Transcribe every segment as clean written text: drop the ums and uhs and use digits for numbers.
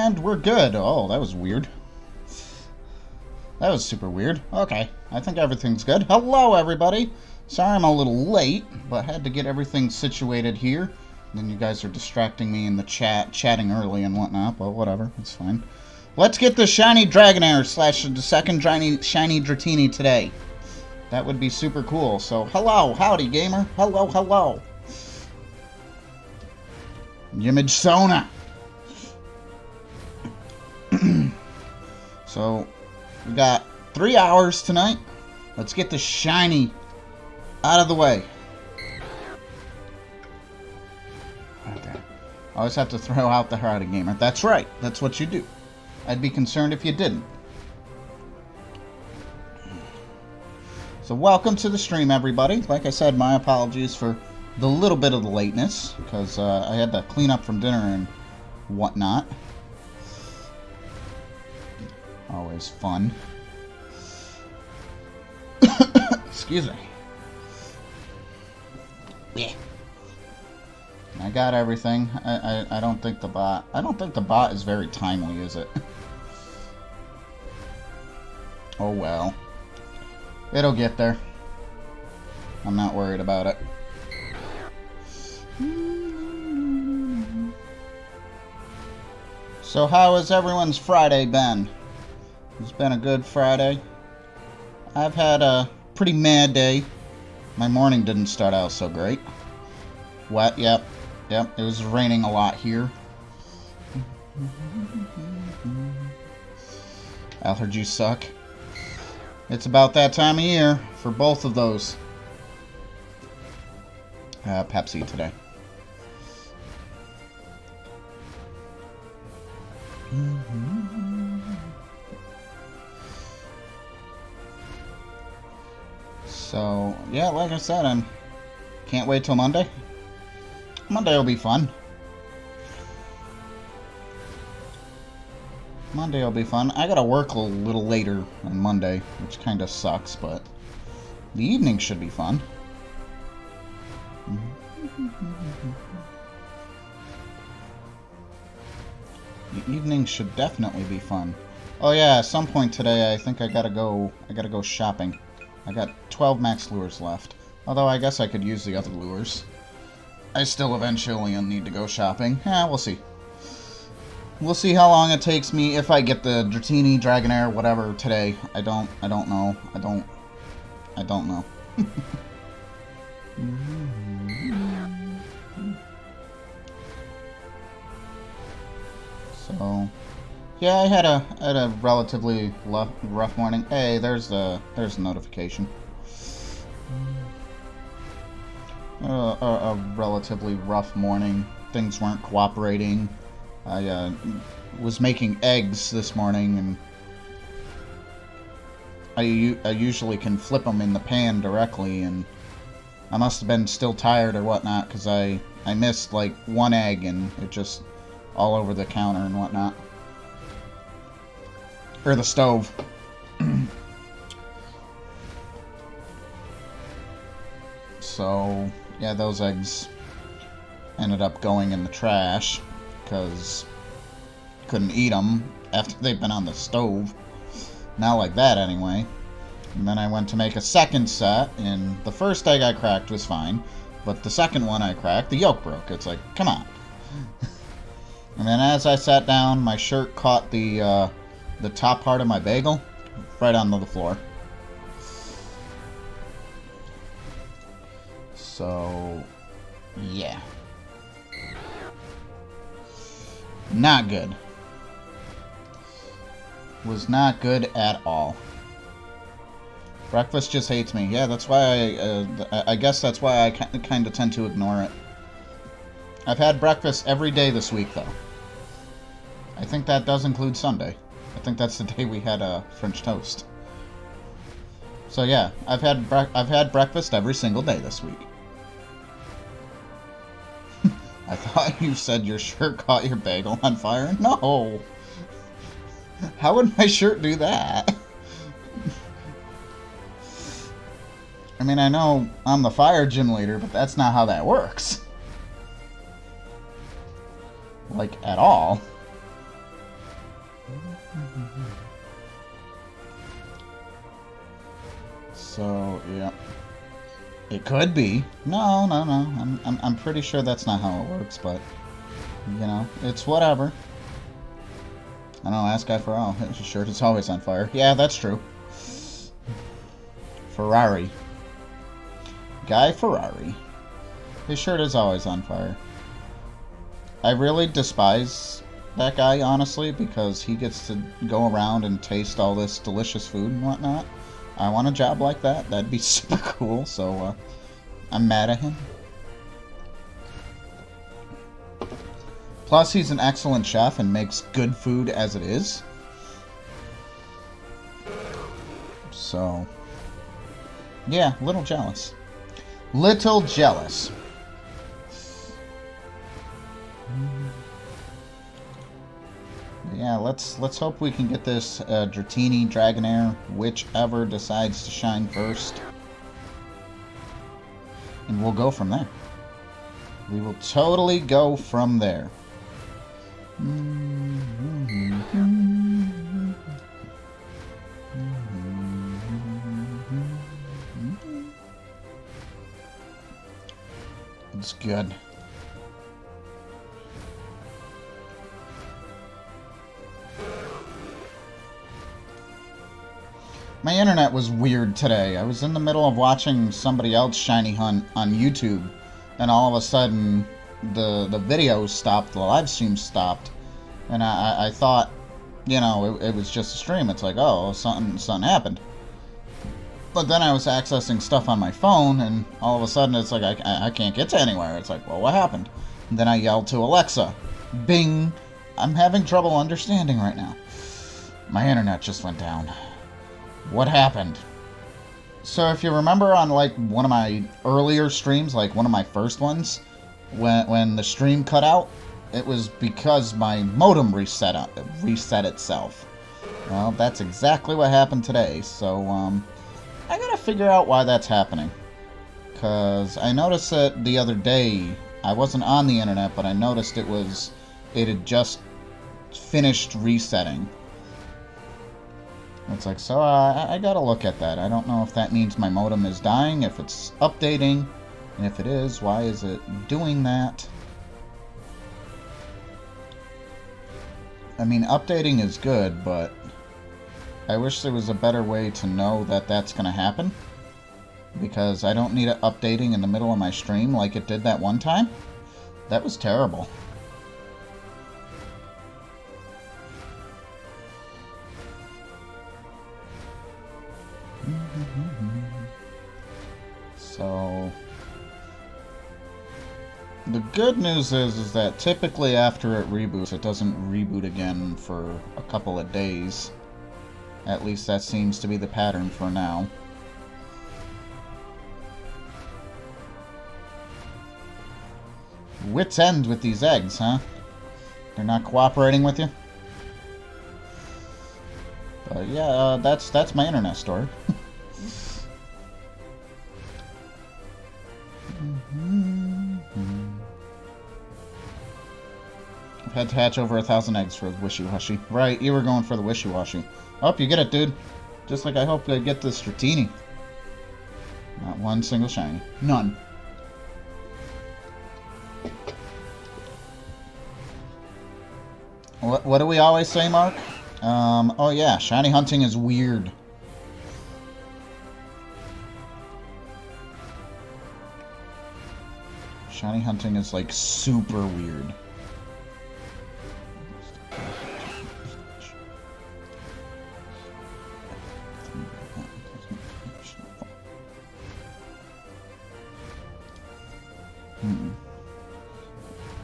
And we're good. Oh, that was weird. That was super weird. Okay, I think everything's good. Hello, everybody. Sorry I'm a little late, but had to get everything situated here. Then you guys are distracting me in the chatting early and whatnot, but whatever, it's fine. Let's get the shiny Dragonair slash the second shiny Dratini today. That would be super cool. So, hello, howdy, gamer. Hello, hello. YmmijTortuga. So, we got 3 hours tonight. Let's get the shiny out of the way. Okay. I always have to throw out the howdy, gamer. That's right. That's what you do. I'd be concerned if you didn't. So welcome to the stream, everybody. Like I said, my apologies for the little bit of the lateness, because I had to clean up from dinner and whatnot. Always fun. Excuse me. Yeah. I got everything. I don't think the bot is very timely, is it? Oh well. It'll get there. I'm not worried about it. So how has everyone's Friday been? It's been a good Friday. I've had a pretty mad day. My morning didn't start out so great. Wet, yep. Yep, it was raining a lot here. Allergies suck. It's about that time of year for both of those. Pepsi today. So, yeah, like I said, I can't wait till Monday. Monday will be fun. Monday will be fun. I gotta work a little later on Monday, which kind of sucks, but the evening should be fun. The evening should definitely be fun. Oh yeah, at some point today, I think I gotta go shopping. I got 12 max lures left. Although I guess I could use the other lures. I still eventually need to go shopping. Yeah, we'll see. We'll see how long it takes me if I get the Dratini, Dragonair, whatever today. I don't know. I don't know. So, yeah, I had a relatively rough morning. Hey, there's a notification. A relatively rough morning. Things weren't cooperating. I was making eggs this morning, and I usually can flip them in the pan directly, and I must have been still tired or whatnot, because I missed like one egg, and it just all over the counter and whatnot. Or the stove. So, yeah, those eggs ended up going in the trash, because couldn't eat them after they've been on the stove. Not like that, anyway. And then I went to make a second set, and the first egg I cracked was fine, but the second one I cracked, the yolk broke. It's like, come on. And then as I sat down, my shirt caught the top part of my bagel right onto the floor. So, yeah. Not good. Was not good at all. Breakfast just hates me. Yeah, that's why I guess that's why I kind of tend to ignore it. I've had breakfast every day this week, though. I think that does include Sunday. I think that's the day we had French toast. So yeah, I've had breakfast every single day this week. I thought you said your shirt caught your bagel on fire. No! How would my shirt do that? I mean, I know I'm the fire gym leader, but that's not how that works. Like, at all. So, yeah. It could be. No, no, no. I'm pretty sure that's not how it works, but, you know, it's whatever. I don't know, ask Guy Ferraro. His shirt is always on fire. Yeah, that's true. Ferrari. Guy Ferrari. His shirt is always on fire. I really despise that guy, honestly, because he gets to go around and taste all this delicious food and whatnot. I want a job like that. That'd be super cool, so I'm mad at him. Plus, he's an excellent chef and makes good food as it is. So, yeah, little jealous. Little jealous. Yeah, let's hope we can get this Dratini, Dragonair, whichever decides to shine first. And we'll go from there. We will totally go from there. It's good. My internet was weird today. I was in the middle of watching somebody else shiny hunt on YouTube, and all of a sudden the video stopped, the live stream stopped, and I thought, you know, it was just a stream. It's like, oh, something happened. But then I was accessing stuff on my phone, and all of a sudden it's like, I can't get to anywhere. It's like, well, what happened? And then I yelled to Alexa, Bing, I'm having trouble understanding right now. My internet just went down. What happened? So if you remember on like one of my earlier streams, like one of my first ones, when the stream cut out, it was because my modem reset itself. Well, that's exactly what happened today. So I gotta figure out why that's happening. Cause I noticed that the other day, I wasn't on the internet, but I noticed it had just finished resetting. It's like, so I gotta look at that. I don't know if that means my modem is dying, if it's updating, and if it is, why is it doing that? I mean, updating is good, but I wish there was a better way to know that that's gonna happen, because I don't need it updating in the middle of my stream like it did that one time. That was terrible. So the good news is that typically after it reboots, it doesn't reboot again for a couple of days. At least that seems to be the pattern for now. Wit's end with these eggs, huh? They're not cooperating with you? But yeah, that's my internet story. I've had to hatch over 1,000 eggs for the wishy-washy. Right, you were going for the wishy-washy. Oh, you get it, dude. Just like I hope I get the Dratini. Not one single shiny. None. What do we always say, Mark? Oh yeah, shiny hunting is weird. Shiny hunting is like super weird.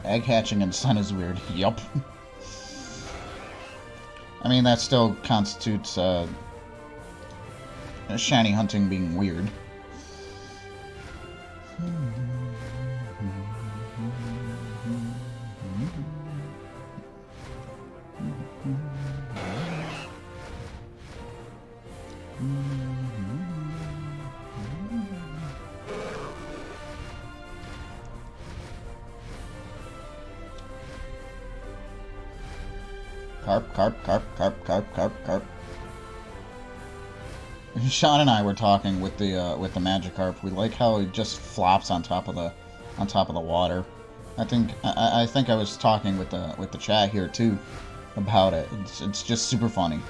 Egg hatching in the sun is weird. Yup. I mean, that still constitutes shiny hunting being weird. carp, carp, carp, carp, carp, carp, carp. Sean and I were talking with the Magikarp. We like how it just flops on top of the water. I think I was talking with the chat here too about it. It's just super funny.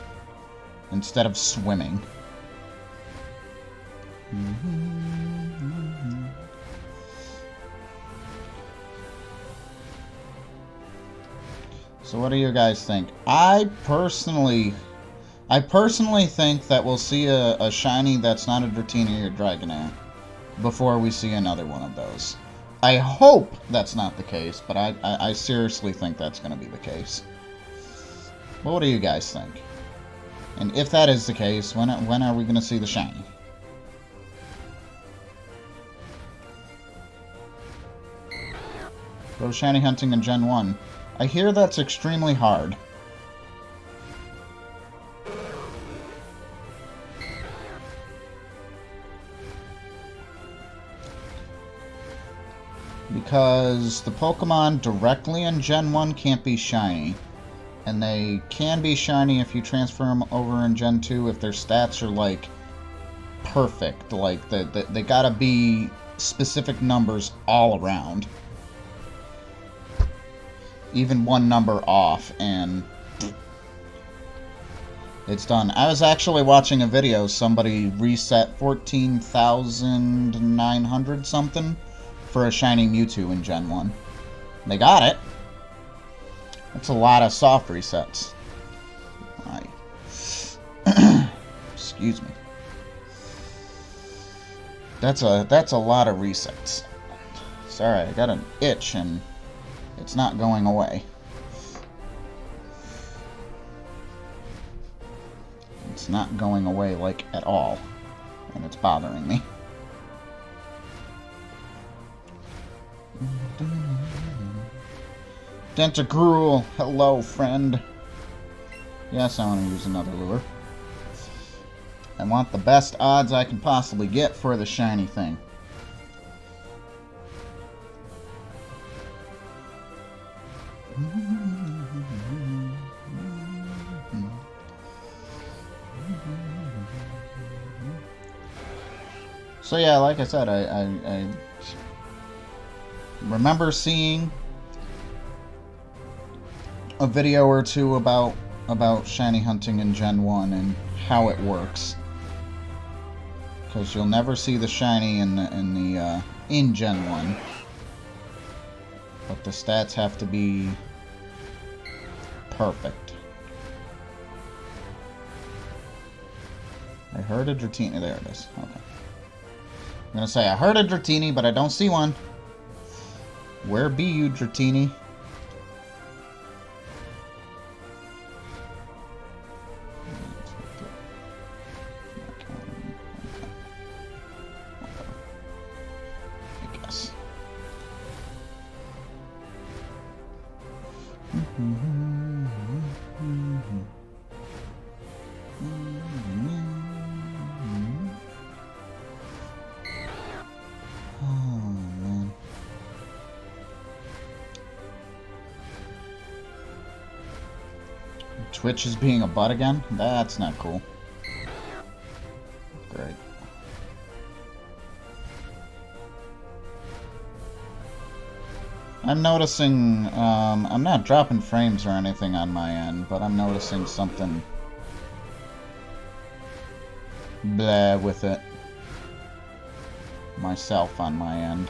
Instead of swimming. So what do you guys think? I personally think that we'll see a shiny that's not a Dratini or Dragonair before we see another one of those. I hope that's not the case, but I seriously think that's going to be the case. What do you guys think? And if that is the case, when are we going to see the shiny? Go shiny hunting in Gen 1. I hear that's extremely hard. Because the Pokemon directly in Gen 1 can't be shiny. And they can be shiny if you transfer them over in Gen 2 if their stats are, like, perfect. Like, they gotta be specific numbers all around. Even one number off, and it's done. I was actually watching a video. Somebody reset 14,900 something for a shiny Mewtwo in Gen 1. They got it. That's a lot of soft resets. Excuse me. That's a lot of resets. Sorry, I got an itch and it's not going away. It's not going away, like, at all. And it's bothering me. Dentagruel, hello, friend. Yes, I want to use another lure. I want the best odds I can possibly get for the shiny thing. So yeah, like I said, I remember seeing a video or two about shiny hunting in Gen 1 and how it works. Because you'll never see the shiny in Gen 1. But the stats have to be perfect. I heard a Dratini. There it is. Okay. I'm gonna say I heard a Dratini, but I don't see one. Where be you, Dratini? I guess. Twitch is being a butt again? That's not cool. Great. I'm noticing, I'm not dropping frames or anything on my end, but I'm noticing something blah with it myself on my end.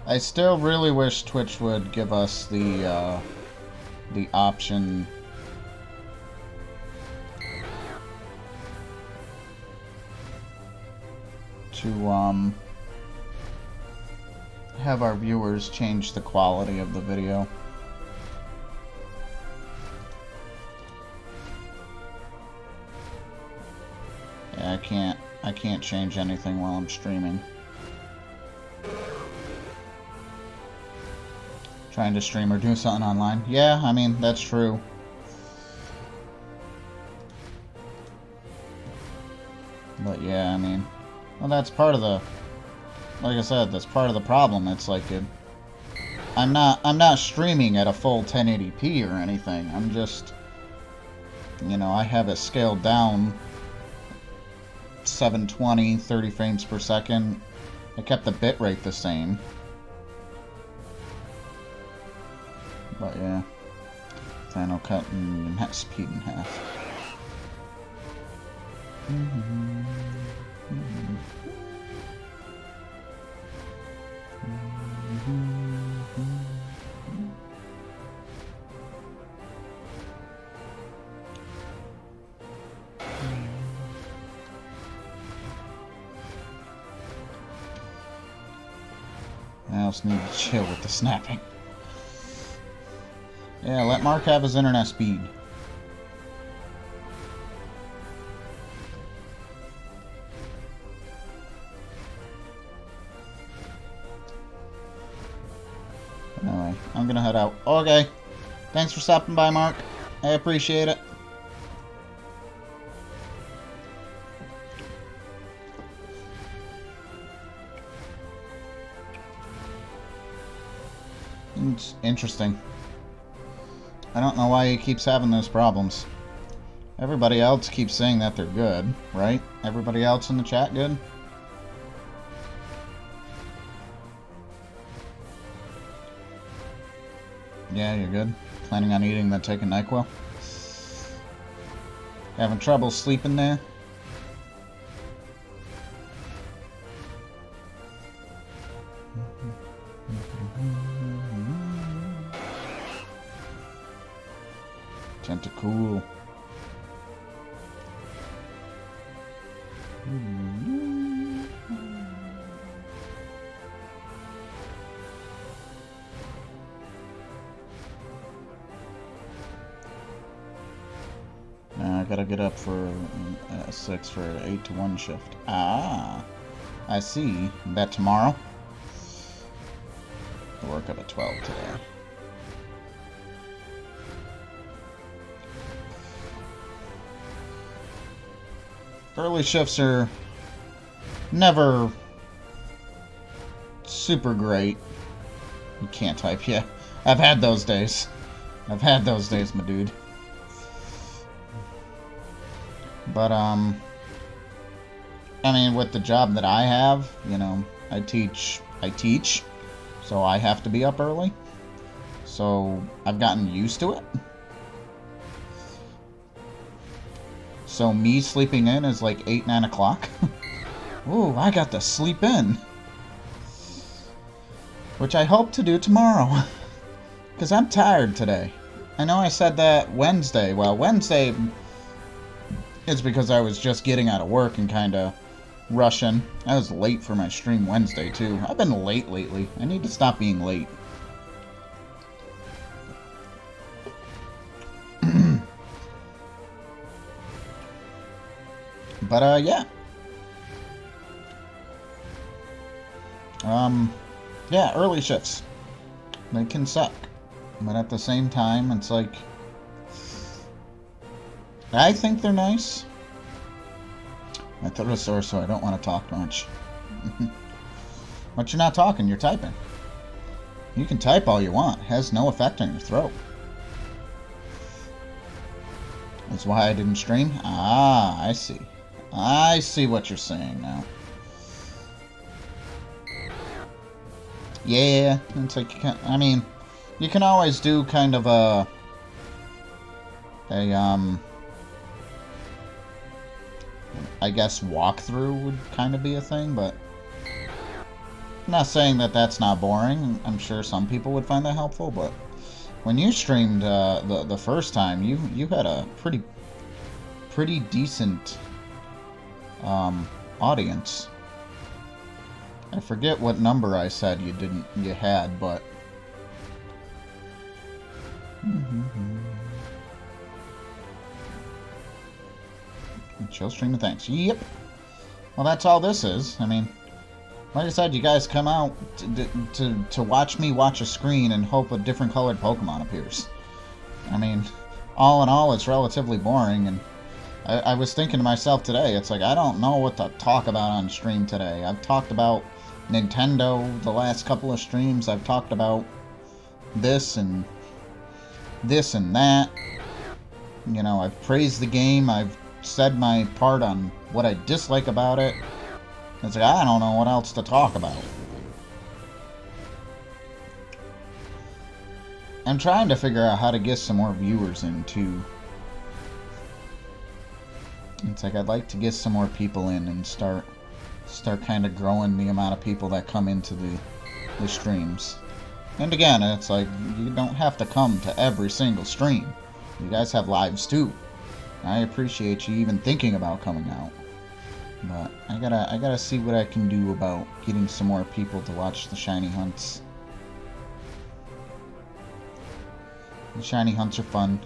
I still really wish Twitch would give us the option to have our viewers change the quality of the video. Yeah, I can't change anything while I'm streaming. Trying to stream or do something online. Yeah, I mean, that's true. But yeah, I mean, well, that's part of the, like I said, that's part of the problem. It's like I'm not streaming at a full 1080p or anything. I'm just, you know, I have it scaled down 720, 30 frames per second. I kept the bitrate the same. But yeah, final cut and net speed in half. I also need to chill with the snapping. Yeah, let Mark have his internet speed. Anyway, I'm gonna head out. Okay. Thanks for stopping by, Mark. I appreciate it. It's interesting. I don't know why he keeps having those problems. Everybody else keeps saying that they're good, right? Everybody else in the chat good? Yeah, you're good. Planning on eating then taking NyQuil? Having trouble sleeping there? Tentacool. Now I gotta get up for 6 for an 8 to 1 shift. Ah, I see. That tomorrow? I work up at 12 today. Early shifts are never super great. You can't type yet. I've had those days. I've had those days, my dude. But, I mean, with the job that I have, you know, I teach, so I have to be up early. So, I've gotten used to it. So me sleeping in is like 8, 9 o'clock. Ooh, I got to sleep in. Which I hope to do tomorrow. Because I'm tired today. I know I said that Wednesday. Well, Wednesday is because I was just getting out of work and kind of rushing. I was late for my stream Wednesday too. I've been late lately. I need to stop being late. But, yeah. Yeah, early shifts. They can suck. But at the same time, it's like... I think they're nice. My throat is sore, so I don't want to talk much. But you're not talking, you're typing. You can type all you want. It has no effect on your throat. That's why I didn't stream? Ah, I see. I see what you're saying now. Yeah, it's like you can, I mean, you can always do kind of a I guess walkthrough would kind of be a thing, but I'm not saying that that's not boring. I'm sure some people would find that helpful, but when you streamed the first time, you had a pretty decent audience. I forget what number I said you had, but chill stream of thanks. Yep. Well, that's all this is. I mean, like I said, you guys come out to watch me watch a screen and hope a different colored Pokemon appears. I mean, all in all, it's relatively boring, and I was thinking to myself today, it's like, I don't know what to talk about on stream today. I've talked about Nintendo the last couple of streams. I've talked about this and that. You know, I've praised the game. I've said my part on what I dislike about it. It's like, I don't know what else to talk about. I'm trying to figure out how to get some more viewers in, too. It's like, I'd like to get some more people in and start kind of growing the amount of people that come into the streams. And again, it's like, you don't have to come to every single stream. You guys have lives too. I appreciate you even thinking about coming out. But I gotta see what I can do about getting some more people to watch the shiny hunts. The shiny hunts are fun.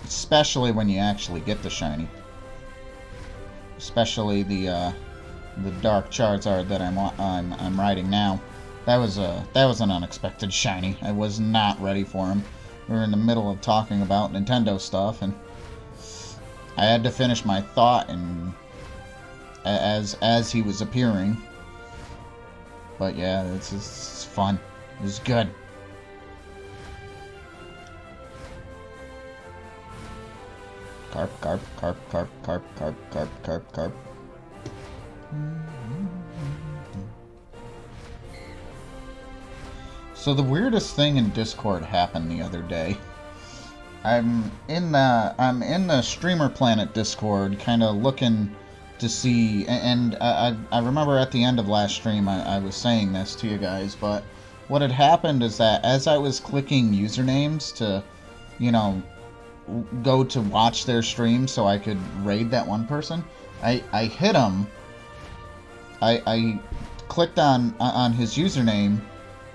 Especially when you actually get the shiny. Especially the Dark Charizard that I'm riding now. That was an unexpected shiny. I was not ready for him. We were in the middle of talking about Nintendo stuff, and I had to finish my thought and as he was appearing. But yeah, it's fun. It's good. Carp, carp, carp, carp, carp, carp, carp, carp, carp. So the weirdest thing in Discord happened the other day. I'm in the Streamer Planet Discord, kind of looking to see, and I remember at the end of last stream I was saying this to you guys, but what had happened is that as I was clicking usernames to, you know, go to watch their stream so I could raid that one person, I hit him. I clicked on his username,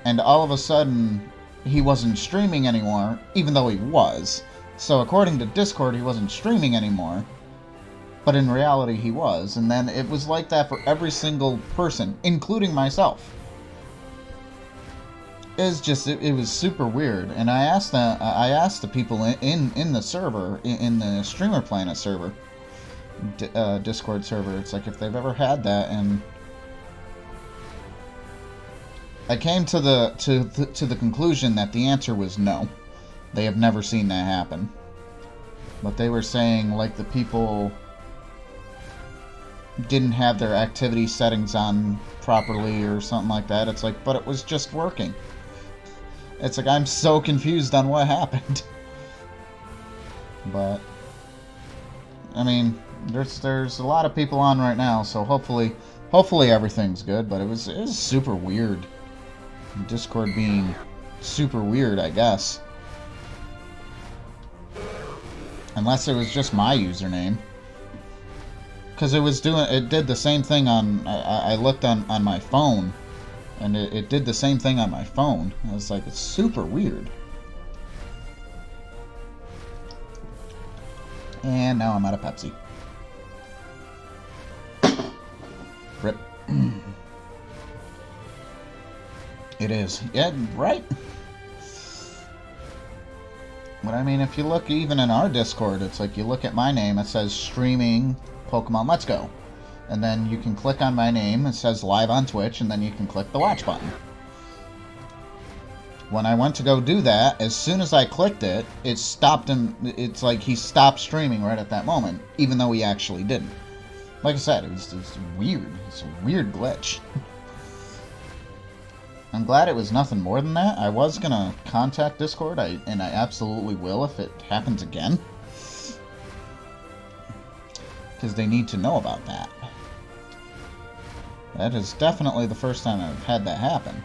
and all of a sudden he wasn't streaming anymore, even though he was. So according to Discord, he wasn't streaming anymore, but in reality he was. And then it was like that for every single person, including myself. It was super weird. And I asked the people in the server, in the Streamer Planet server, Discord server, it's like if they've ever had that, and I came to the conclusion that the answer was no. They have never seen that happen. But they were saying, like, the people didn't have their activity settings on properly or something like that. It's like, but it was just working. It's like, I'm so confused on what happened. But I mean, there's a lot of people on right now, so hopefully everything's good. But it was super weird. Discord being super weird, I guess. Unless it was just my username. Because it did the same thing on, I looked on my phone, and it did the same thing on my phone. I was like, it's super weird. And now I'm out of Pepsi. Rip. It is. Yeah, right? But I mean, if you look even in our Discord, it's like you look at my name, it says streaming Pokemon Let's Go. And then you can click on my name, it says live on Twitch, and then you can click the watch button. When I went to go do that, as soon as I clicked it, it stopped him. It's like he stopped streaming right at that moment, even though he actually didn't. Like I said, it's weird. It's a weird glitch. I'm glad it was nothing more than that. I was gonna contact Discord, and I absolutely will if it happens again. Because they need to know about that. That is definitely the first time I've had that happen.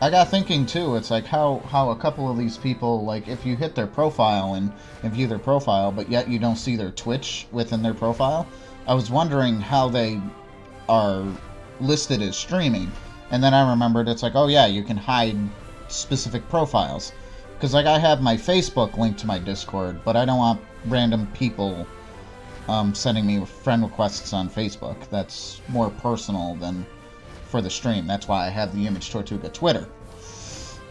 I got thinking too, it's like how a couple of these people, like if you hit their profile and view their profile, but yet you don't see their Twitch within their profile, I was wondering how they are listed as streaming. And then I remembered, it's like, oh yeah, you can hide specific profiles. Because like I have my Facebook linked to my Discord, but I don't want random people sending me friend requests on Facebook. That's more personal than for the stream. That's why I have the YmmijTortuga Twitter.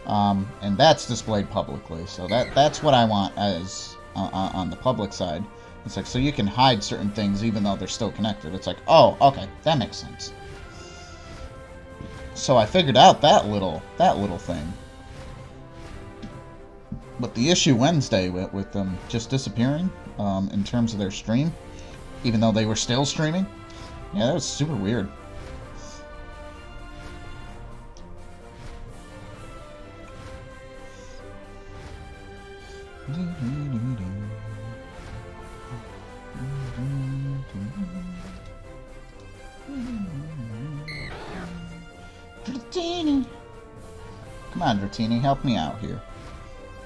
And that's displayed publicly. So that's what I want as on the public side. It's like, so you can hide certain things even though they're still connected. It's like, oh, okay, that makes sense. So I figured out that little thing. But the issue Wednesday with them just disappearing in terms of their stream, even though they were still streaming, yeah, that was super weird. Dratini! Come on, Dratini, help me out here.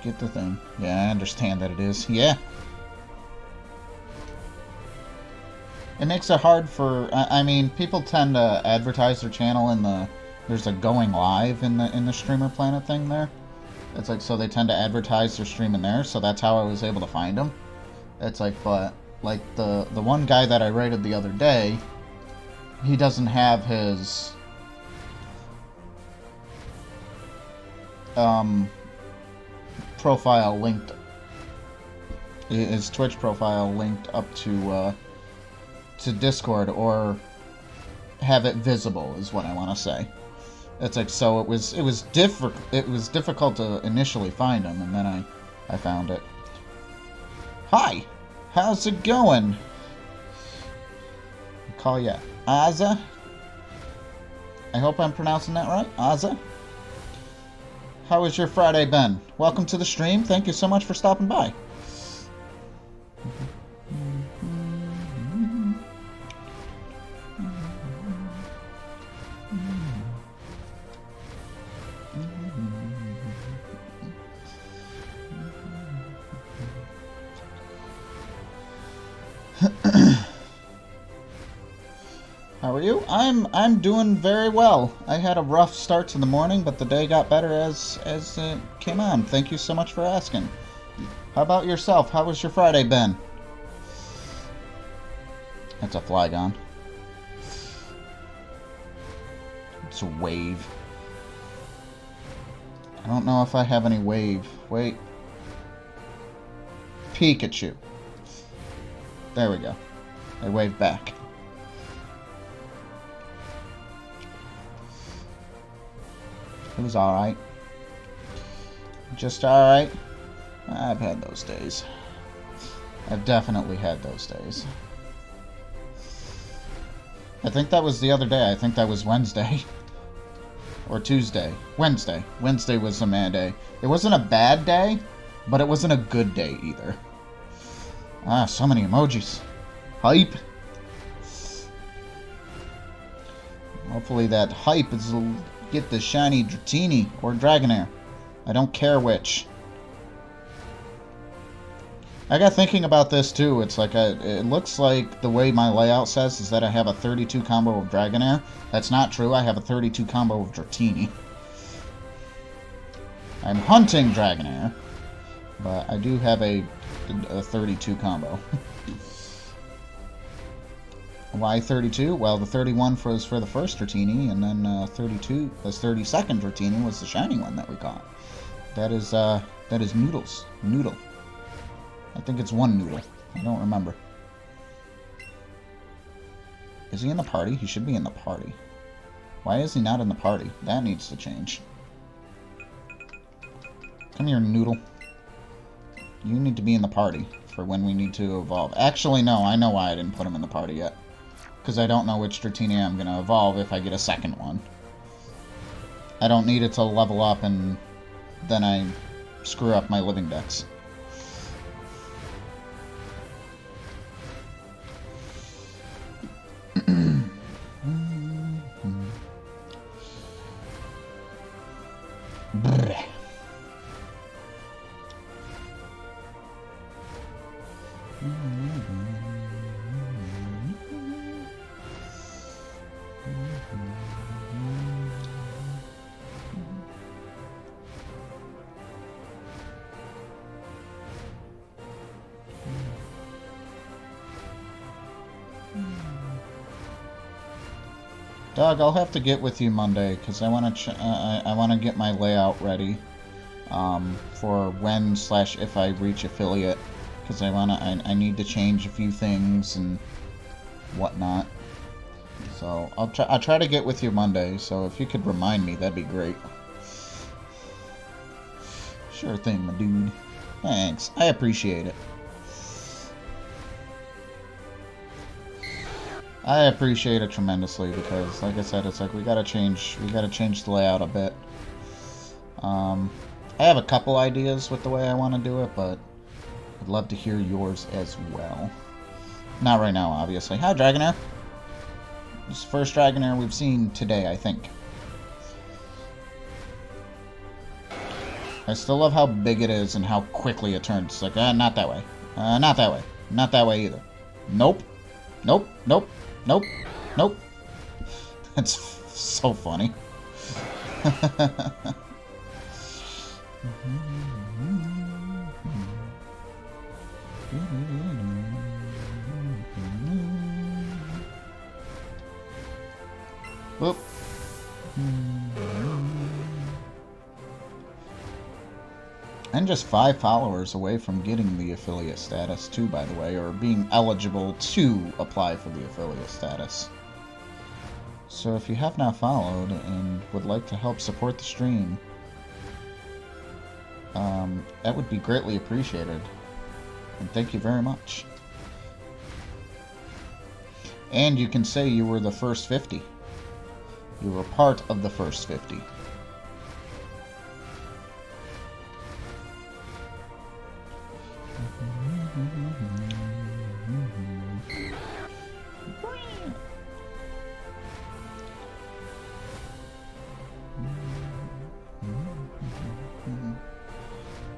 Get the thing. Yeah, I understand that it is. Yeah. It makes it hard for... I mean, people tend to advertise their channel in the... There's a going live in the Streamer Planet thing there. It's like, so they tend to advertise their stream in there, so that's how I was able to find them. It's like, but, like, the one guy that I rated the other day, he doesn't have his... profile linked, his Twitch profile linked up to Discord, or have it visible is what I want to say. It's like, so it was difficult to initially find him, and then I found it. Hi, how's it going? I'll call you Aza. I hope I'm pronouncing that right, Aza. How has your Friday been? Welcome to the stream. Thank you so much for stopping by. How are you? I'm doing very well. I had a rough start to the morning, but the day got better as it came on. Thank you so much for asking. How about yourself? How was your Friday been? That's a Flygon. It's a wave. I don't know if I have any wave. Wait. Pikachu. There we go. I waved back. It was alright. Just alright. I've had those days. I've definitely had those days. I think that was the other day. I think that was Wednesday. Or Tuesday. Wednesday. Wednesday was a mad day. It wasn't a bad day, but it wasn't a good day either. Ah, so many emojis. Hype. Hopefully that hype is... Get the shiny Dratini or Dragonair. I don't care which. I got thinking about this too. It's like it looks like the way my layout says is that I have a 32 combo of Dragonair. That's not true. I have a 32 combo of Dratini. I'm hunting Dragonair, but I do have a 32 combo. Why 32? Well, the 31 was for the first Dratini, and then 32, the 32nd Dratini was the shiny one that we got. That is Noodles. Noodle. I think it's one Noodle. I don't remember. Is he in the party? He should be in the party. Why is he not in the party? That needs to change. Come here, Noodle. You need to be in the party for when we need to evolve. Actually, no, I know why I didn't put him in the party yet. Because I don't know which Dratini I'm going to evolve if I get a second one. I don't need it to level up and then I screw up my living dex. Doug, I'll have to get with you Monday because I want to I want to get my layout ready for when/if I reach affiliate, because I need to change a few things and whatnot. So I'll try to get with you Monday. So if you could remind me, that'd be great. Sure thing, my dude. Thanks. I appreciate it. I appreciate it tremendously because, like I said, it's like we gotta change the layout a bit. I have a couple ideas with the way I want to do it, but I'd love to hear yours as well. Not right now, obviously. Hi, Dragonair. This is the first Dragonair we've seen today, I think. I still love how big it is and how quickly it turns. It's like, not that way. Not that way. Not that way either. Nope. Nope. Nope. Nope. Nope. That's so funny. Whoop. And just 5 followers away from getting the affiliate status too, by the way, or being eligible to apply for the affiliate status. So if you have not followed and would like to help support the stream, that would be greatly appreciated. And thank you very much. And you can say you were the first 50. You were part of the first 50.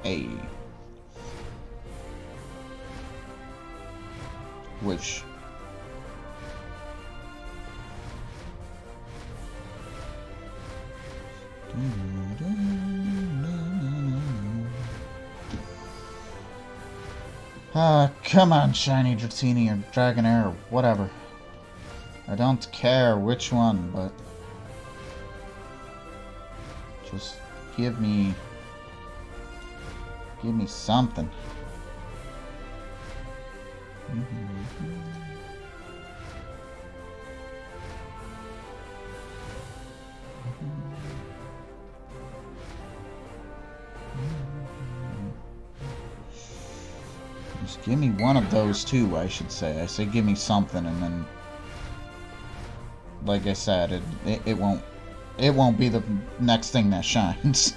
Hey. Wish. Come on, Shiny Dratini or Dragonair or whatever. I don't care which one, but just give me something. Just give me one of those two, I should say. I say give me something, and then, like I said, it won't be the next thing that shines.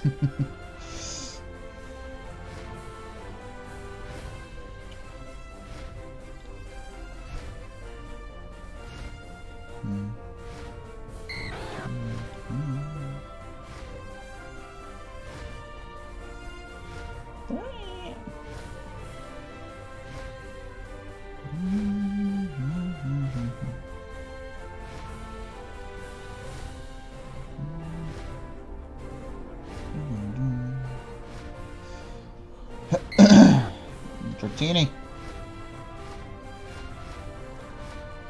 Dratini.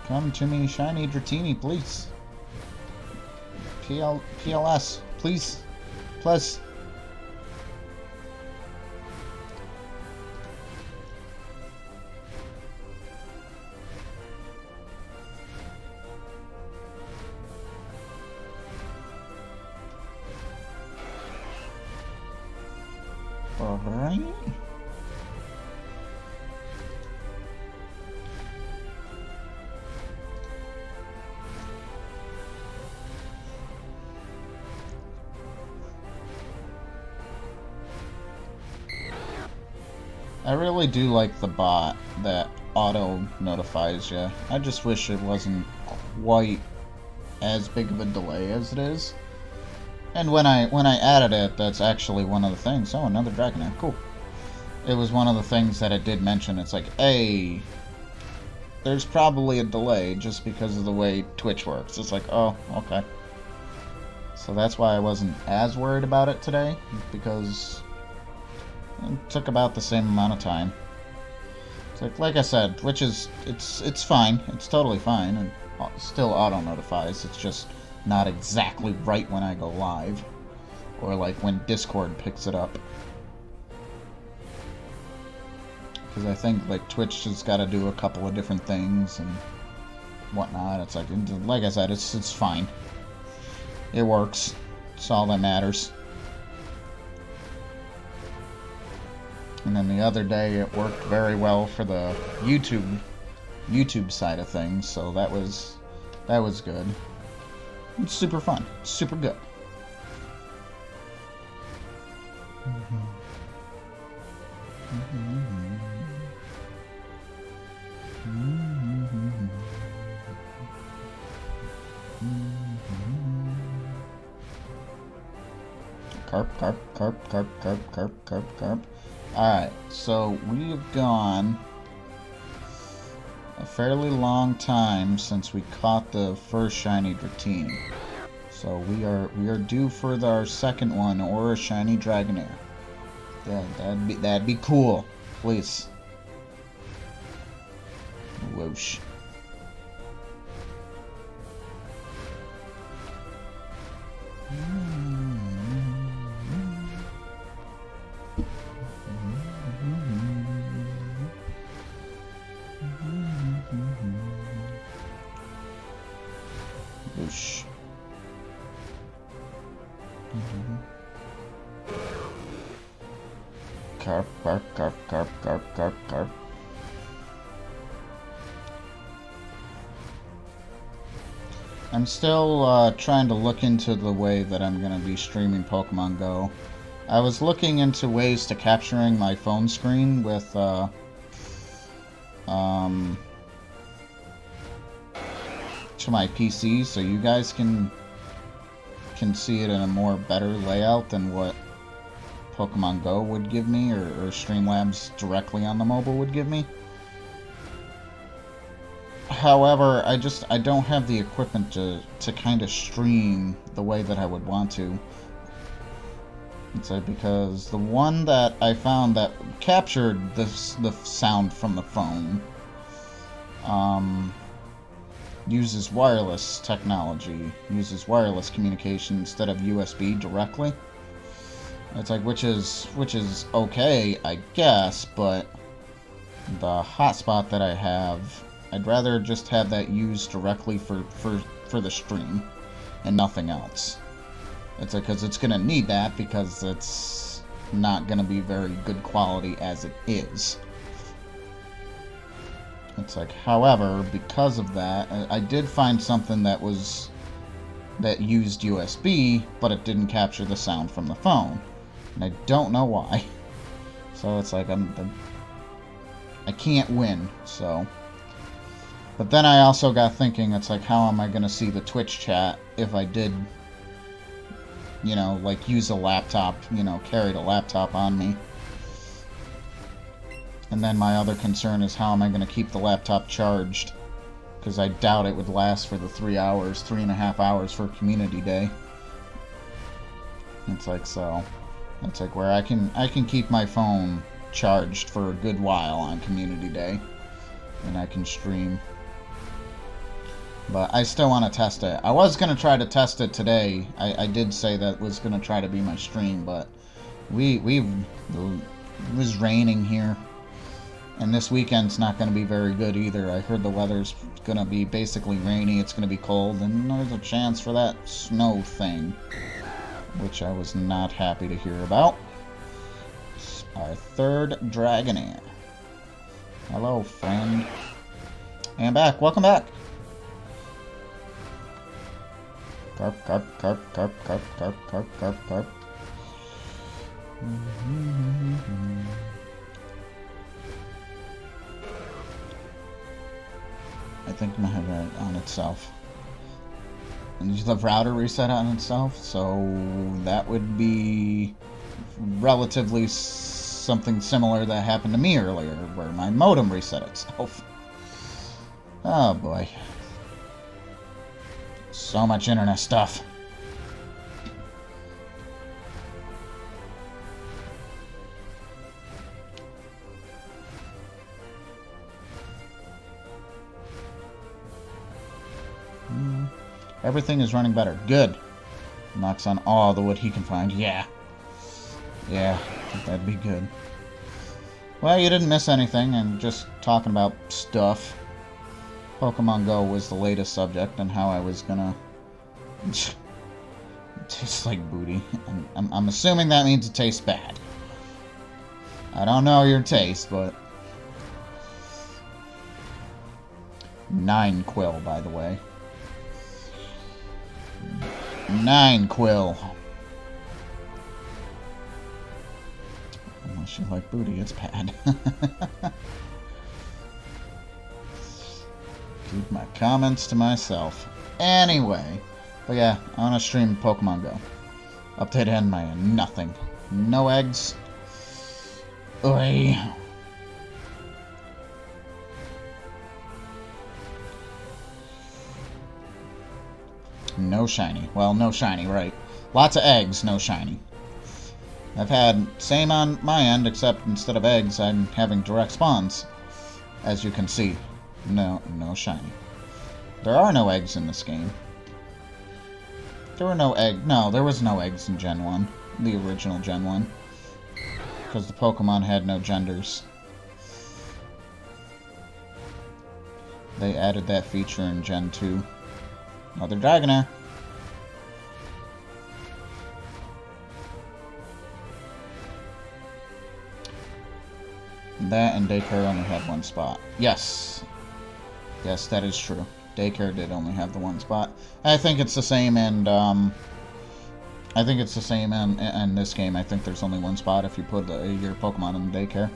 Come to me, Shiny Dratini, please. PLS, please. Plus. Alright. I really do like the bot that auto notifies you. I just wish it wasn't quite as big of a delay as it is. And when I added it, that's actually one of the things. Oh, another Dragonair. Cool. It was one of the things that it did mention. It's like, hey, there's probably a delay just because of the way Twitch works. It's like, oh, okay. So that's why I wasn't as worried about it today, because it took about the same amount of time. It's like I said, Twitch is, it's fine. It's totally fine, and still auto-notifies. It's just not exactly right when I go live, or like when Discord picks it up. Because I think like Twitch has got to do a couple of different things and whatnot. It's like I said, it's fine. It works. It's all that matters. And then the other day, it worked very well for the YouTube side of things. So that was good. It's super fun. Super good. Carp. Alright, so we've gone a fairly long time since we caught the first shiny Dratini. So we are due for our second one, or a shiny Dragonair. Yeah, that'd be cool. Please. Whoosh. Whoosh. Carp. I'm still trying to look into the way that I'm going to be streaming Pokemon Go. I was looking into ways to capturing my phone screen with to my PC, so you guys can see it in a more better layout than what Pokemon Go would give me, or Streamlabs directly on the mobile would give me. However, I don't have the equipment to kind of stream the way that I would want to. It's like, because the one that I found that captured the sound from the phone uses wireless technology, uses wireless communication instead of USB directly. It's like, which is okay, I guess, but the hotspot that I have, I'd rather just have that used directly for the stream and nothing else. It's like, because it's going to need that, because it's not going to be very good quality as it is. It's like, however, because of that, I did find something that used USB, but it didn't capture the sound from the phone. And I don't know why. So it's like, I can't win, so. But then I also got thinking, it's like, how am I going to see the Twitch chat if I did, you know, like, use a laptop, you know, carried a laptop on me. And then my other concern is, how am I going to keep the laptop charged? Because I doubt it would last for the 3.5 hours for Community Day. It's like, so, it's like where I can keep my phone charged for a good while on Community Day, and I can stream. But I still want to test it. I was going to try to test it today. I did say that was going to try to be my stream, but it was raining here. And this weekend's not going to be very good either. I heard the weather's going to be basically rainy, it's going to be cold, and there's a chance for that snow thing, which I was not happy to hear about. Our third Dragonair. Hello, friend. And back. Welcome back. Carp. I think my head on itself. And the router reset on itself, so that would be relatively something similar that happened to me earlier, where my modem reset itself. Oh boy. So much internet stuff. Everything is running better. Good. Knocks on all the wood he can find. Yeah. Yeah, I think that'd be good. Well, you didn't miss anything. I'm just talking about stuff. Pokemon Go was the latest subject and how I was gonna... It tastes like booty. I'm assuming that means it tastes bad. I don't know your taste, but... 9 Quill, by the way. 9 Quill. Unless you like booty, it's bad. Keep my comments to myself. Anyway. But yeah, I want to stream Pokemon Go. Update end my nothing. No eggs. Oi. No shiny. Well, no shiny, right. Lots of eggs, no shiny. I've had same on my end, except instead of eggs, I'm having direct spawns. As you can see. No shiny. There are no eggs in this game. There were no egg. No, there was no eggs in Gen 1. The original Gen 1. Because the Pokemon had no genders. They added that feature in Gen 2. Another Dragonair. That and Daycare only had one spot. Yes. Yes, that is true. Daycare did only have the one spot. I think it's the same in, I think it's the same in this game. I think there's only one spot if you put your Pokemon in the Daycare.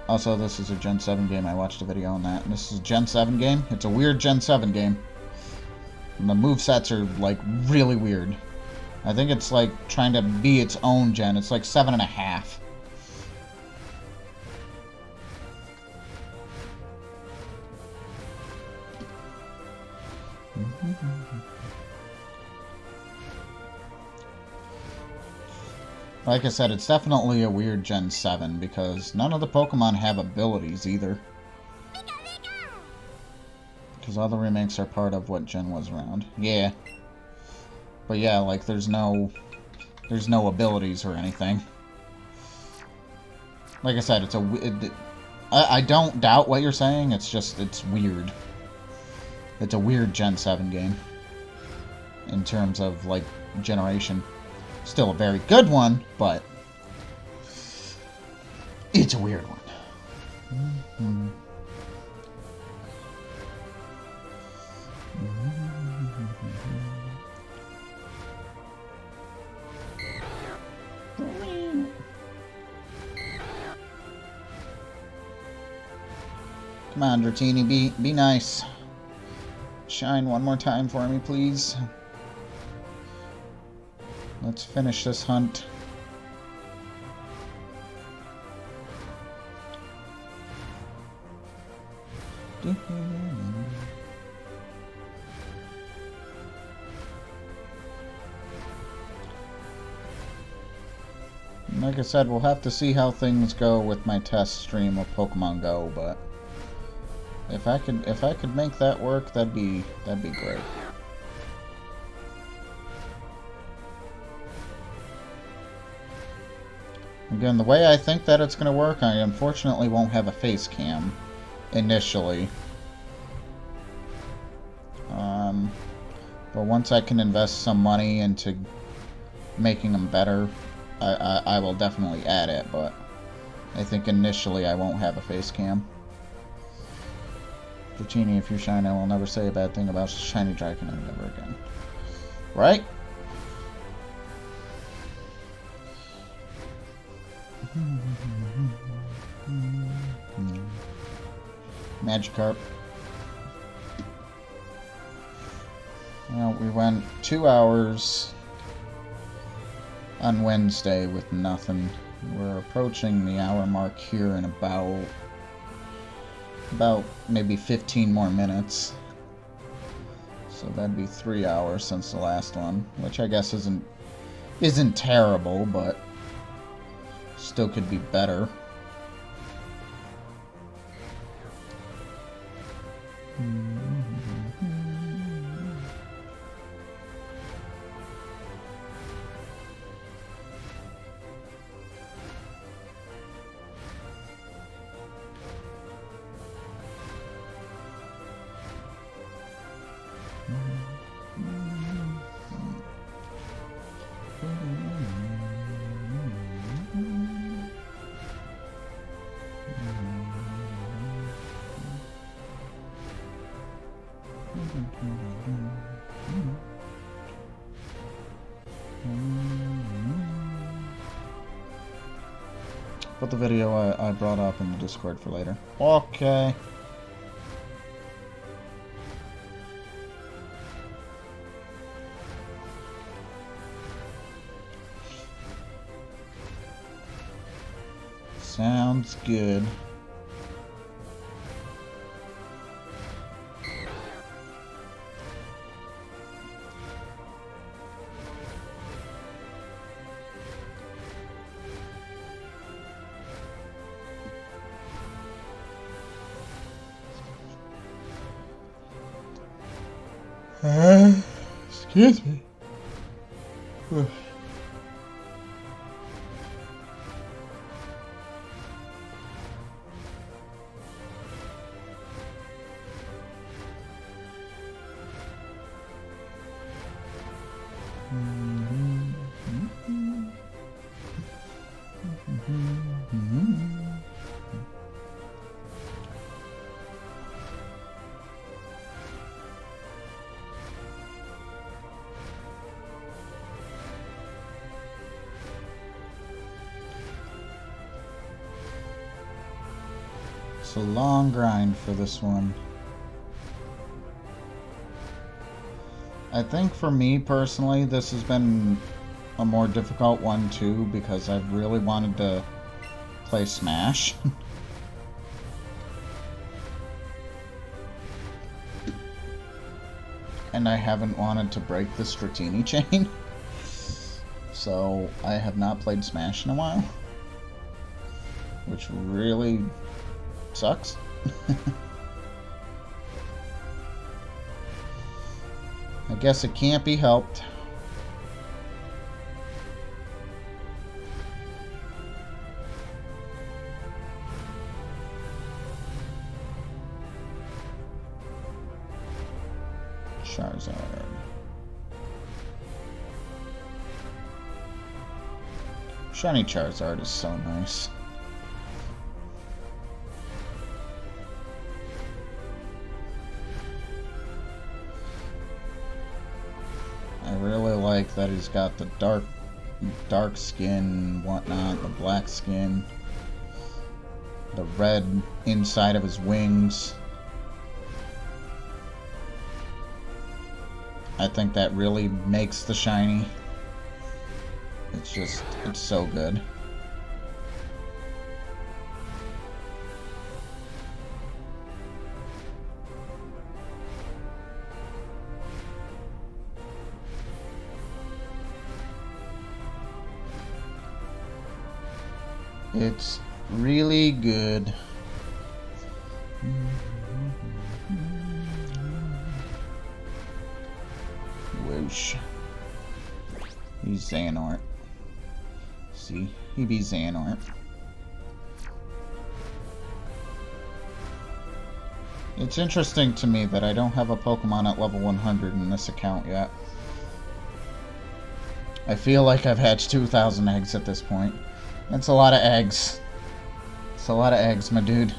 Also, this is a Gen 7 game. I watched a video on that. This is a Gen 7 game. It's a weird Gen 7 game. And the movesets are, like, really weird. I think it's, like, trying to be its own gen. It's, like, 7.5. Like I said, it's definitely a weird Gen 7 because none of the Pokemon have abilities either. Because all the remakes are part of what Gen was around. Yeah. But yeah, like there's no abilities or anything. Like I said, I don't doubt what you're saying, it's just, it's weird. It's a weird Gen 7 game. In terms of, like, generation. Still a very good one, but it's a weird one. Mm-hmm. Come on, Dratini, be nice. Shine one more time for me, please. Let's finish this hunt. Like I said, we'll have to see how things go with my test stream of Pokemon Go, but if I could make that work, that'd be great. Again, the way I think that it's going to work, I unfortunately won't have a face cam initially. But once I can invest some money into making them better, I will definitely add it, but I think initially I won't have a face cam. Dratini, if you shine, I will never say a bad thing about Shiny Dragonair ever again. Right? Magikarp. Well, we went 2 hours on Wednesday with nothing. We're approaching the hour mark here in about maybe 15 more minutes. So that'd be 3 hours since the last one, which I guess isn't terrible, but still could be better. Put the video I brought up in the Discord for later. Okay. Sounds good. Excuse me. It's a long grind for this one. I think for me personally, this has been a more difficult one too, because I've really wanted to play Smash. And I haven't wanted to break the Stratini chain. So I have not played Smash in a while, which really sucks. I guess it can't be helped. Charizard. Shiny Charizard is so nice. I really like that he's got the dark skin, whatnot, the black skin, the red inside of his wings. I think that really makes the shiny. It's so good. It's really good. Whoosh. He's Xehanort. See? He be Xehanort. It's interesting to me that I don't have a Pokemon at level 100 in this account yet. I feel like I've hatched 2,000 eggs at this point. That's a lot of eggs. It's a lot of eggs, my dude.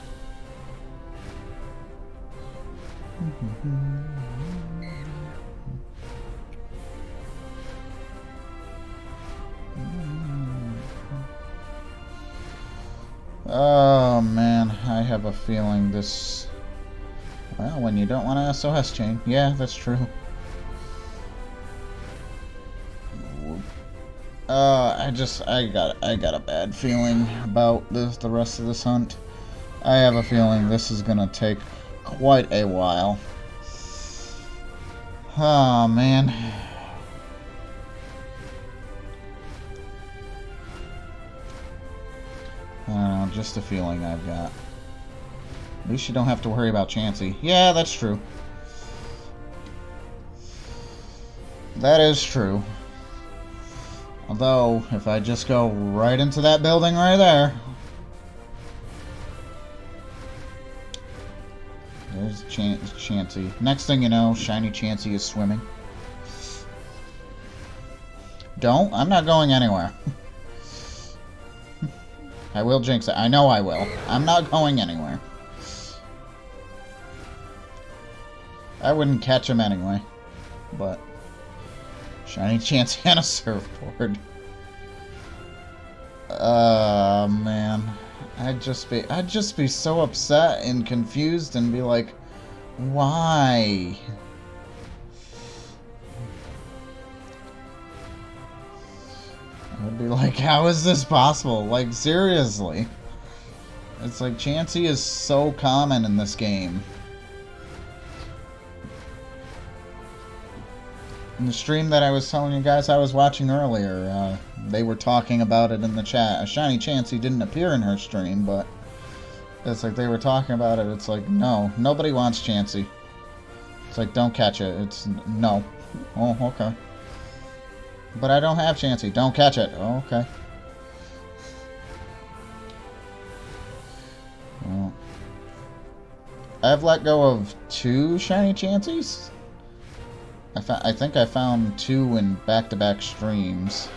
Oh man, I have a feeling this... Well, when you don't want to SOS chain. Yeah, that's true. I got a bad feeling about the rest of this hunt. I have a feeling this is gonna take quite a while. Oh man. I don't know, just a feeling I've got. At least you don't have to worry about Chansey. Yeah, that's true. That is true. Although, if I just go right into that building right there... There's Chansey. Next thing you know, Shiny Chansey is swimming. Don't. I'm not going anywhere. I will jinx it. I know I will. I'm not going anywhere. I wouldn't catch him anyway. But shiny chance and a surfboard. Man. I'd just be so upset and confused and be like, why? I'd be like, how is this possible? Like, seriously. It's like, Chansey is so common in this game. In the stream that I was telling you guys I was watching earlier, they were talking about it in the chat. A shiny Chansey didn't appear in her stream, but it's like they were talking about it. It's like, no, nobody wants Chansey. It's like, don't catch it. It's, no. Oh, okay. But I don't have Chansey. Don't catch it. Oh, okay. Well, I've let go of 2 shiny Chanseys. I think I found 2 in back-to-back streams.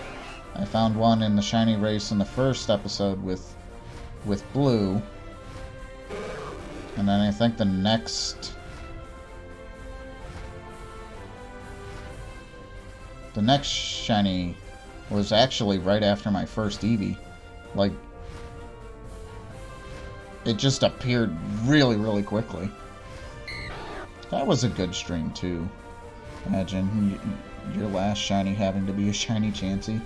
I found one in the shiny race in the first episode with Blue. And then I think the next shiny was actually right after my first Eevee. Like, it just appeared really, really quickly. That was a good stream, too. Imagine your last shiny having to be a shiny Chansey.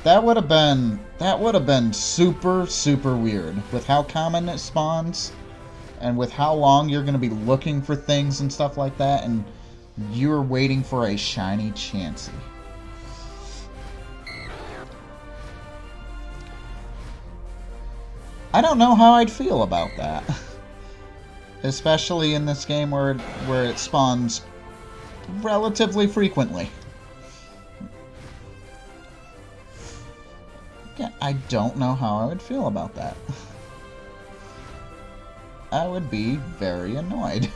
That would have been super, super weird with how common it spawns and with how long you're going to be looking for things and stuff like that, and you're waiting for a shiny Chansey. I don't know how I'd feel about that. Especially in this game where it spawns relatively frequently. Yeah, I don't know how I would feel about that. I would be very annoyed.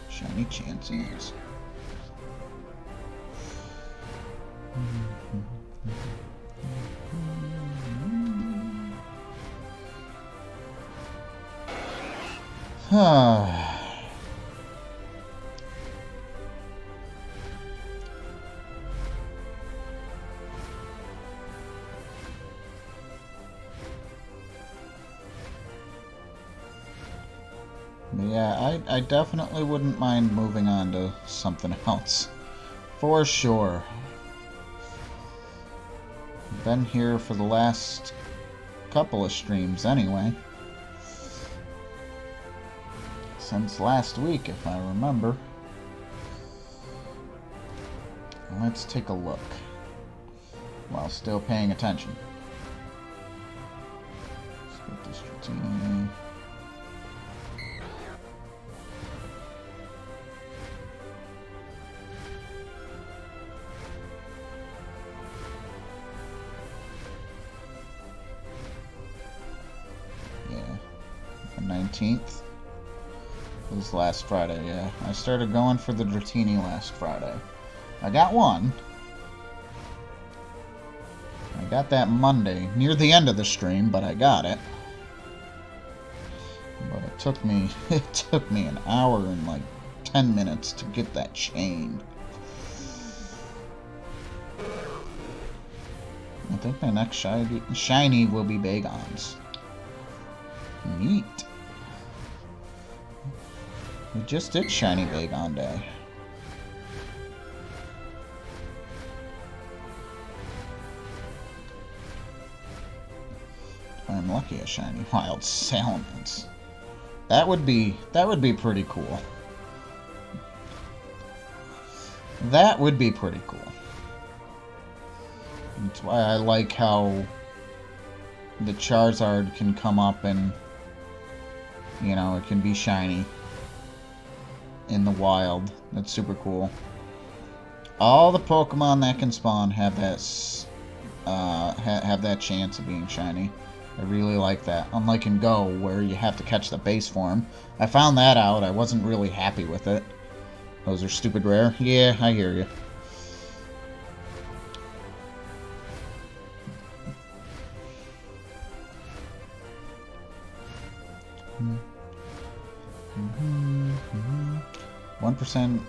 Shiny Chanseys. Yeah, I definitely wouldn't mind moving on to something else. For sure. Been here for the last couple of streams anyway. Since last week, if I remember. Let's take a look. While still paying attention. Let's get this routine. Yeah. The 19th. It was last Friday, yeah. I started going for the Dratini last Friday. I got one. I got that Monday, near the end of the stream, but I got it. But it took me an hour and like 10 minutes to get that chain. I think my next shiny will be Bagons. Neat. We just did Shiny Bagon Day. If I'm lucky, a shiny Wild Salamence. That would be pretty cool. That would be pretty cool. That's why I like how the Charizard can come up and, you know, it can be shiny in the wild. That's super cool. All the Pokemon that can spawn have that have that chance of being shiny. I really like that. Unlike in Go, where you have to catch the base form. I found that out. I wasn't really happy with it. Those are stupid rare. Yeah, I hear you. Mm-hmm. 1%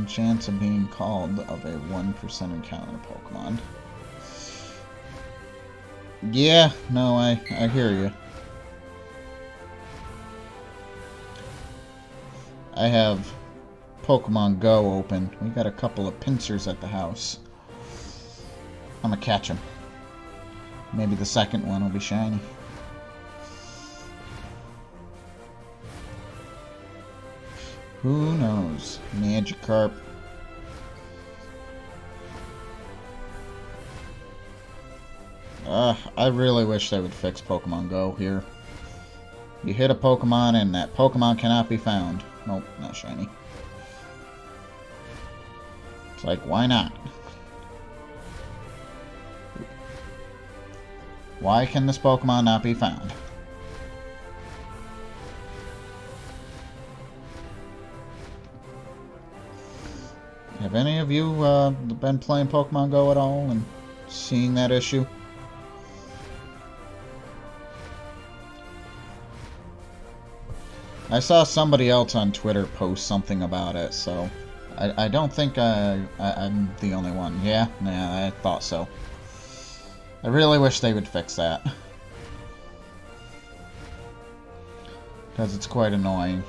chance of being called of a 1% encounter Pokemon. Yeah, no, I hear you. I have Pokemon Go open. We got a couple of pincers at the house. I'm gonna catch them. Maybe the second one will be shiny. Who knows? Magikarp. I really wish they would fix Pokemon Go here. You hit a Pokemon and that Pokemon cannot be found. Nope, not shiny. It's like, why not? Why can this Pokemon not be found? Have any of you been playing Pokemon Go at all and seeing that issue? I saw somebody else on Twitter post something about it, so I don't think I'm the only one. Yeah, I thought so. I really wish they would fix that. Because it's quite annoying.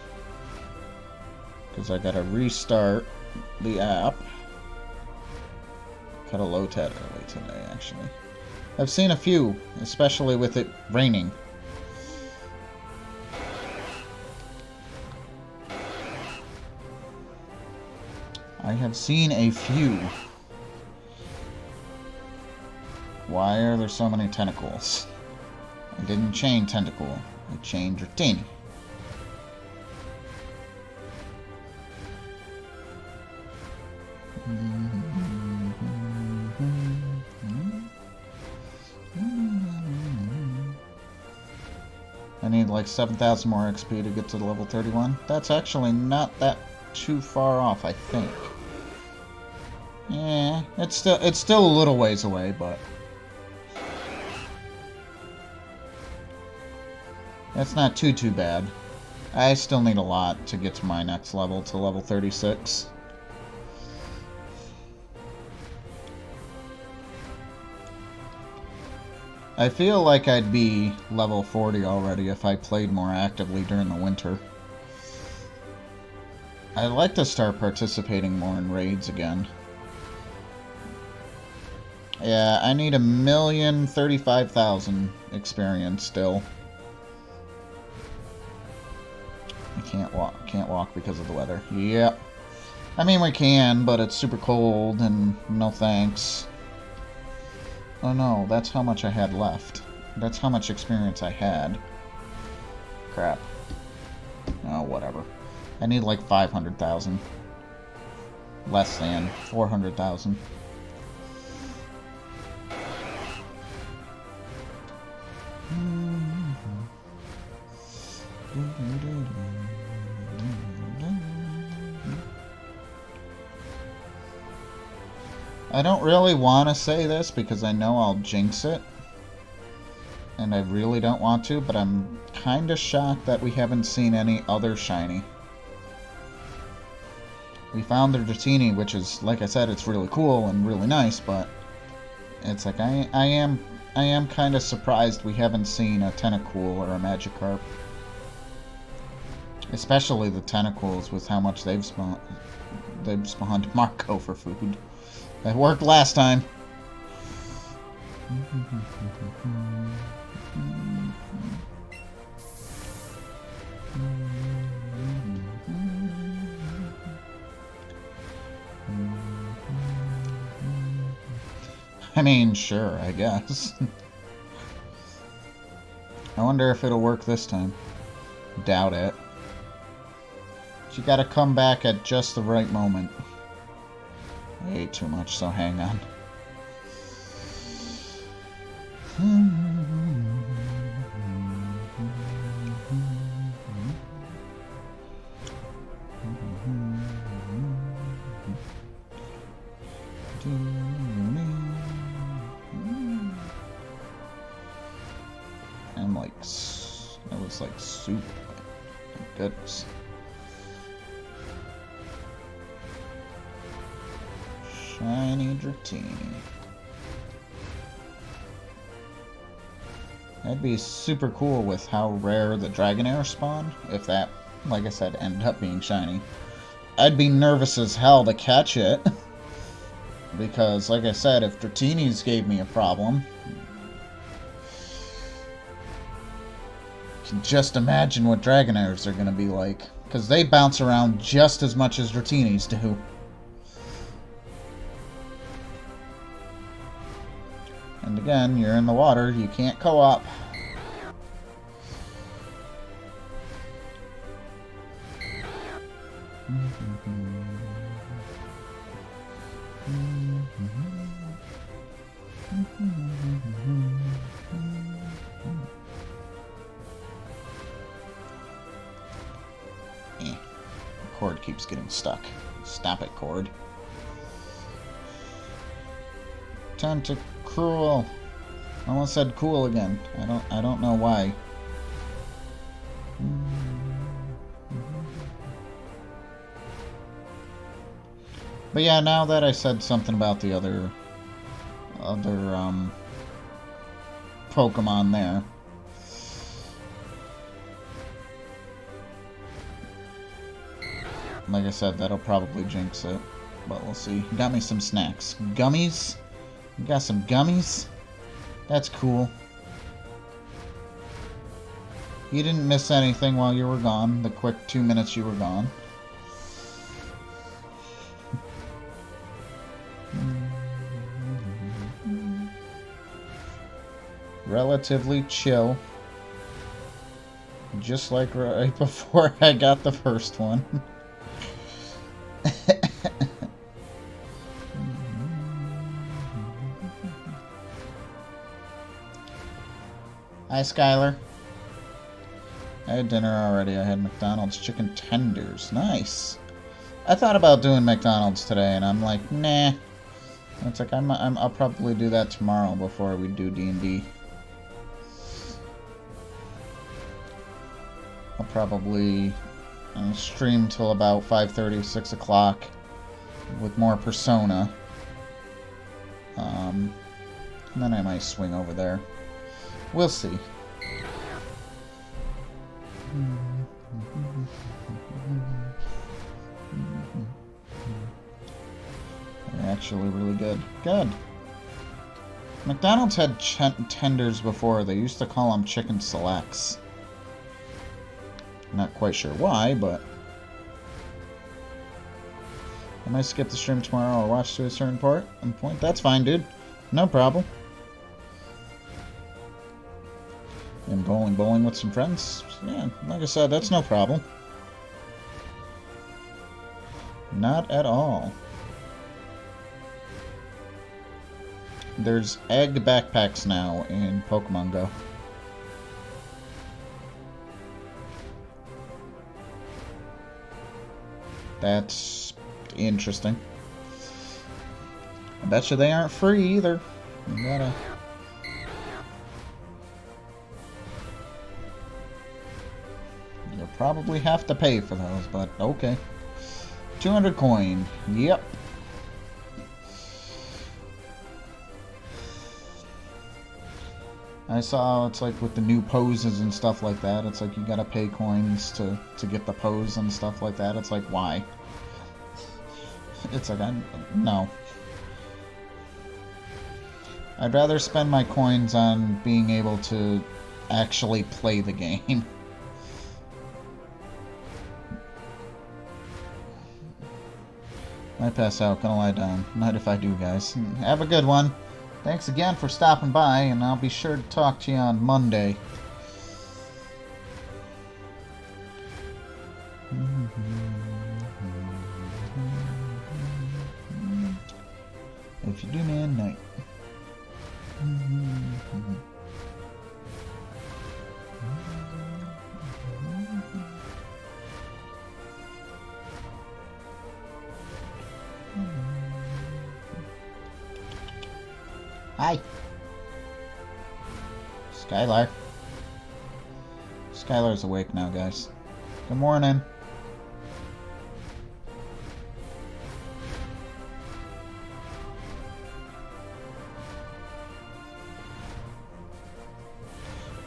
Because I gotta restart the app. Cut a Lotad early today, actually. I've seen a few, especially with it raining. I have seen a few. Why are there so many tentacles? I didn't chain Tentacool. I chained Dratini. I need like 7,000 more XP to get to the level 31. That's actually not that too far off, I think. Yeah, it's still a little ways away, but that's not too bad. I still need a lot to get to my next level, to level 36. I feel like I'd be level 40 already if I played more actively during the winter. I'd like to start participating more in raids again. Yeah, I need 1,035,000 experience still. I can't walk because of the weather. Yep. I mean, we can, but it's super cold, and no thanks. Oh no, that's how much I had left. That's how much experience I had. Crap. Oh, whatever. I need like 500,000. Less than 400,000. I don't really want to say this because I know I'll jinx it. And I really don't want to, but I'm kind of shocked that we haven't seen any other shiny. We found the Dratini, which is, like I said, it's really cool and really nice, but it's like I am kind of surprised we haven't seen a Tentacool or a Magikarp. Especially the Tentacools with how much they've spawned Marco for food. That worked last time. I mean, sure, I guess. I wonder if it'll work this time. Doubt it. But you gotta come back at just the right moment. I ate too much, so hang on. I'm like, it was like super. Thank goodness. Shiny Dratini. That'd be super cool with how rare the Dragonair spawned, if that, like I said, ended up being shiny. I'd be nervous as hell to catch it. Because, like I said, if Dratinis gave me a problem, you can just imagine what Dragonairs are going to be like. Because they bounce around just as much as Dratinis do. And again, you're in the water, you can't co-op. The cord keeps getting stuck. Stop it, cord. Tentacruel. I almost said cool again. I don't know why. But yeah, now that I said something about the other Pokemon there. Like I said, that'll probably jinx it. But we'll see. Got me some snacks. Gummies? You got some gummies? That's cool. You didn't miss anything while you were gone. The quick 2 minutes you were gone. Relatively chill. Just like right before I got the first one. Hi, Skylar. I had dinner already. I had McDonald's chicken tenders. Nice. I thought about doing McDonald's today, and I'm like, nah. It's like I'll probably do that tomorrow before we do D&D. I'll probably stream till about 5:30, 6 o'clock with more Persona. And then I might swing over there. We'll see. They're actually really good. Good. McDonald's had tenders before. They used to call them chicken selects. Not quite sure why, but I might skip the stream tomorrow or watch to a certain point. That's fine, dude. No problem. And bowling with some friends. Yeah, like I said, that's no problem. Not at all. There's egg backpacks now in Pokemon Go. That's interesting. I bet you they aren't free either. You gotta... You'll probably have to pay for those, but okay. 200 coin. Yep. I saw it's like with the new poses and stuff like that. It's like you gotta pay coins to get the pose and stuff like that. It's like, why? It's like, no. I'd rather spend my coins on being able to actually play the game. Might pass out, gonna lie down. Not if I do, guys. Have a good one. Thanks again for stopping by, and I'll be sure to talk to you on Monday. If you do, man, night. Hi. Skylar. Skylar's awake now, guys. Good morning.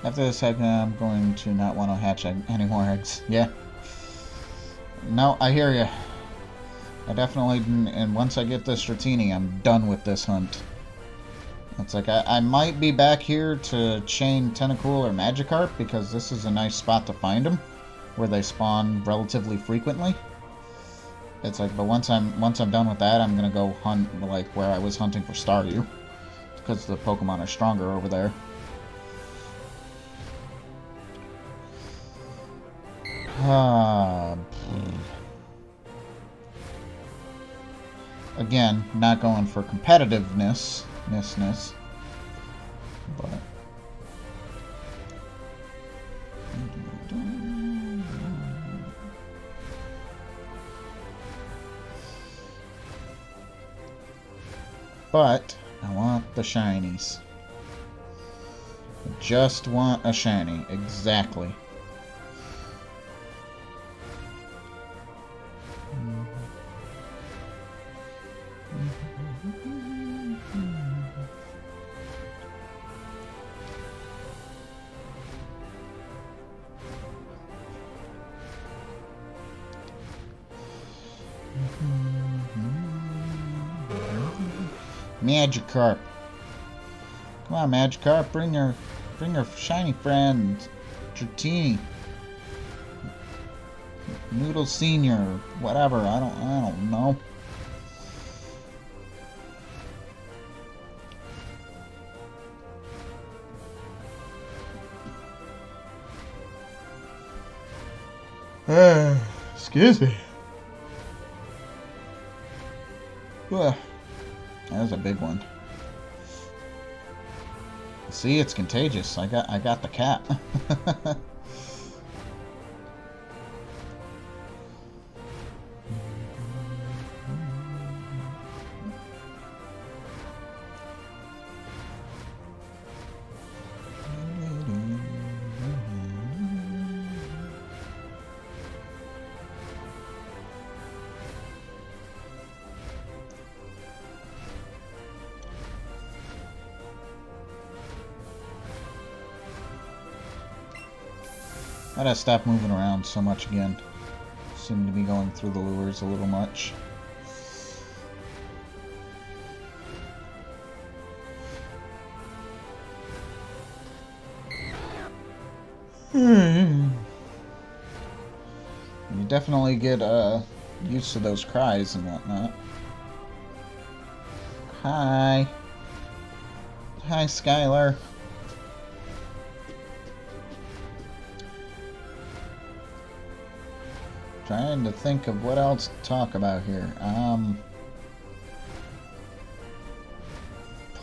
After this egg, I'm going to not want to hatch any more eggs. Yeah. No, I hear you. I definitely, and once I get this Dratini, I'm done with this hunt. It's like, I might be back here to chain Tentacool or Magikarp, because this is a nice spot to find them, where they spawn relatively frequently. It's like, but once I'm done with that, I'm gonna go hunt, like, where I was hunting for Staryu, because the Pokemon are stronger over there. Again, not going for competitiveness, but I want the shinies. I just want a shiny, exactly. Magikarp. Come on, Magikarp, bring your shiny friend, Dratini, Noodle Senior, whatever. I don't know. Excuse me. Ugh. That was a big one. See, it's contagious. I got the cat. I gotta stop moving around so much again. Seem to be going through the lures a little much. You definitely get used to those cries and whatnot. Hi. Hi, Skylar. Trying to think of what else to talk about here.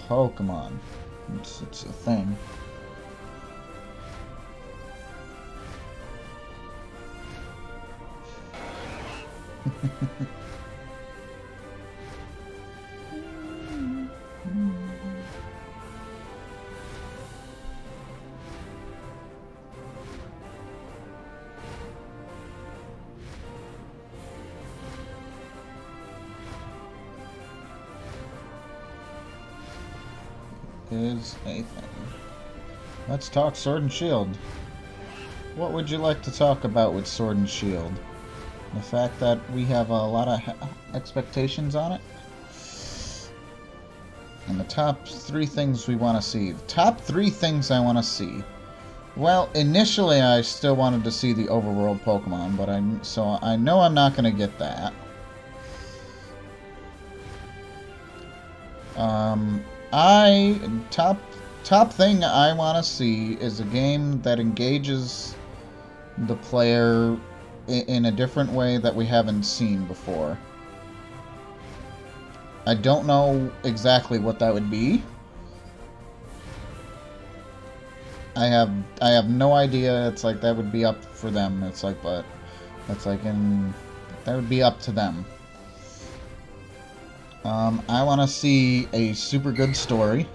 Pokemon. It's a thing. Is a thing. Let's talk Sword and Shield. What would you like to talk about with Sword and Shield? The fact that we have a lot of expectations on it? And the top 3 things we want to see. The top 3 things I want to see. Well, initially I still wanted to see the overworld Pokemon, but I know I'm not going to get that. Top thing I want to see is a game that engages the player in a different way that we haven't seen before. I don't know exactly what that would be. I have no idea. It's like that would be up for them. It's like, but that's like that would be up to them. I want to see a super good story.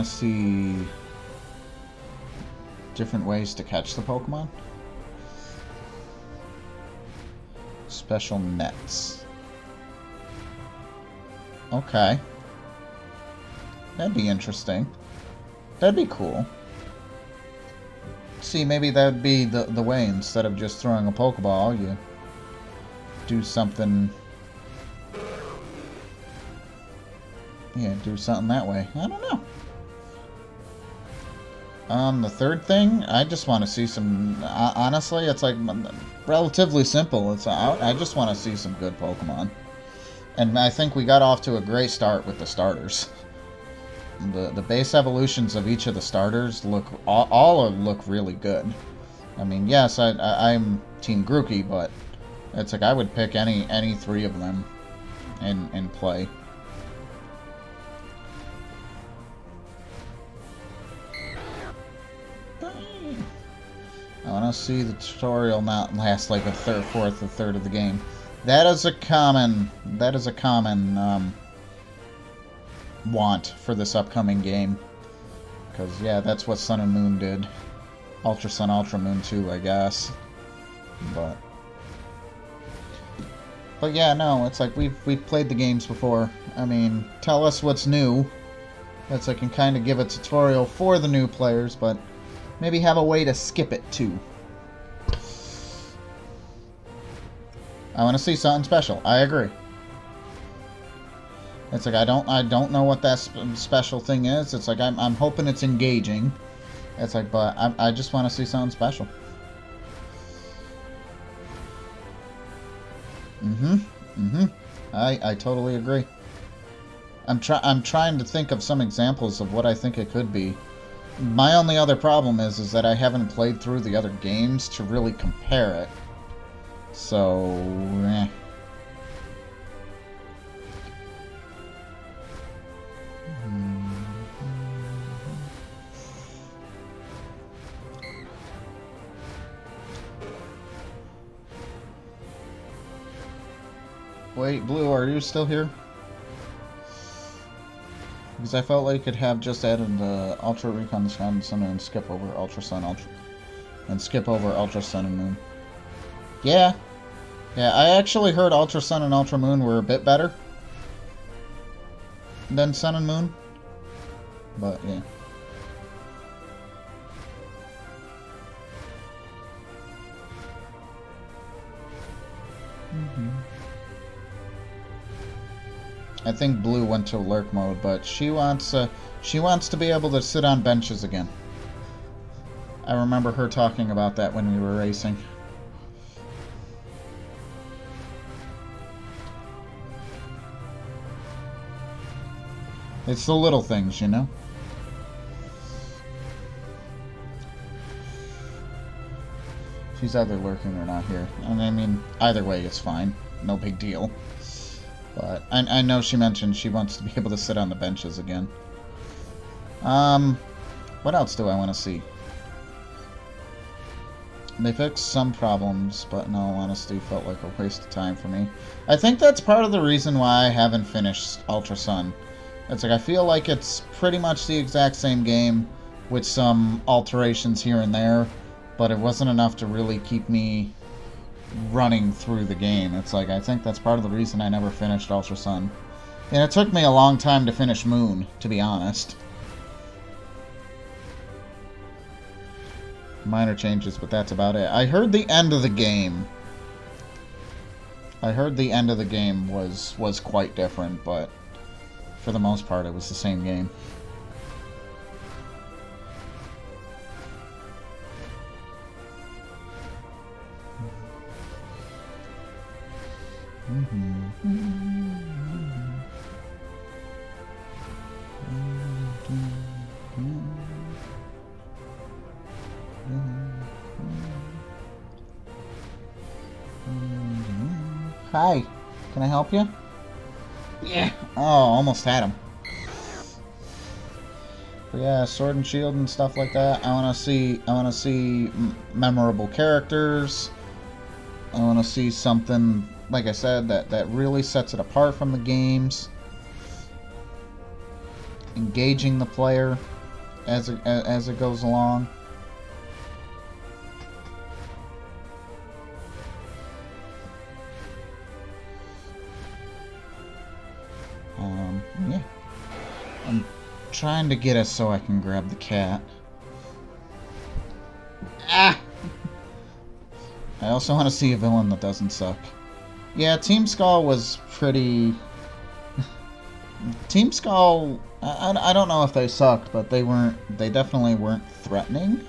to see different ways to catch the Pokemon. Special nets. Okay. That'd be interesting. That'd be cool. See, maybe that'd be the way. Instead of just throwing a Pokeball, you do something... Yeah, do something that way. I don't know. The third thing, I just want to see some... honestly, it's like relatively simple. I just want to see some good Pokemon. And I think we got off to a great start with the starters. The base evolutions of each of the starters look... all look really good. I mean, yes, I'm Team Grookey, but it's like I would pick any three of them in play. I want to see the tutorial not last like a fourth or third of the game. That is a common want for this upcoming game. Because, yeah, that's what Sun and Moon did. Ultra Sun, Ultra Moon 2, I guess. But yeah, no, it's like we've played the games before. I mean, tell us what's new. That's I can kind of give a tutorial for the new players, but maybe have a way to skip it too. I want to see something special. I agree. It's like I don't know what that special thing is. It's like I'm hoping it's engaging. It's like, but I just want to see something special. I totally agree. I'm trying to think of some examples of what I think it could be. My only other problem is that I haven't played through the other games to really compare it. So, eh. Wait, Blue, are you still here? Because I felt like it could have just added the Ultra Recon Sun and skip over Ultra Sun, Ultra Sun and Moon. Yeah. Yeah, I actually heard Ultra Sun and Ultra Moon were a bit better than Sun and Moon. But, yeah. I think Blue went to lurk mode, but she wants to be able to sit on benches again. I remember her talking about that when we were racing. It's the little things, you know? She's either lurking or not here. And I mean, either way is fine. No big deal. But I know she mentioned she wants to be able to sit on the benches again. What else do I want to see? They fixed some problems, but in all honesty, felt like a waste of time for me. I think that's part of the reason why I haven't finished Ultra Sun. It's like I feel like it's pretty much the exact same game with some alterations here and there, but it wasn't enough to really keep me running through the game. It's like I think that's part of the reason I never finished Ultra Sun. And it took me a long time to finish Moon, to be honest. Minor changes, but that's about it. I heard the end of the game. Was quite different, but for the most part it was the same game. Hi, can I help you? Yeah. Oh, almost had him. But yeah, Sword and Shield and stuff like that. I want to see memorable characters. I want to see something, like I said, that really sets it apart from the games. engaging the player as it goes along. Yeah. I'm trying to get us so I can grab the cat. Ah! I also want to see a villain that doesn't suck. Yeah, Team Skull was pretty... Team Skull... I don't know if they sucked, but they definitely weren't threatening.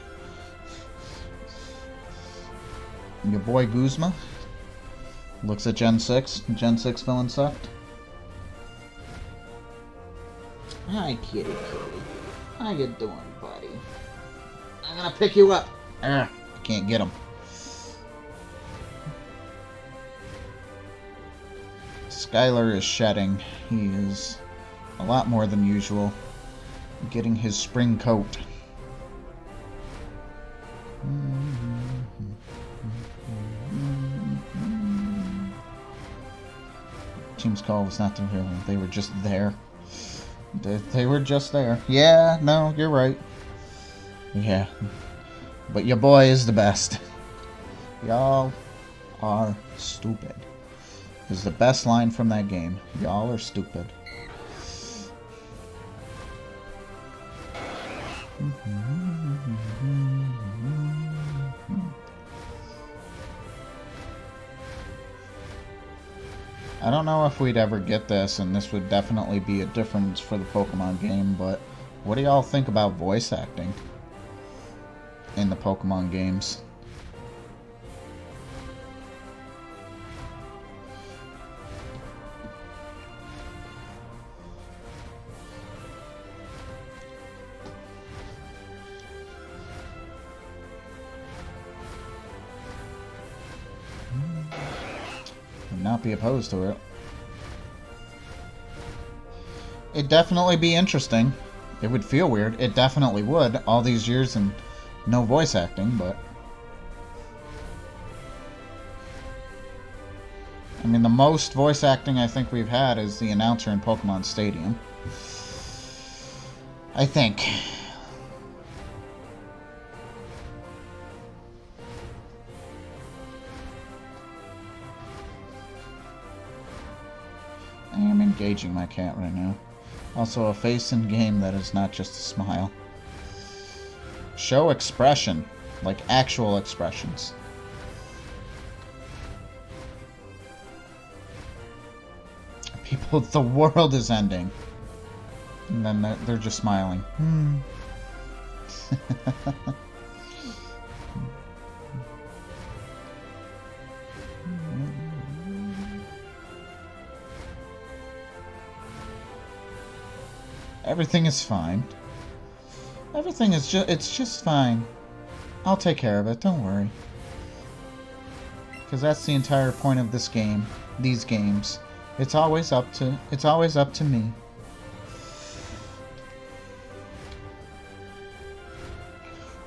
Your boy Guzma looks at Gen 6. Gen 6 villain sucked. Hi, kitty kitty. How you doing, buddy? I'm gonna pick you up. I can't get him. Skylar is shedding. He is a lot more than usual. Getting his spring coat. Team Skull was not the villain. They were just there. They were just there. Yeah, no, you're right. Yeah. But your boy is the best. Y'all are stupid. Is the best line from that game. Y'all are stupid. I don't know if we'd ever get this, and this would definitely be a difference for the Pokemon game, but what do y'all think about voice acting in the Pokemon games? Not be opposed to it. It'd definitely be interesting. It would feel weird. It definitely would. All these years and no voice acting, but... I mean, the most voice acting I think we've had is the announcer in Pokemon Stadium. I think. I am engaging my cat right now. Also, a face in game that is not just a smile. Show expression, like actual expressions. People, the world is ending. And then they're just smiling. Everything is fine. Everything is it's just fine. I'll take care of it, don't worry. Because that's the entire point of this game, these games. It's always up to me.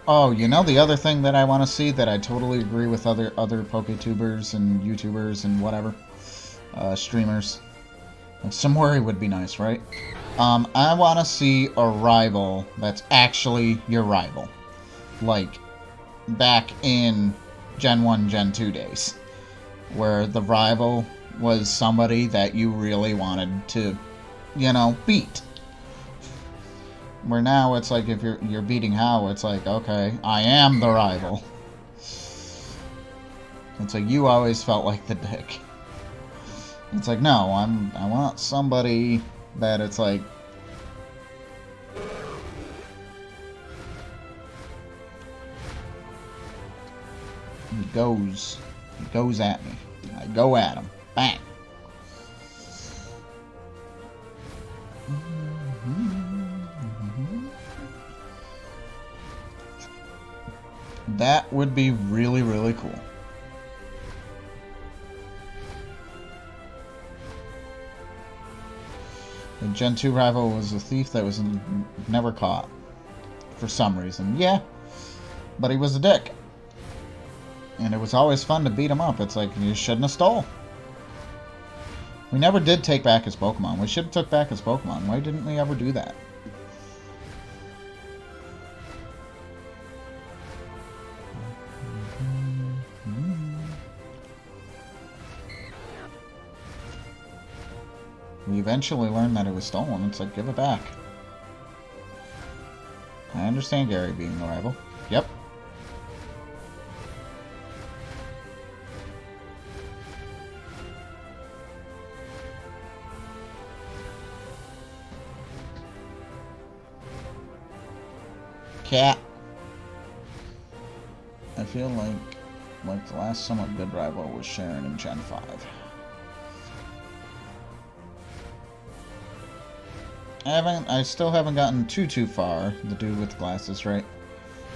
Oh, you know the other thing that I want to see that I totally agree with other PokeTubers and YouTubers and whatever, streamers. Like, some worry would be nice, right? I want to see a rival that's actually your rival. Like, back in Gen 1, Gen 2 days. Where the rival was somebody that you really wanted to, you know, beat. Where now it's like if you're beating How, it's like, okay, I am the rival. It's like you always felt like the dick. It's like, no, I want somebody that it's like, he goes at me. I go at him. Bang. That would be really, really cool. The Gen 2 rival was a thief that was never caught. For some reason. Yeah. But he was a dick. And it was always fun to beat him up. It's like, you shouldn't have stole. We never did take back his Pokemon. We should have took back his Pokemon. Why didn't we ever do that? We eventually learned that it was stolen. It's like, give it back. I understand Gary being the rival. Yep. Cat. I feel like the last somewhat good rival was Sharon in Gen 5. I still haven't gotten too far. The dude with the glasses, right?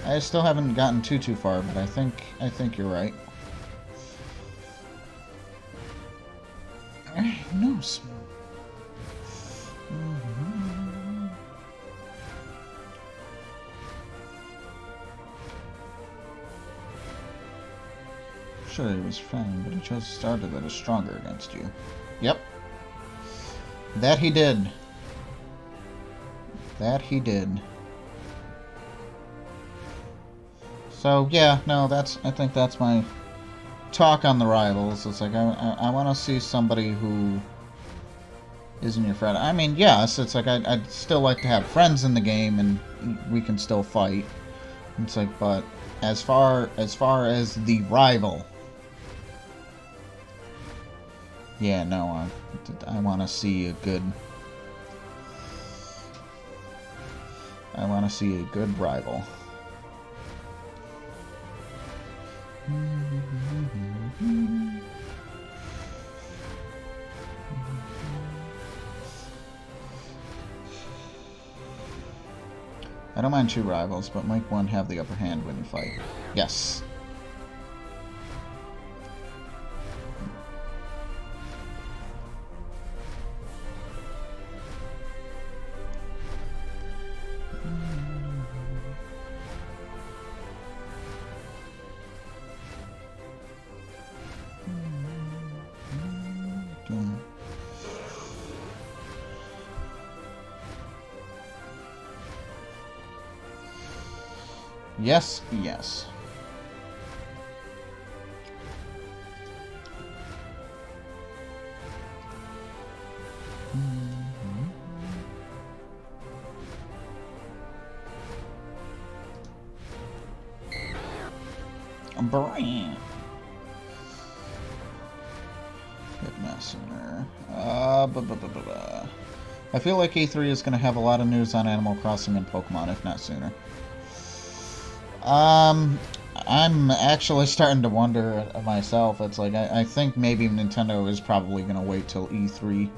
I still haven't gotten too far, but I think you're right. Who knows? Sure, he was fine, but he chose to start that is stronger against you. Yep. That he did. That he did. So yeah, no, I think that's my talk on the rivals. It's like I want to see somebody who isn't your friend. I mean, yes, it's like I'd still like to have friends in the game and we can still fight. It's like, but as far as the rival, yeah, no, I want to see a good. I want to see a good rival. I don't mind two rivals, but might one have the upper hand when you fight? Yes. Yes, yes. Brand. If not sooner. I feel like E3 is going to have a lot of news on Animal Crossing and Pokemon, if not sooner. I'm actually starting to wonder myself. It's like, I think maybe Nintendo is probably going to wait till E3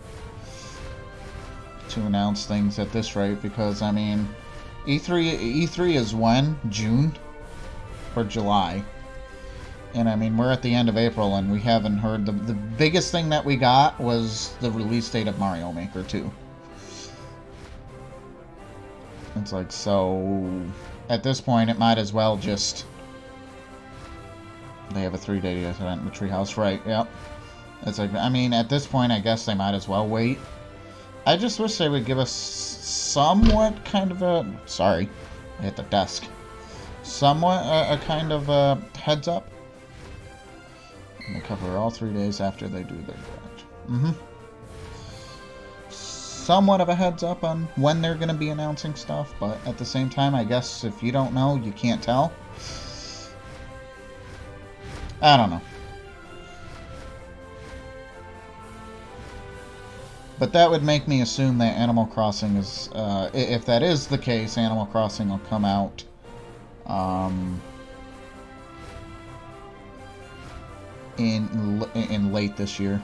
to announce things at this rate, because, I mean, E3 is when? June? Or July? And, I mean, we're at the end of April, and we haven't heard... The biggest thing that we got was the release date of Mario Maker 2. It's like, so... At this point, it might as well just... They have a 3-day event in the treehouse, right? Yep. It's like, I mean, at this point, I guess they might as well wait. I just wish they would give us somewhat kind of a... Sorry, I hit the desk. Somewhat a kind of a heads up. And they cover all 3 days after they do their direct. Somewhat of a heads up on when they're going to be announcing stuff, but at the same time, I guess if you don't know, you can't tell. I don't know. But that would make me assume that Animal Crossing is, if that is the case, Animal Crossing will come out in late this year.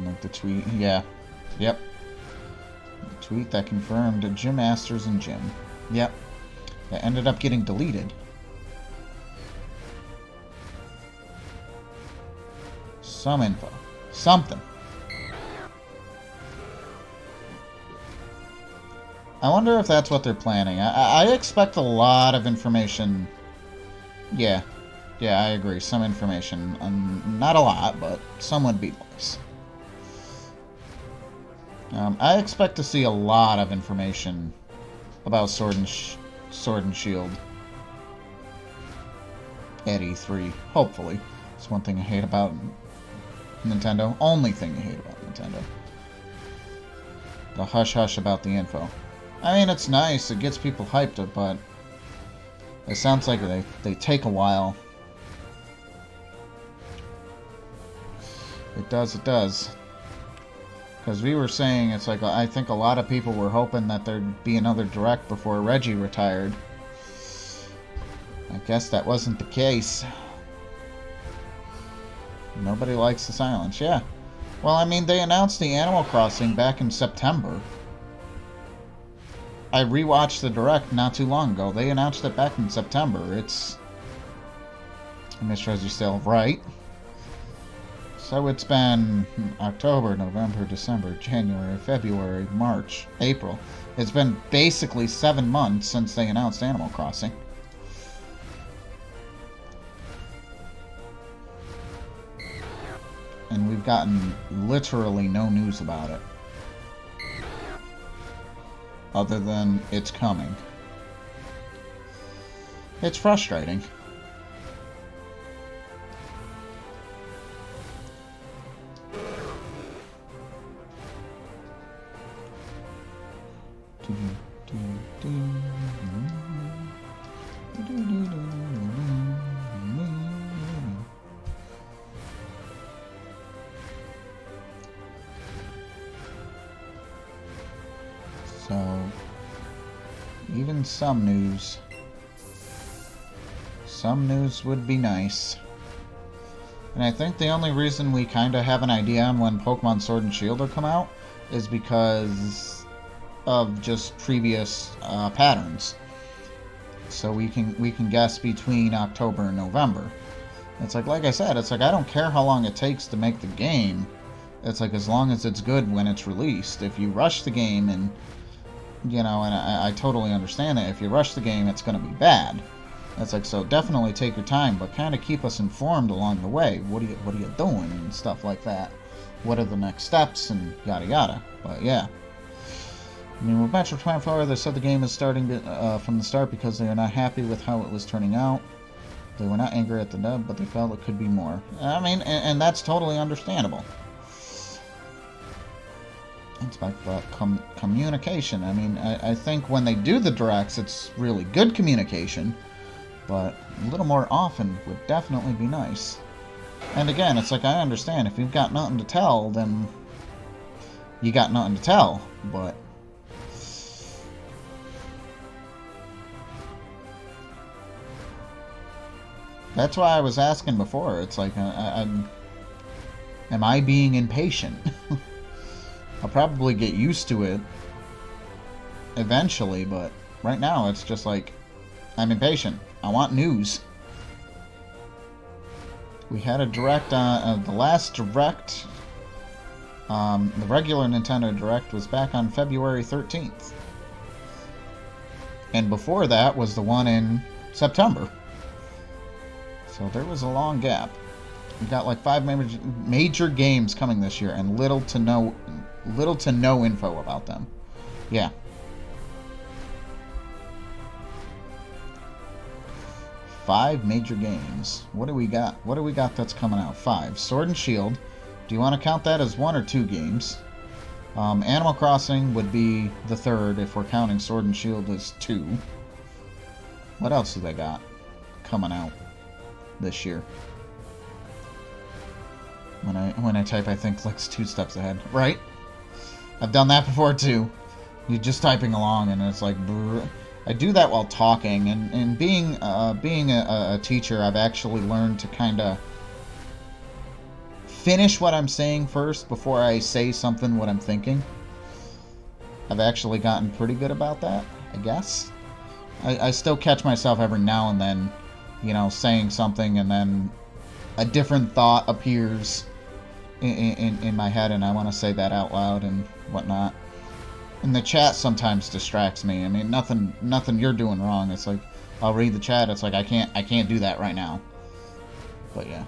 Like the tweet, yeah, yep. The tweet that confirmed Gym Masters and Gym. Yep. That ended up getting deleted. Some info. Something. I wonder if that's what they're planning. I expect a lot of information. Yeah. Yeah, I agree. Some information. Not a lot, but some would be nice. I expect to see a lot of information about Sword and Shield at E3. Hopefully. It's one thing I hate about Nintendo. Only thing you hate about Nintendo. The hush-hush about the info. I mean, it's nice. It gets people hyped, but it sounds like they take a while. It does, it does. Because we were saying, it's like, I think a lot of people were hoping that there'd be another Direct before Reggie retired. I guess that wasn't the case. Nobody likes the silence, yeah. Well, I mean, they announced the Animal Crossing back in September. I rewatched the Direct not too long ago. They announced it back in September. It's... Miss Reggie still right. So it's been October, November, December, January, February, March, April. It's been basically 7 months since they announced Animal Crossing. And we've gotten literally no news about it. Other than it's coming. It's frustrating. So, even some news would be nice. And I think the only reason we kind of have an idea on when Pokemon Sword and Shield will come out is because of just previous patterns. So we can guess between October and November. It's like I said, it's like I don't care how long it takes to make the game. It's like as long as it's good when it's released. If you rush the game and you know, and I totally understand that if you rush the game, it's going to be bad. It's like, so definitely take your time, but kind of keep us informed along the way. What are you doing and stuff like that? What are the next steps and yada yada. But yeah, I mean, with Metro 24, they said the game is starting from the start because they are not happy with how it was turning out. They were not angry at the dub, but they felt it could be more. I mean, and that's totally understandable. It's about communication. I mean, I think when they do the directs, it's really good communication, but a little more often would definitely be nice. And again, it's like I understand, if you've got nothing to tell, then you got nothing to tell, but that's why I was asking before. It's like, am I being impatient? I'll probably get used to it eventually, but right now it's just like, I'm impatient. I want news. We had a Direct, the last Direct, the regular Nintendo Direct was back on February 13th. And before that was the one in September. So there was a long gap. We got like 5 major games coming this year and little to no info about them. Yeah. Five major games. What do we got? What do we got that's coming out? 5. Sword and Shield. Do you want to count that as 1 or 2 games? Animal Crossing would be the 3rd if we're counting Sword and Shield as 2. What else do they got coming out this year? When I type, I think like it's 2 steps ahead, right? I've done that before too. You're just typing along, and it's like, brr. I do that while talking, and being a teacher, I've actually learned to kind of finish what I'm saying first before I say something what I'm thinking. I've actually gotten pretty good about that, I guess. I still catch myself every now and then, you know, saying something and then a different thought appears in my head, and I want to say that out loud and whatnot. And the chat sometimes distracts me. I mean, nothing you're doing wrong. It's like I'll read the chat. It's like I can't do that right now. But yeah.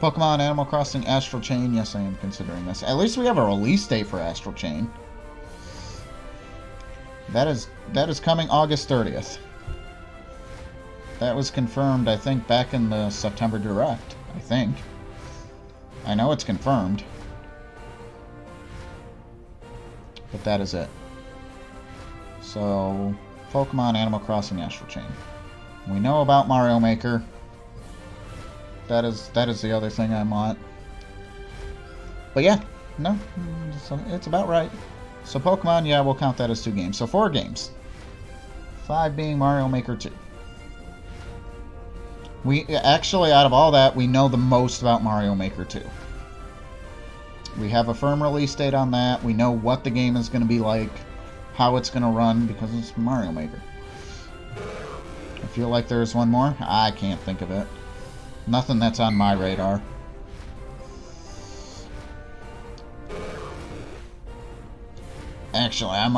Pokemon, Animal Crossing, Astral Chain. Yes, I am considering this. At least we have a release date for Astral Chain. That is coming August 30th. That was confirmed, I think, back in the September Direct. I think. I know it's confirmed. But that is it. So, Pokemon, Animal Crossing, Astral Chain. We know about Mario Maker. That is the other thing I want. But yeah, no, it's about right. So Pokemon, yeah, we'll count that as 2 games. So 4 games. 5 being Mario Maker 2. We actually, out of all that, we know the most about Mario Maker 2. We have a firm release date on that. We know what the game is going to be like, how it's going to run, because it's Mario Maker. I feel like there's one more. I can't think of it. Nothing that's on my radar. Actually, I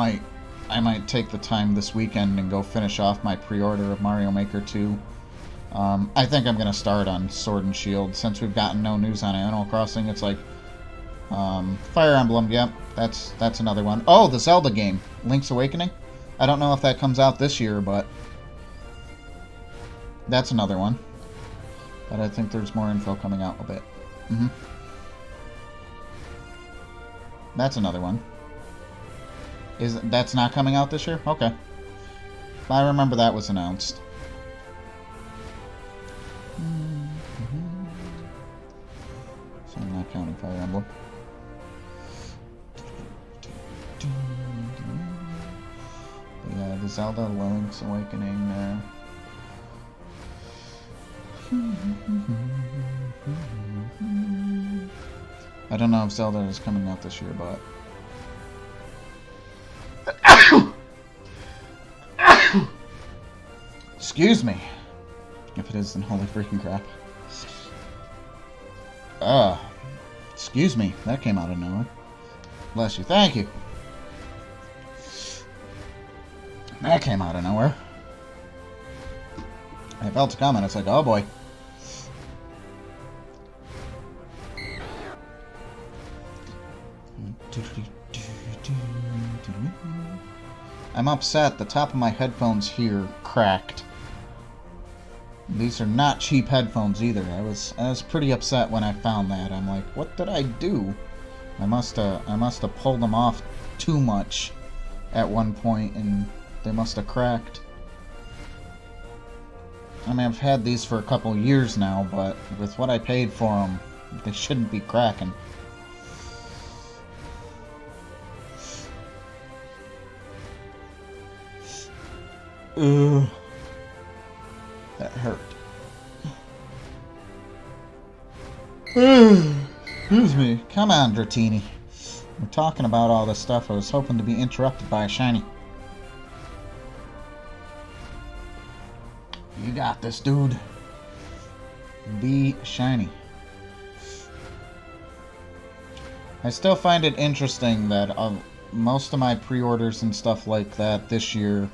might take the time this weekend and go finish off my pre-order of Mario Maker 2. I think I'm going to start on Sword and Shield. Since we've gotten no news on Animal Crossing, it's like... Fire Emblem, yep, that's another one. Oh, the Zelda game, Link's Awakening. I don't know if that comes out this year, but... that's another one. But I think there's more info coming out a bit. That's another one. That's not coming out this year? Okay. I remember that was announced. So I'm not counting Fire Emblem. But yeah, the Zelda Link's Awakening there. I don't know if Zelda is coming out this year, but... excuse me. If it is, then holy freaking crap. Excuse me. That came out of nowhere. Bless you. Thank you. That came out of nowhere. I felt it coming. It's like, oh boy. I'm upset. The top of my headphones here cracked. These are not cheap headphones either. I was pretty upset when I found that. I'm like, what did I do? I must have pulled them off too much at one point, and they must have cracked. I mean, I've had these for a couple years now, but with what I paid for them, they shouldn't be cracking. Ugh. That hurt. Excuse me. Come on, Dratini. We're talking about all this stuff. I was hoping to be interrupted by a shiny. You got this, dude. Be shiny. I still find it interesting that most of my pre-orders and stuff like that this year,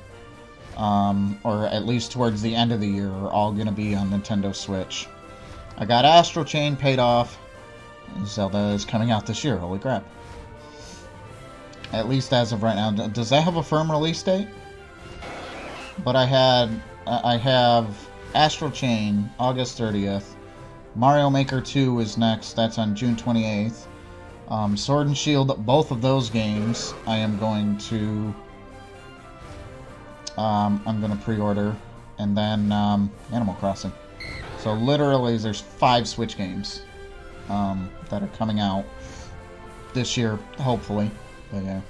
or at least towards the end of the year, are all going to be on Nintendo Switch. I got Astral Chain paid off. Zelda is coming out this year. Holy crap. At least as of right now. Does that have a firm release date? But I have Astral Chain, August 30th. Mario Maker 2 is next. That's on June 28th. Sword and Shield, both of those games, I am going to... I'm going to pre-order. And then Animal Crossing. So literally there's 5 Switch games that are coming out this year, hopefully. But yeah.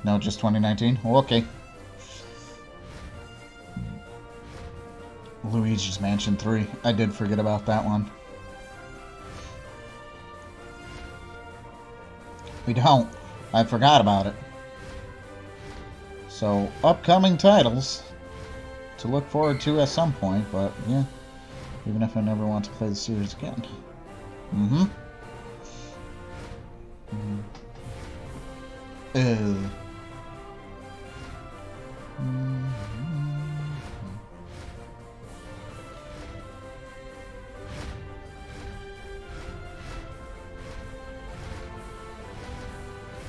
No, just 2019? Well, okay. Luigi's Mansion 3. I did forget about that one. We don't. I forgot about it. So, upcoming titles to look forward to at some point, but yeah. Even if I never want to play the series again.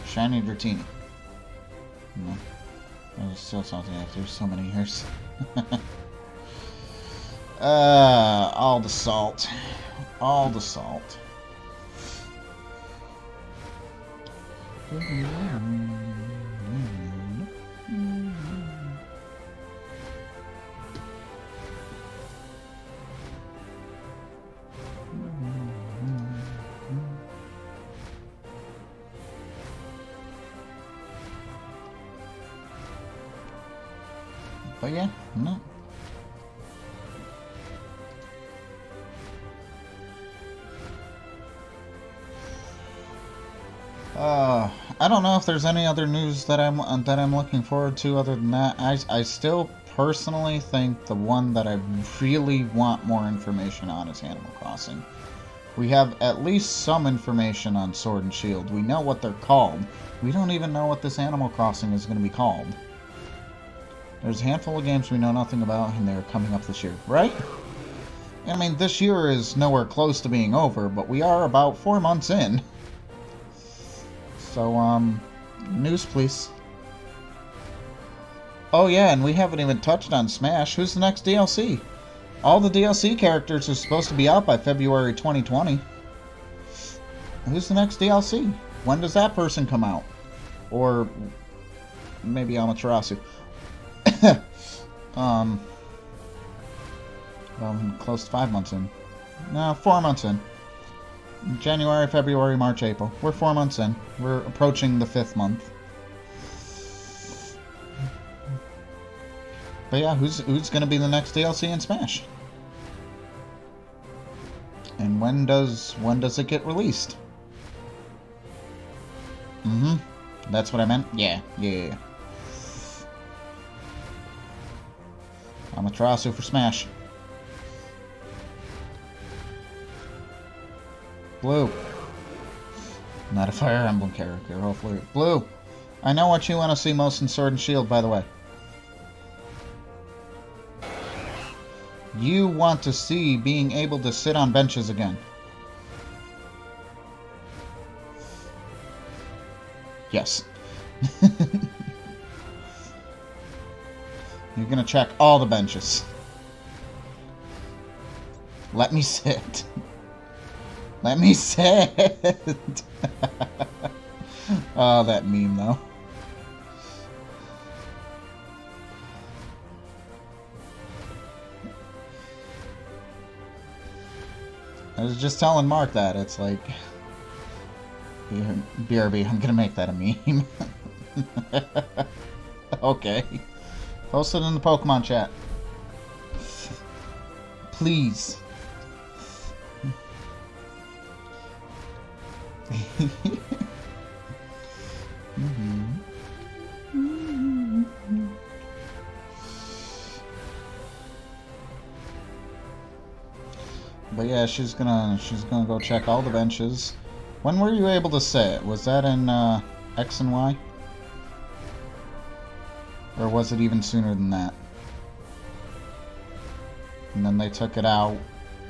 Shiny Dratini. No. There's still something after so many years. All the salt. All the salt. But yeah, no. I don't know if there's any other news that I'm looking forward to other than that. I still personally think the one that I really want more information on is Animal Crossing. We have at least some information on Sword and Shield. We know what they're called. We don't even know what this Animal Crossing is going to be called. There's a handful of games we know nothing about, and they're coming up this year, right? I mean, this year is nowhere close to being over, but we are about 4 months in. So, news please. Oh yeah, and we haven't even touched on Smash. Who's the next DLC? All the DLC characters are supposed to be out by February 2020. Who's the next DLC? When does that person come out? Or maybe Amaterasu. Well, I'm close to 5 months in. No, 4 months in. January, February, March, April. We're 4 months in. We're approaching the 5th month. But yeah, who's going to be the next DLC in Smash? And when does it get released? Mm-hmm. That's what I meant? Yeah. Amaterasu for Smash. Blue. Not a Fire Emblem character, hopefully. Blue. I know what you want to see most in Sword and Shield, by the way. You want to see being able to sit on benches again. Yes. You're gonna check all the benches. Let me sit. Let me sit. Oh, that meme though. I was just telling Mark that. It's like, BRB, I'm gonna make that a meme. Okay. Post it in the Pokemon chat. Please. But yeah, she's gonna go check all the benches. When were you able to sit? Was that in X and Y? Or was it even sooner than that? And then they took it out,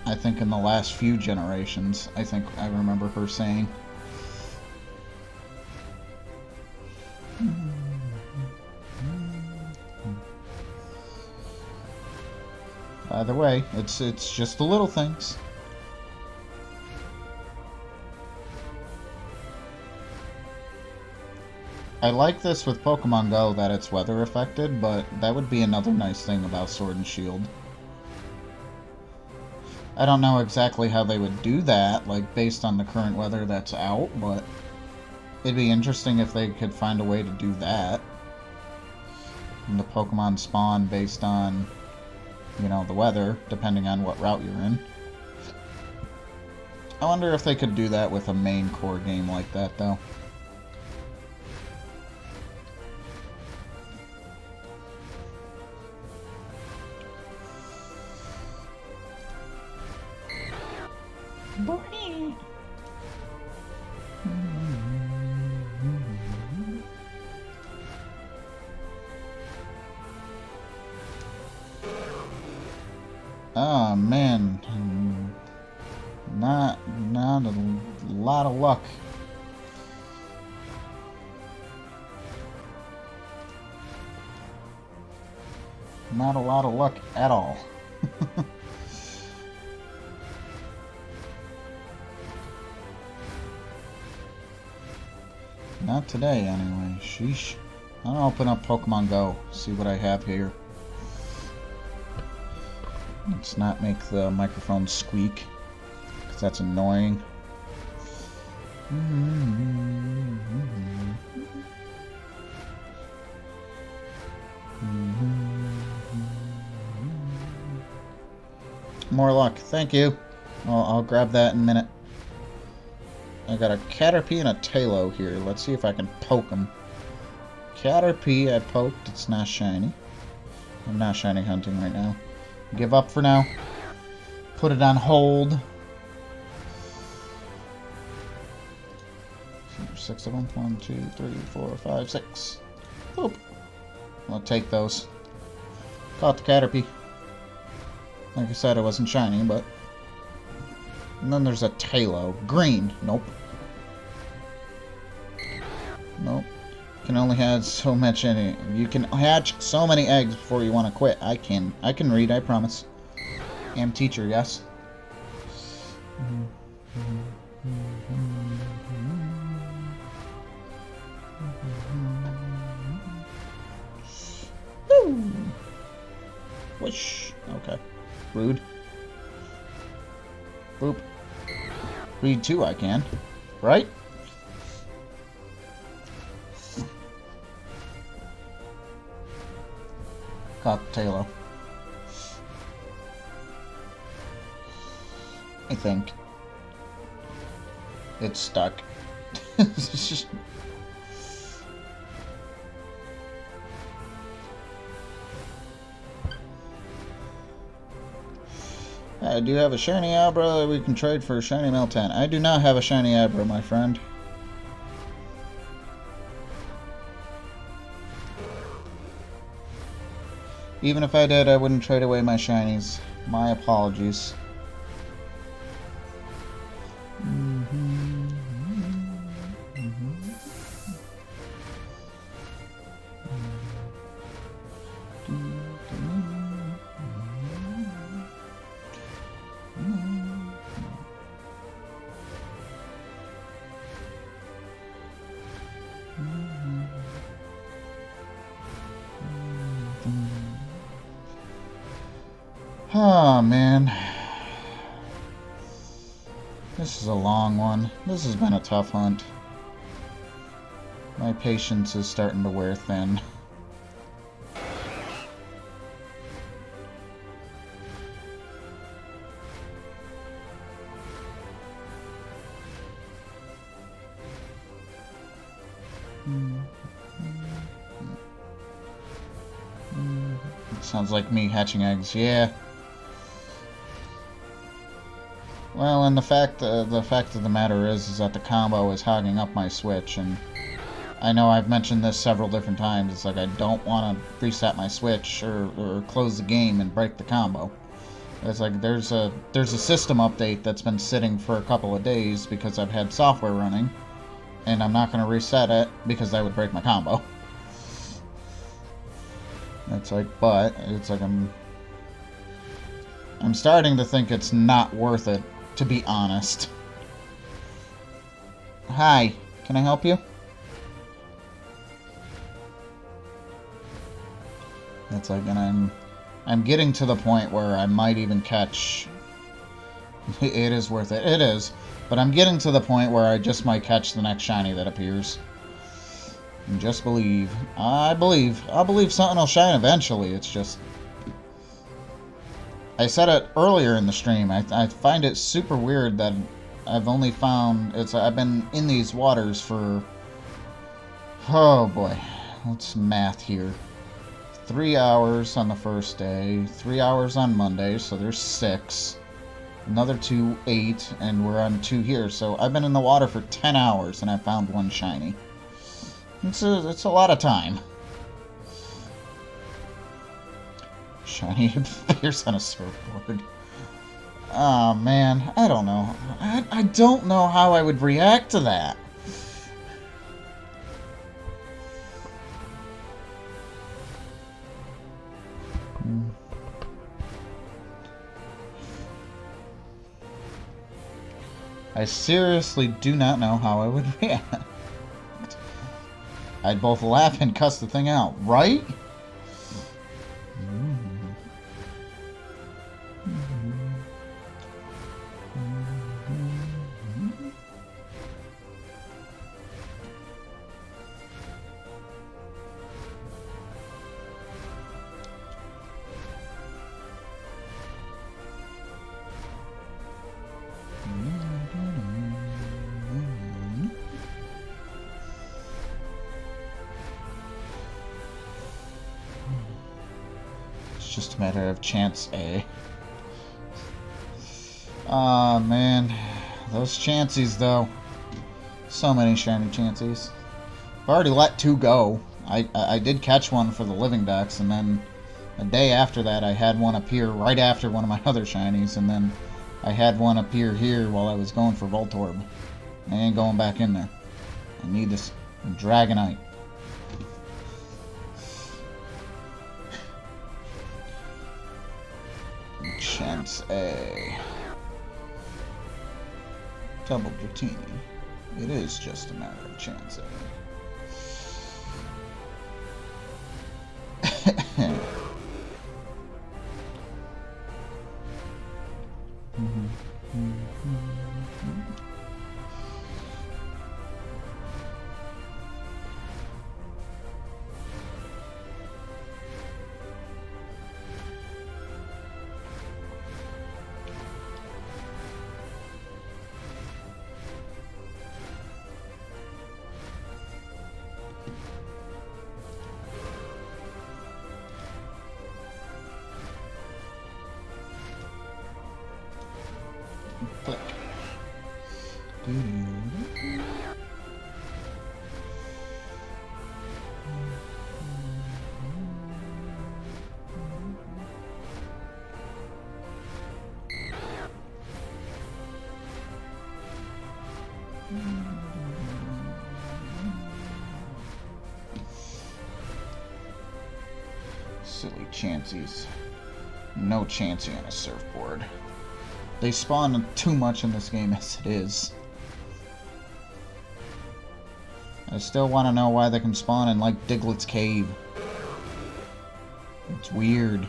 I think, in the last few generations. I think I remember her saying. Either way, it's just the little things. I like this with Pokemon Go that it's weather affected, but that would be another nice thing about Sword and Shield. I don't know exactly how they would do that, like based on the current weather that's out, but it'd be interesting if they could find a way to do that. And the Pokemon spawn based on, you know, the weather, depending on what route you're in. I wonder if they could do that with a main core game like that, though. Oh man, not a lot of luck. Not a lot of luck at all. Not today, anyway. Sheesh. I'll open up Pokemon Go, see what I have here. Let's not make the microphone squeak, because that's annoying. More luck. Thank you. I'll grab that in a minute. I got a Caterpie and a Tailo here. Let's see if I can poke them. Caterpie I poked. It's not shiny. I'm not shiny hunting right now. Give up for now. Put it on hold. 6 of them. 1, 2, 3, 4, 5, 6. Boop. I'll take those. Caught the Caterpie. Like I said, it wasn't shiny, but... And then there's a Tailo. Green. Nope. Nope. Can only hatch so much any. You can hatch so many eggs before you want to quit. I can read, I promise. Am teacher, yes. Woo! Whoosh. Okay. Rude. Boop. Read too, I can. Right? Caught the Tailo. I think. It's stuck. It's just... I do have a shiny Abra that we can trade for a shiny Meltan. I do not have a shiny Abra, my friend. Even if I did, I wouldn't trade away my shinies. My apologies. Oh, man. This is a long one. This has been a tough hunt. My patience is starting to wear thin. Sounds like me hatching eggs. Yeah. Well, and the fact of the matter is that the combo is hogging up my Switch, and I know I've mentioned this several different times. It's like I don't want to reset my Switch or close the game and break the combo. It's like there's a system update that's been sitting for a couple of days because I've had software running, and I'm not going to reset it because that would break my combo. It's like, but it's like I'm starting to think it's not worth it, to be honest. Hi, can I help you? It's like, and I'm getting to the point where I might even catch... It is worth it. It is. But I'm getting to the point where I just might catch the next shiny that appears. And just believe. I believe. I'll believe something will shine eventually. It's just... I said it earlier in the stream. I find it super weird that I've only found... I've been in these waters for... Oh boy. Let's math here. 3 hours on the first day. 3 hours on Monday, so there's 6. Another 2, 8, and we're on 2 here. So I've been in the water for 10 hours and I found 1 shiny. It's a lot of time. Shiny appears on a surfboard. Oh man, I don't know. I don't know how I would react to that. I seriously do not know how I would react. I'd both laugh and cuss the thing out, right? It's just a matter of chance A. Aw, man. Those chances, though. So many shiny chances. I've already let 2 go. I did catch one for the living dex, and then a day after that I had one appear right after one of my other shinies, and then I had one appear here while I was going for Voltorb. I ain't going back in there. I need this Dragonite. Chance A. Double Dratini. It is just a matter of chance A. Click. Silly chances. No chancey on a surfboard. They spawn too much in this game as it is. I still want to know why they can spawn in, like, Diglett's cave. It's weird.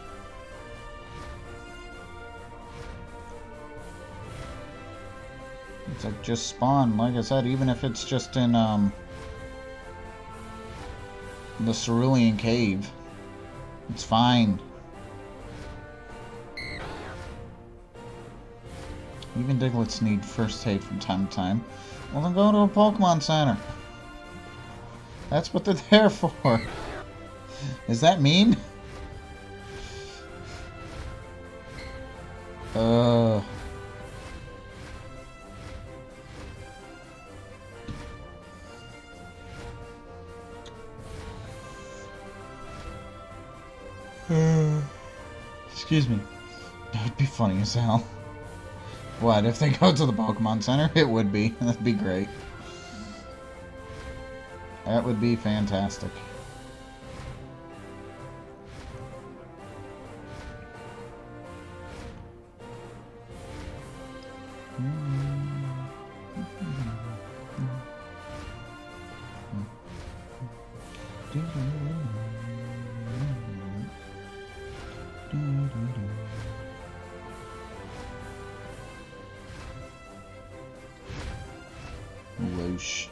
It's like, just spawn, like I said, even if it's just in, the Cerulean cave. It's fine. Even Digletts need first aid from time to time. Well, then go to a Pokemon Center. That's what they're there for. Is that mean? Excuse me. That would be funny as hell. What, if they go to the Pokemon Center? It would be. That'd be great. That would be fantastic. Whoosh.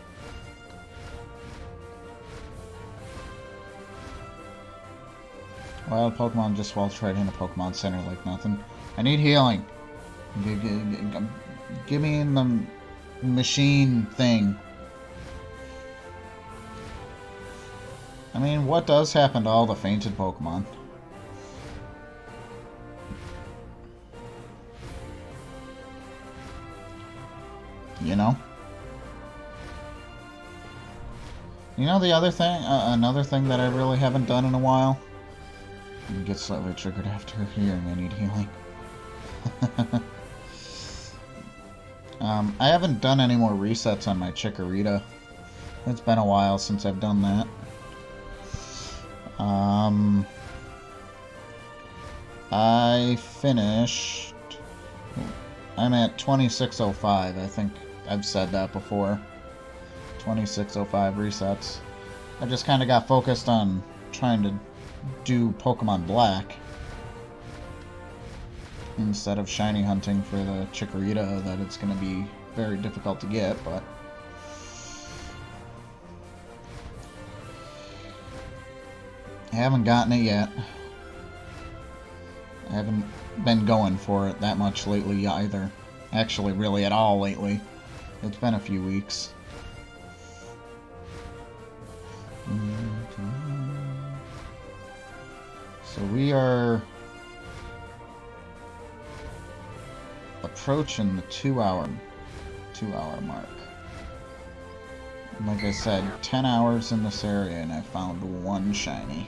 Wild Pokemon just waltz right into Pokemon Center like nothing. I need healing. Give me in the machine thing. I mean, what does happen to all the fainted Pokemon? You know? You know the other thing, another thing that I really haven't done in a while? You get slightly triggered after hearing I need healing. I haven't done any more resets on my Chikorita. It's been a while since I've done that. I finished... I'm at 2605, I think I've said that before. 2605 resets. I just kind of got focused on trying to do Pokemon Black instead of shiny hunting for the Chikorita that it's going to be very difficult to get, but I haven't gotten it yet. I haven't been going for it that much lately either. Actually, really at all lately. It's been a few weeks. So we are approaching the 2-hour mark. Like I said, 10 hours in this area and I found one shiny.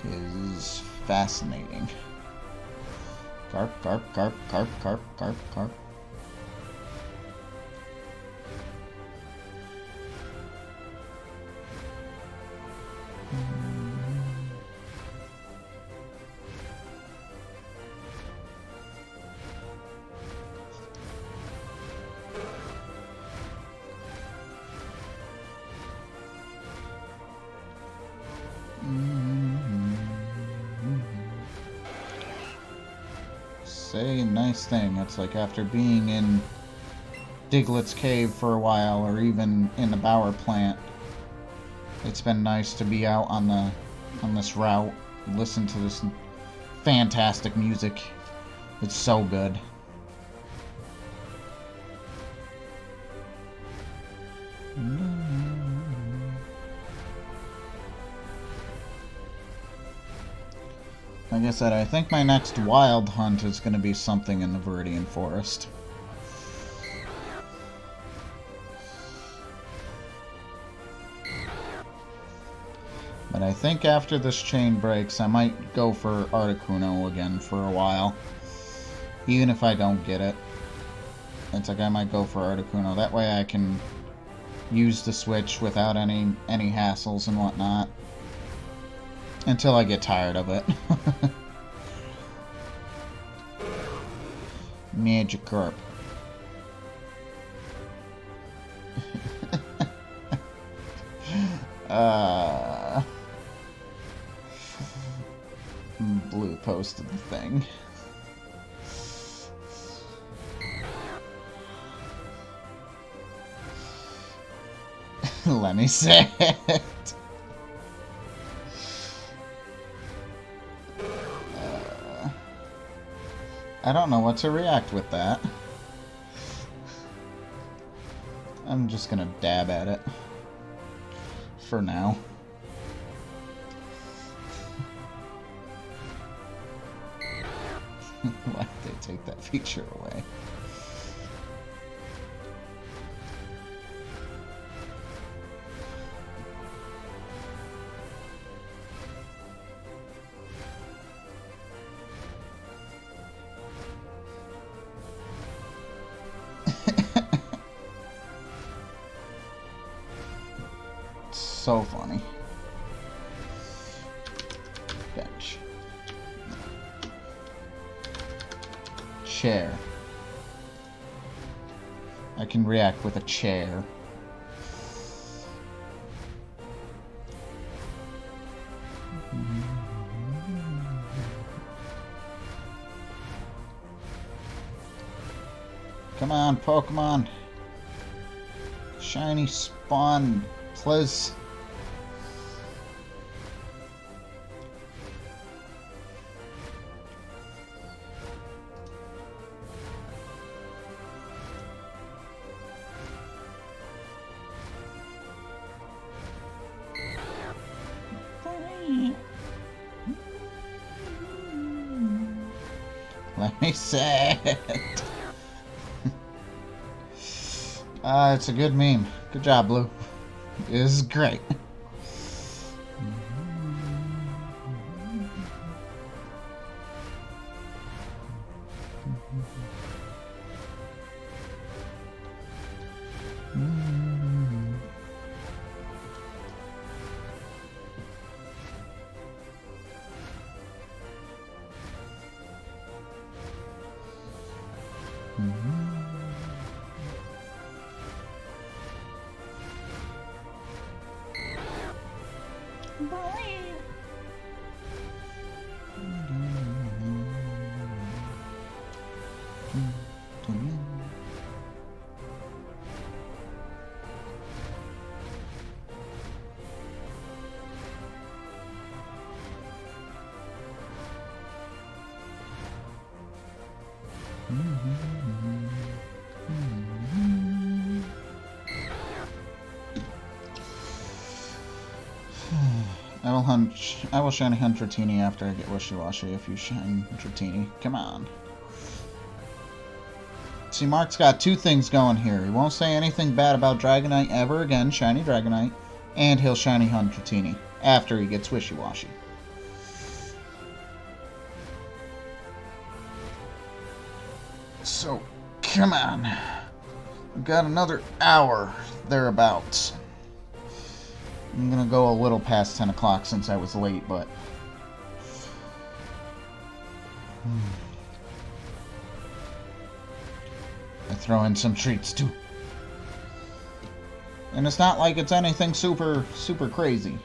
Is fascinating. Carp, carp, carp, carp, carp, carp, carp. Say a nice thing. It's like after being in Diglett's cave for a while, or even in the Bower plant, it's been nice to be out on this route, listen to this fantastic music. It's so good. Like I said, I think my next wild hunt is going to be something in the Viridian Forest. But I think after this chain breaks, I might go for Articuno again for a while. Even if I don't get it. It's like I might go for Articuno. That way I can use the switch without any hassles and whatnot. Until I get tired of it. Magikarp. Blue posted the thing. Let me say it. I don't know what to react with that. I'm just gonna dab at it. For now. Why did they take that feature away? So funny. Bench. Chair. I can react with a chair. Come on, Pokemon. Shiny spawn, please. Let me say it. It's a good meme. Good job, Blue. This is great. I will shiny hunt Dratini after I get Wishy-Washy if you shine Dratini. Come on. See, Mark's got two things going here. He won't say anything bad about Dragonite ever again, shiny Dragonite, and he'll shiny hunt Dratini after he gets Wishy-Washy. So, come on. We've got another hour thereabouts. I'm gonna go a little past 10 o'clock since I was late, but... I throw in some treats, too. And it's not like it's anything super crazy.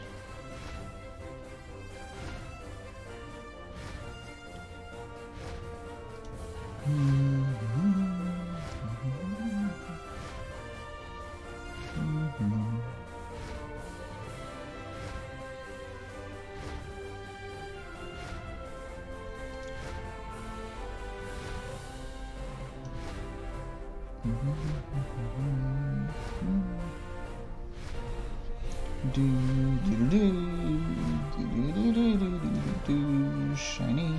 Shiny.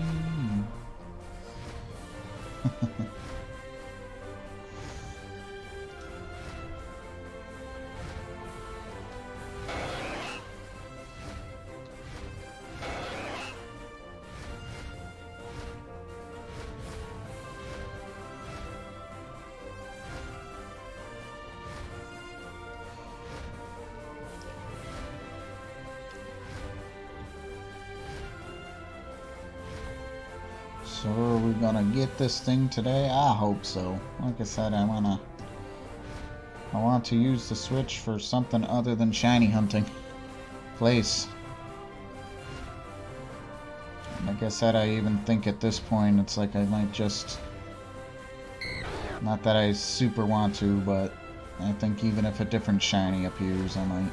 So are we gonna get this thing today? I hope so. Like I said, I want to use the Switch for something other than shiny hunting. Please. Like I said, I even think at this point it's like I might just... Not that I super want to, but I think even if a different shiny appears, I might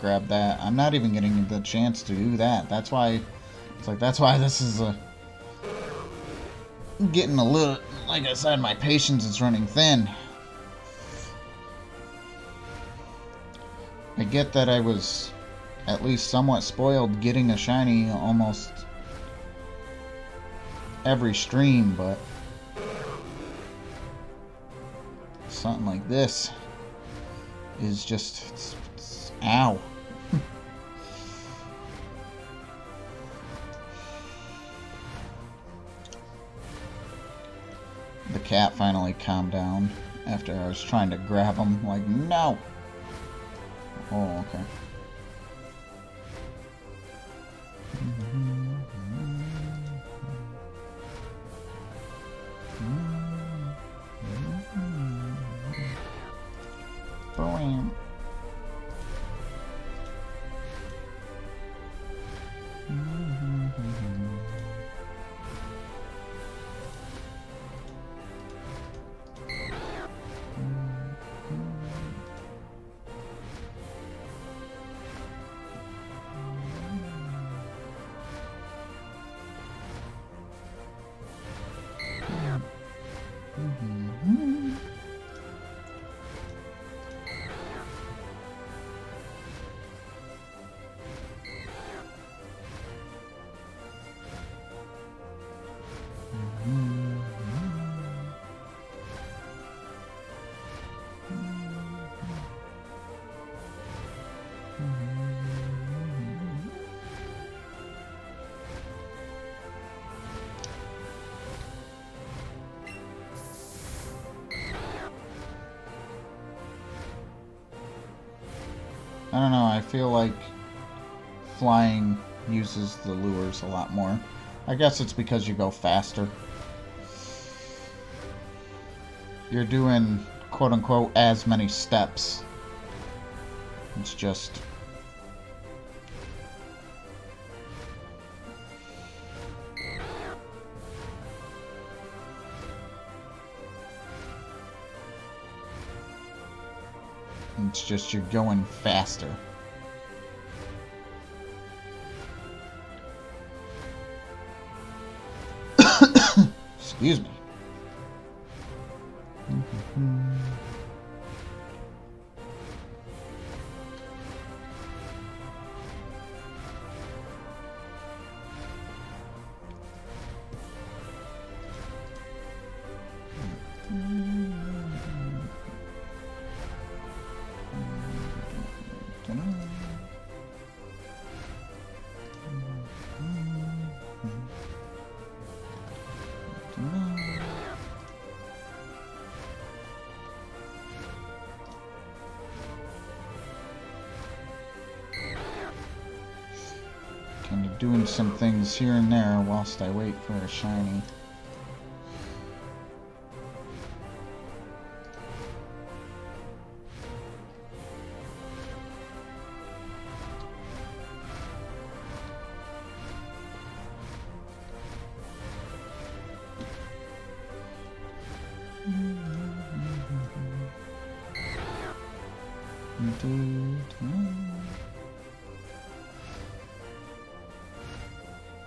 grab that. I'm not even getting the chance to do that. That's why... It's like, that's why this is getting a little... Like I said, my patience is running thin. I get that I was at least somewhat spoiled getting a shiny almost every stream, but something like this is just... ow. The cat finally calmed down after I was trying to grab him. Like, no! Oh, okay. Bam. I don't know, I feel like flying uses the lures a lot more. I guess it's because you go faster. You're doing, quote-unquote, as many steps. It's just... It's just you're going faster. Excuse me. Kind of doing some things here and there whilst I wait for a shiny.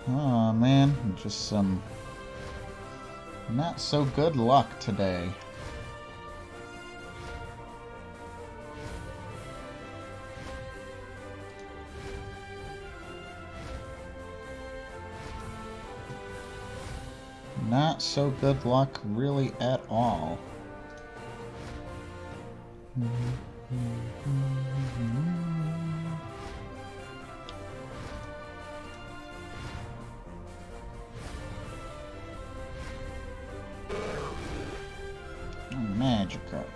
Oh man, just some not so good luck today. Not so good luck really at all. Magikarp.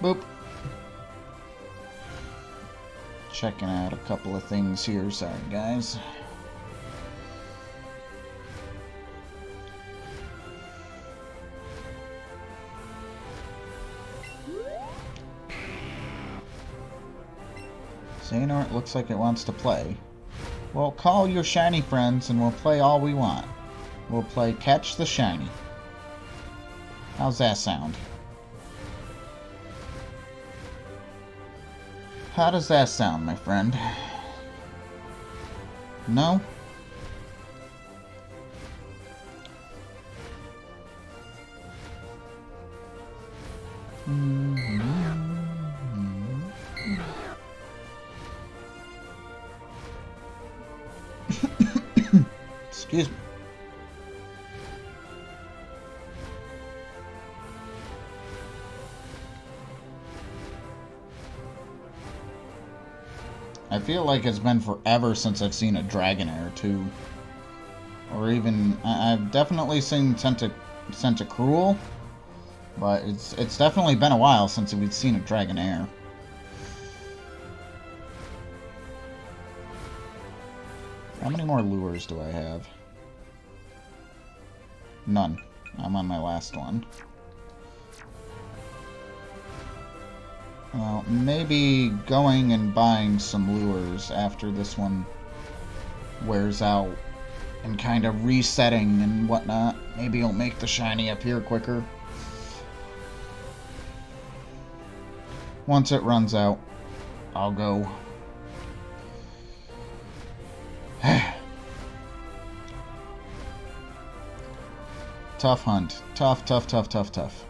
Boop. Checking out a couple of things here. Sorry, guys. Xehanort looks like it wants to play. Well, call your shiny friends and we'll play all we want. We'll play Catch the Shiny. How's that sound? How does that sound, my friend? No? Excuse me. I feel like it's been forever since I've seen a Dragonair too. Or even, I've definitely seen Tentacruel, but it's definitely been a while since we've seen a Dragonair. How many more lures do I have? None. I'm on my last one. Well, maybe going and buying some lures after this one wears out and kind of resetting and whatnot. Maybe it'll make the shiny appear quicker. Once it runs out, I'll go. Tough hunt. Tough, tough, tough, tough, tough.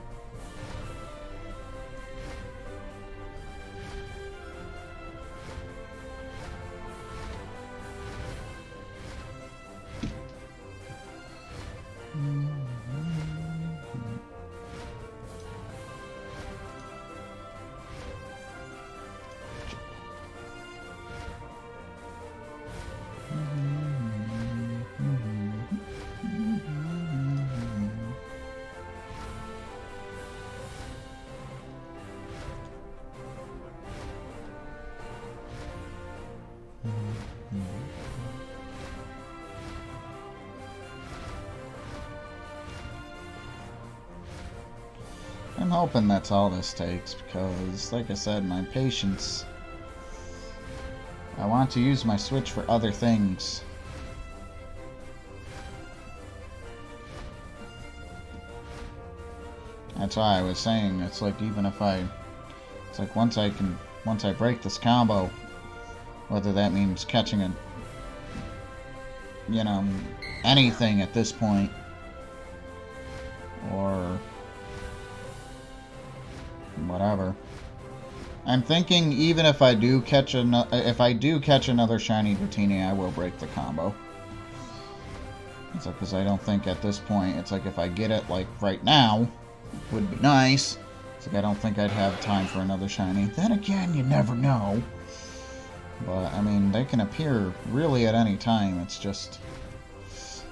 I'm hoping that's all this takes, because, like I said, my patience... I want to use my Switch for other things. That's why I was saying, it's like even if it's like once I break this combo, whether that means catching a, you know, anything at this point, or whatever. I'm thinking even if I do catch another shiny Dratini, I will break the combo. It's like, because I don't think at this point, it's like if I get it like right now, would be nice. It's like I don't think I'd have time for another shiny. Then again, you never know. But I mean, they can appear really at any time. It's just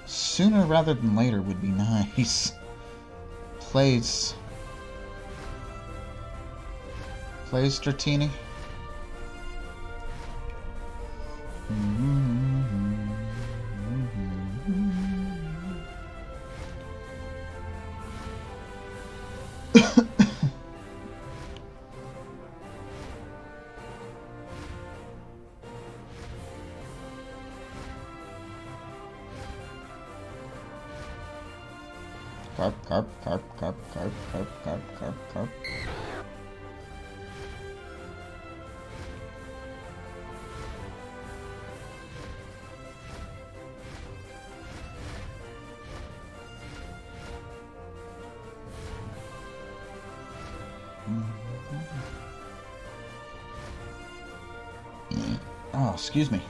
sooner rather than later would be nice. Plays Dratini. Carp. Oh, excuse me.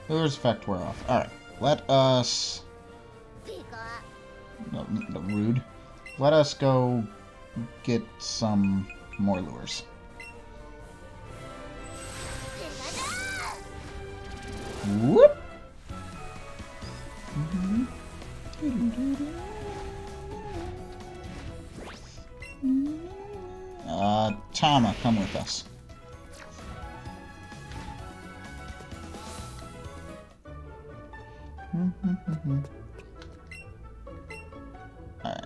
Lure's effect wear off. Alright, let us... No, rude. Let us go get some more lures. Whoop! Tama, come with us. Alright,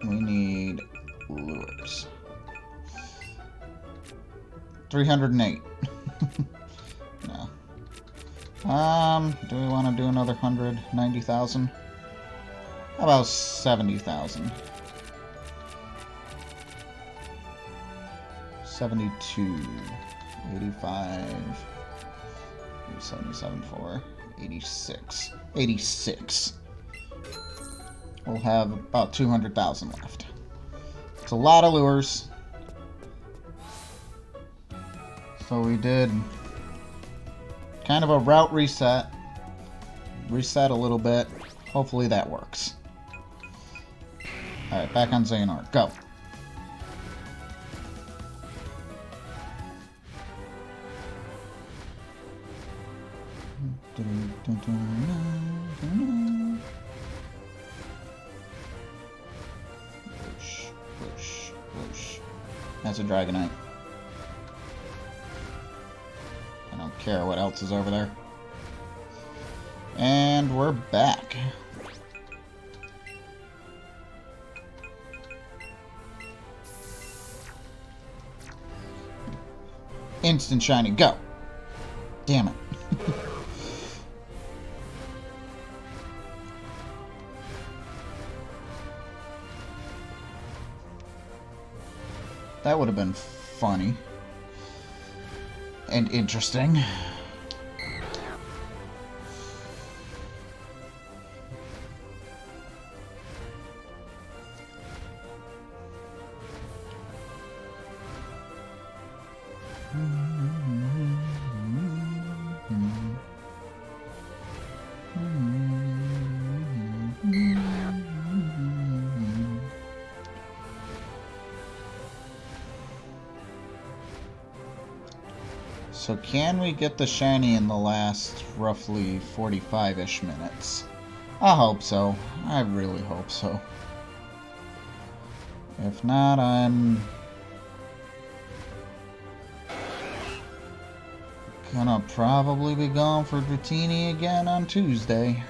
we need lures. 308. No. Do we want to do another 190,000? How about 70,000? 72, 85, 77 for 86. 86. We'll have about 200,000 left. It's a lot of lures. So we did kind of a route reset. Reset a little bit. Hopefully that works. Alright, back on Xehanort. Go. Whoosh. That's a Dragonite. I don't care what else is over there. And we're back. Instant shiny, go! Damn it. That would have been funny. And interesting. So can we get the shiny in the last roughly 45-ish minutes? I hope so. I really hope so. If not, I'm gonna probably be going for Dratini again on Tuesday.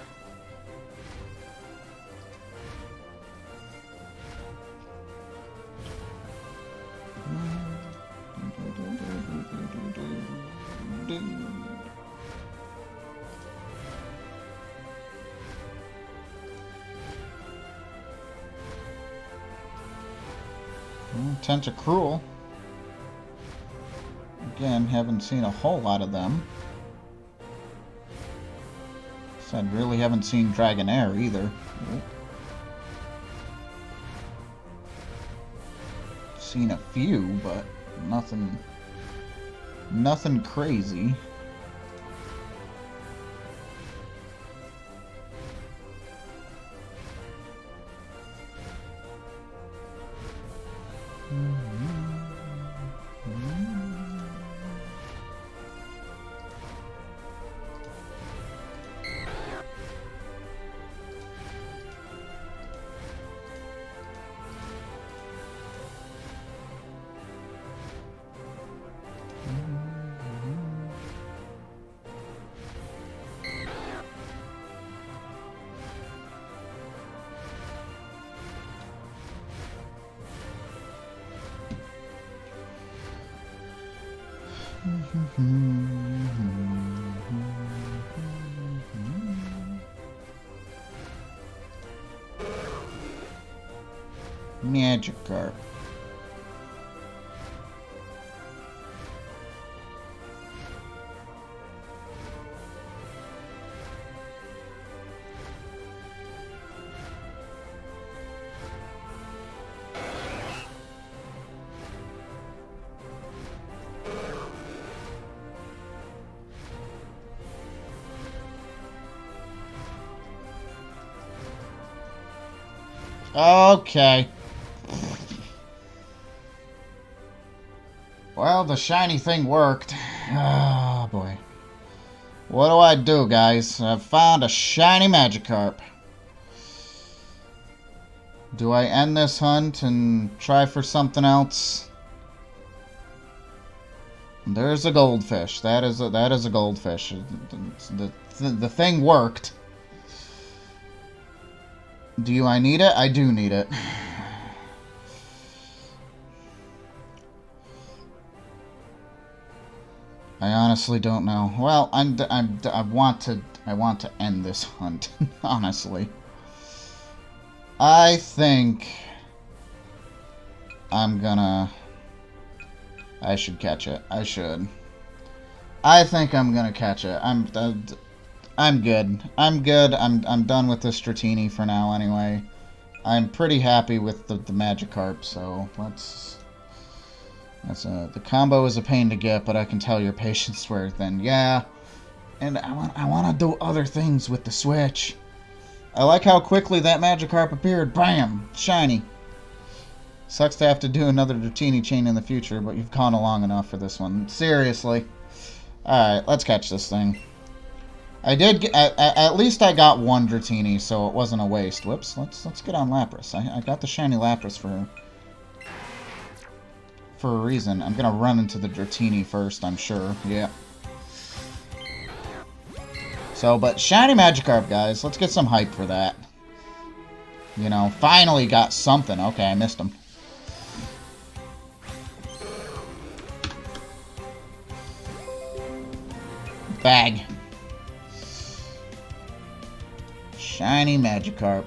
Tentacruel. Again, haven't seen a whole lot of them. Said really haven't seen Dragonair either. Seen a few, but nothing crazy. Magikarp. Okay. Well, the shiny thing worked. Oh, boy. What do I do, guys? I've found a shiny Magikarp. Do I end this hunt and try for something else? There's a goldfish. That is a goldfish. The thing worked. Do I need it? I do need it. I honestly don't know. Well, I want to end this hunt. Honestly, I think I should catch it. I should. I think I'm gonna catch it. I'm good. I'm good. I'm done with this Dratini for now. Anyway, I'm pretty happy with the Magikarp. So let's. The combo is a pain to get, but I can tell your patience worth. And yeah, and I want to do other things with the Switch. I like how quickly that Magikarp appeared. Bam! Shiny. Sucks to have to do another Dratini chain in the future, but you've gone long enough for this one. Seriously. Alright, let's catch this thing. I did get, at least I got one Dratini, so it wasn't a waste. Whoops, let's get on Lapras. I got the shiny Lapras for a reason. I'm gonna run into the Dratini first, I'm sure. Yeah. So, but shiny Magikarp, guys. Let's get some hype for that. You know, finally got something. Okay, I missed him. Bag. Shiny Magikarp.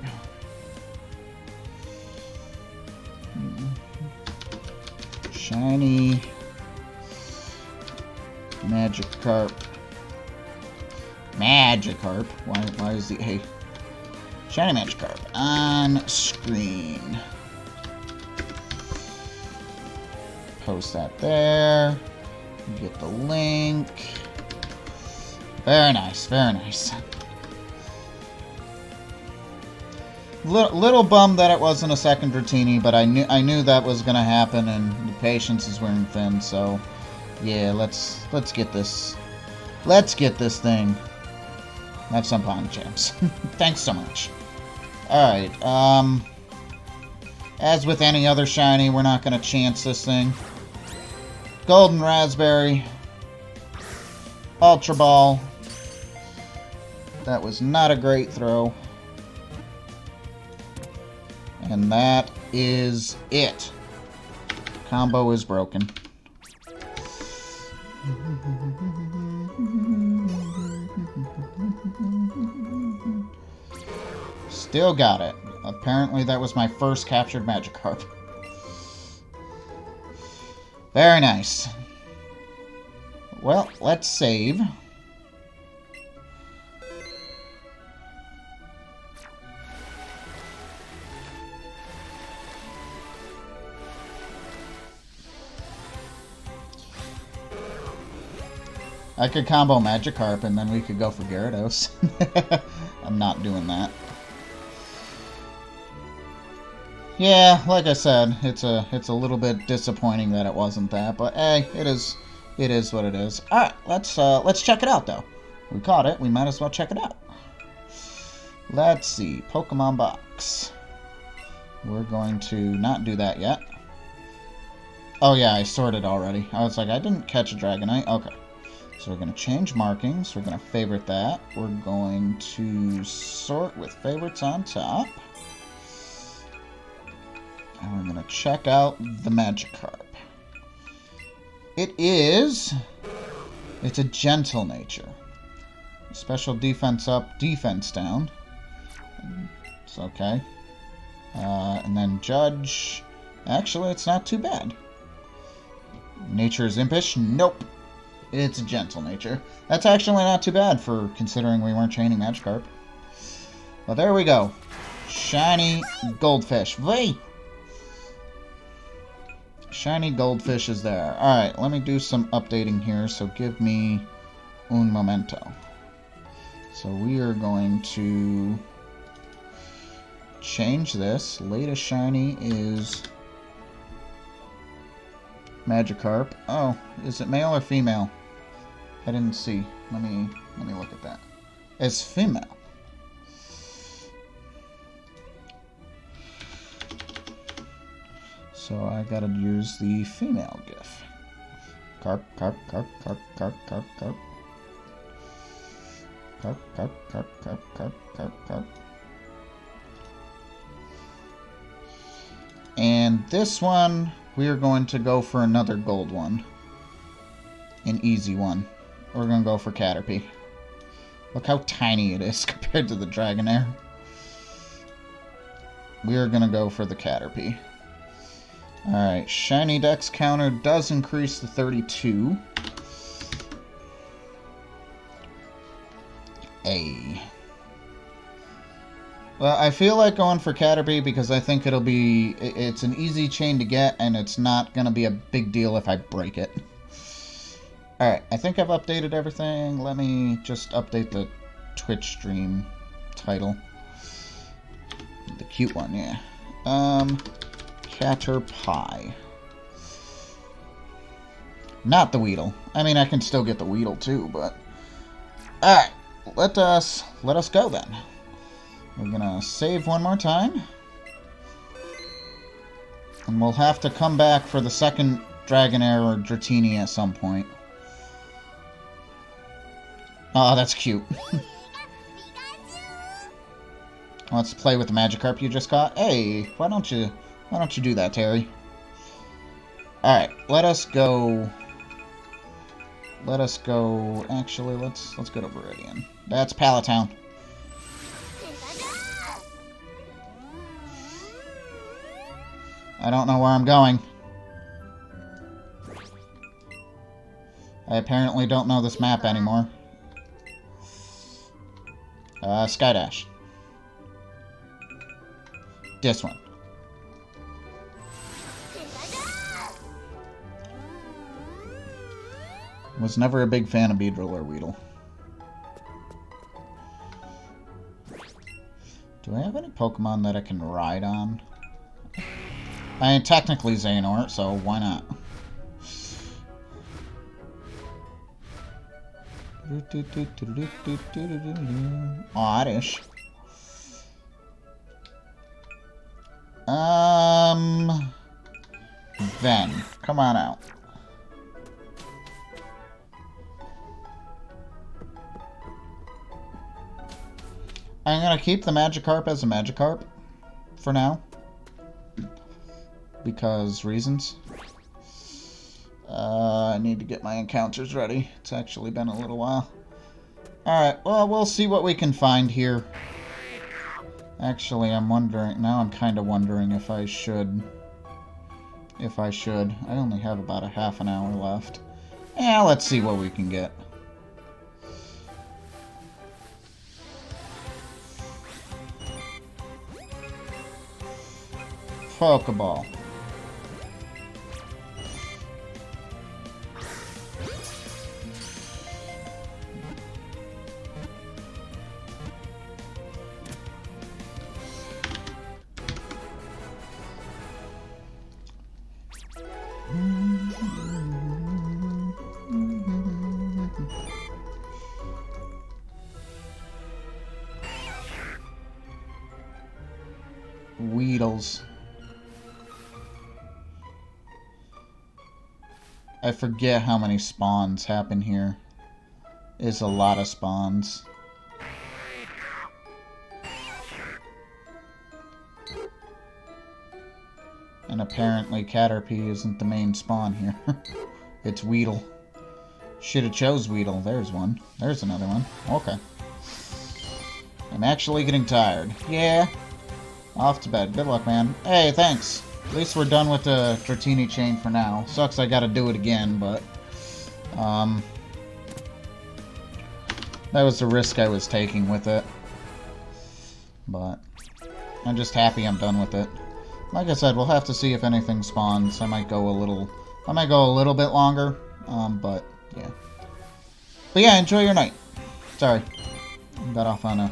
Shiny Magikarp. Magikarp. Why is the hey? Shiny Magikarp on screen. Post that there. Get the link. Very nice, very nice. Little bummed that it wasn't a second Dratini, but I knew that was gonna happen, and the patience is wearing thin. So, yeah, let's get this. Let's get this thing. Have some Ponychamps. Thanks so much. Alright, as with any other shiny, we're not going to chance this thing. Golden Raspberry. Ultra Ball. That was not a great throw. And that is it. Combo is broken. Still got it. Apparently that was my first captured Magikarp. Very nice. Well, let's save. I could combo Magikarp and then we could go for Gyarados. I'm not doing that. Yeah, like I said, it's a little bit disappointing that it wasn't that, but hey, it is what it is. Alright, let's check it out though. We caught it, we might as well check it out. Let's see, Pokemon box. We're going to not do that yet. Oh yeah, I sorted already. I was like, I didn't catch a Dragonite. Okay. So we're going to change markings. We're going to favorite that. We're going to sort with favorites on top. And we're going to check out the Magikarp. It's a gentle nature. Special defense up, defense down. It's okay. And then judge. Actually, it's not too bad. Nature is impish? Nope. It's a gentle nature. That's actually not too bad for considering we weren't chaining Magikarp. Well, there we go. Shiny Goldfish. Vay! Shiny Goldfish is there. Alright, let me do some updating here. So give me un momento. So we are going to change this. Latest shiny is Magikarp. Oh, is it male or female? I didn't see. Let me look at that. It's female. So I gotta use the female GIF. Carp, carp, carp, carp, carp, carp, carp. Carp, carp, carp, carp, carp, carp, carp. And this one, we are going to go for another gold one. An easy one. We're going to go for Caterpie. Look how tiny it is compared to the Dragonair. We are going to go for the Caterpie. Alright, Shiny Dex counter does increase to 32. A. Well, I feel like going for Caterpie because I think it's an easy chain to get and it's not going to be a big deal if I break it. Alright, I think I've updated everything. Let me just update the Twitch stream title. The cute one, yeah. Caterpie. Not the Weedle. I mean, I can still get the Weedle too, but... Alright, let us go then. We're gonna save one more time. And we'll have to come back for the second Dragonair or Dratini at some point. Oh, that's cute. Let's play with the Magikarp you just caught. Hey, why don't you do that, Terry? Alright, let us go. Actually, let's go to Viridian. That's Palatown. I don't know where I'm going. I apparently don't know this map anymore. Skydash. This one. Was never a big fan of Beedrill or Weedle. Do I have any Pokemon that I can ride on? I mean, technically Xehanort, so why not? Oddish. Then, come on out. I'm gonna keep the Magikarp as a Magikarp for now. Because reasons. I need to get my encounters ready. It's actually been a little while. Alright, well, we'll see what we can find here. Actually, I'm wondering... Now I'm kind of wondering if I should... I only have about a half an hour left. Yeah, let's see what we can get. Pokeball. Weedles. I forget how many spawns happen here. It's a lot of spawns. And apparently Caterpie isn't the main spawn here. It's Weedle. Should've chose Weedle. There's one. There's another one. Okay. I'm actually getting tired. Yeah. Off to bed. Good luck, man. Hey, thanks. At least we're done with the Dratini chain for now. Sucks I gotta do it again, but... that was the risk I was taking with it. But... I'm just happy I'm done with it. Like I said, we'll have to see if anything spawns. I might go a little bit longer. But, yeah. But yeah, enjoy your night. Sorry. I got off on a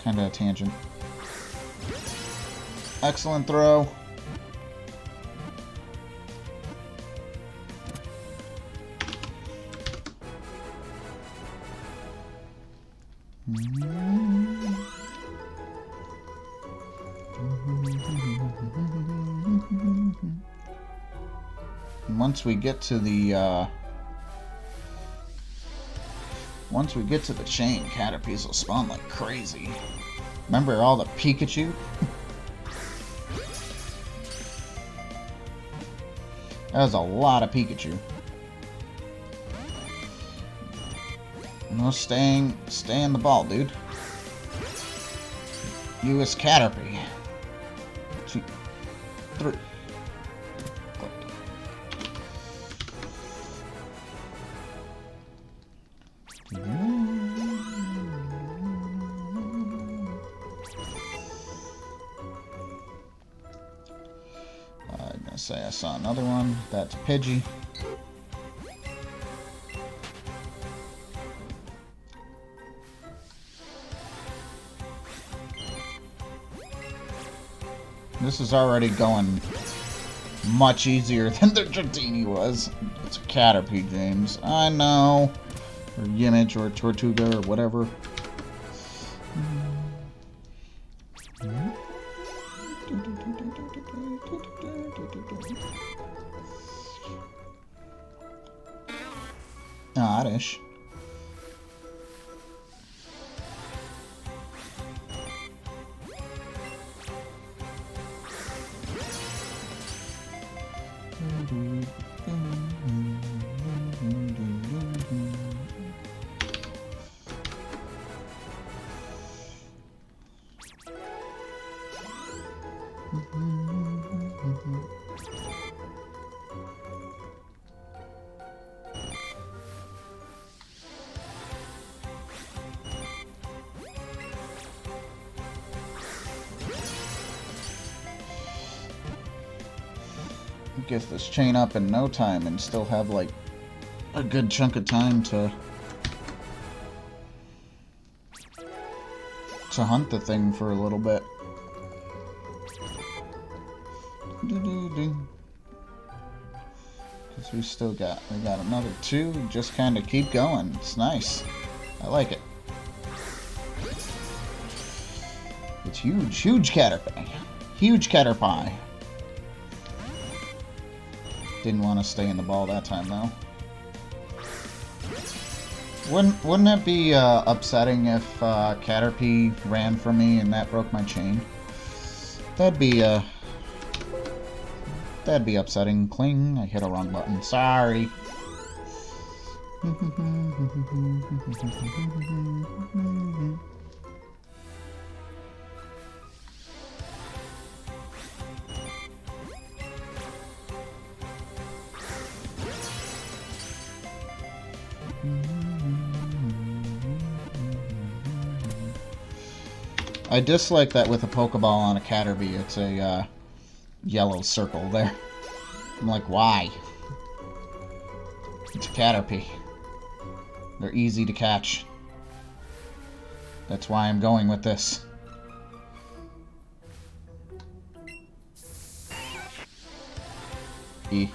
kind of a tangent. Excellent throw. Once we get to the chain, Caterpies will spawn like crazy. Remember all the Pikachu? That was a lot of Pikachu. No, stay in the ball, dude. You is Caterpie. 2, 3. I'm gonna say I saw another one. That's Pidgey. This is already going much easier than the Dratini was. It's a Caterpie, James. I know. Or Yimmich or Tortuga or whatever. Oddish. Get this chain up in no time and still have like a good chunk of time to hunt the thing for a little bit. Because we got another 2, just kind of keep going. It's nice. I like it. It's huge, huge Caterpie. Huge Caterpie. Didn't want to stay in the ball that time, though. Wouldn't it be upsetting if Caterpie ran from me and that broke my chain? That'd be upsetting. Cling, I hit a wrong button. Sorry. I dislike that with a Pokeball on a Caterpie, it's a yellow circle there. I'm like, why? It's a Caterpie. They're easy to catch. That's why I'm going with this. E.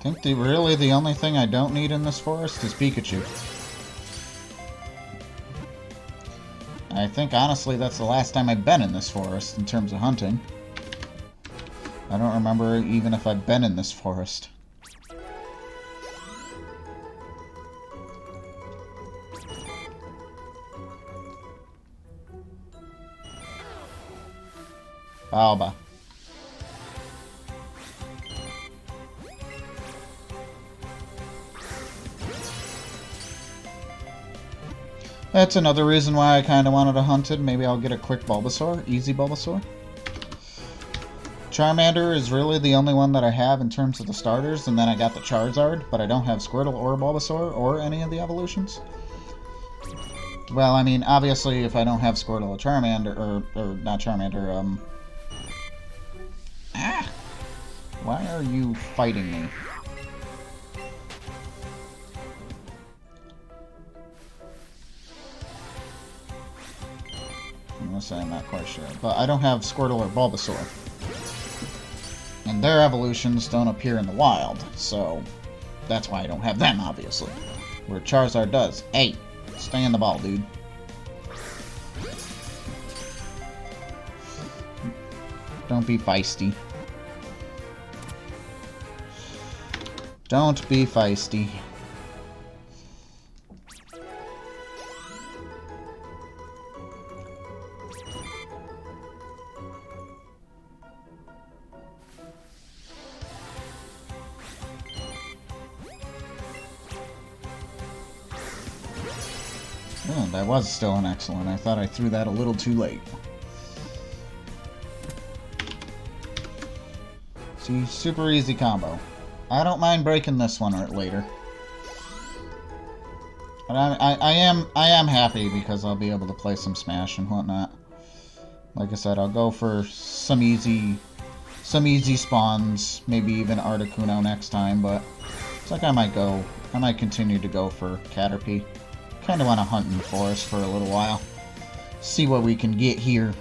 I think really the only thing I don't need in this forest is Pikachu. I think, honestly, that's the last time I've been in this forest in terms of hunting. I don't remember even if I've been in this forest. Alba. That's another reason why I kind of wanted to hunt it. Maybe I'll get a quick Bulbasaur. Easy Bulbasaur. Charmander is really the only one that I have in terms of the starters, and then I got the Charizard, but I don't have Squirtle or Bulbasaur or any of the evolutions. Well, I mean, obviously, if I don't have Squirtle or Charmander, or not Charmander, Ah! Why are you fighting me? I'm gonna say I'm not quite sure, but I don't have Squirtle or Bulbasaur. And their evolutions don't appear in the wild, so that's why I don't have them, obviously. Where Charizard does. Hey, stay in the ball, dude. Don't be feisty. Don't be feisty. Oh, that was still an excellent. I thought I threw that a little too late. See, super easy combo. I don't mind breaking this one later. But I am happy because I'll be able to play some Smash and whatnot. Like I said, I'll go for some easy spawns, maybe even Articuno next time, but it's like I might continue to go for Caterpie. Kind of want to hunt in the forest for a little while. See what we can get here.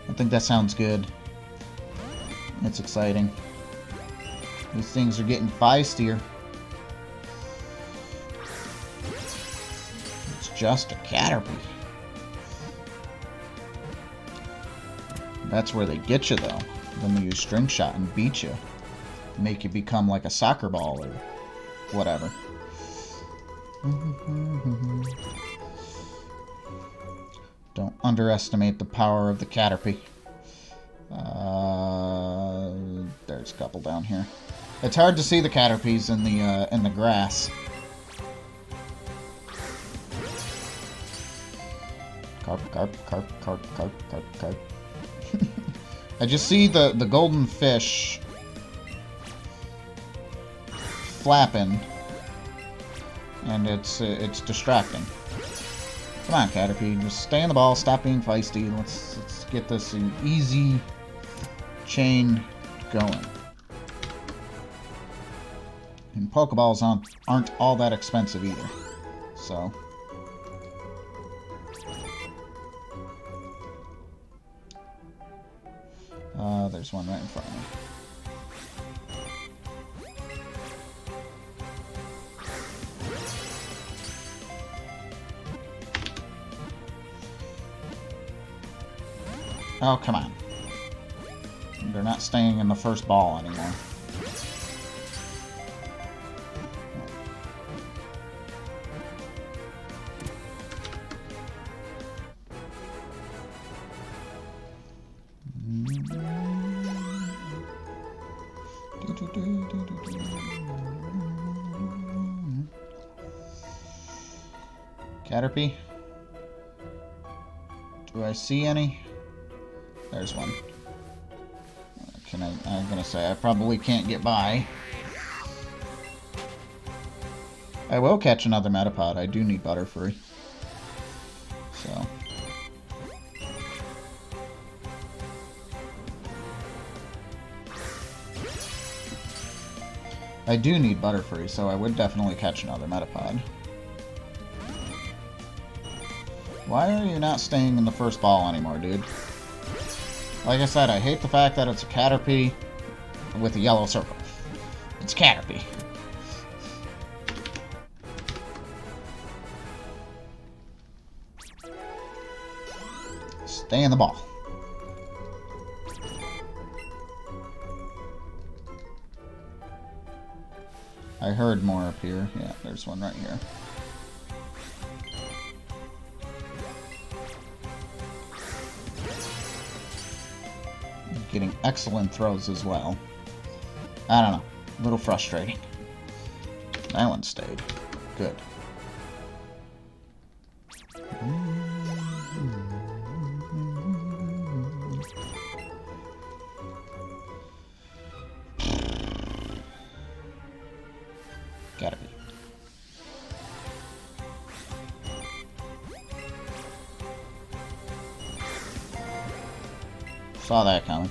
I think that sounds good. It's exciting. These things are getting feistier. It's just a Caterpie. That's where they get you, though. Then they use String Shot and beat you. Make you become like a soccer ball or whatever. Don't underestimate the power of the Caterpie. There's a couple down here. It's hard to see the Caterpies in the grass. Carp. I just see the golden fish flapping. And it's distracting. Come on, Caterpie. Just stay in the ball. Stop being feisty. Let's get this easy chain going. And Pokeballs aren't all that expensive either. So... there's one right in front of me. Oh, come on. They're not staying in the first ball anymore. Caterpie? Do I see any? There's one. I'm gonna say I probably can't get by. I will catch another Metapod. I do need Butterfree. So. I do need Butterfree, so I would definitely catch another Metapod. Why are you not staying in the first ball anymore, dude? Like I said, I hate the fact that it's a Caterpie with a yellow circle. It's Caterpie. Stay in the ball. I heard more up here. Yeah, there's one right here. Getting excellent throws as well. I don't know. A little frustrating. That one stayed. Good. Gotta be. Saw that coming.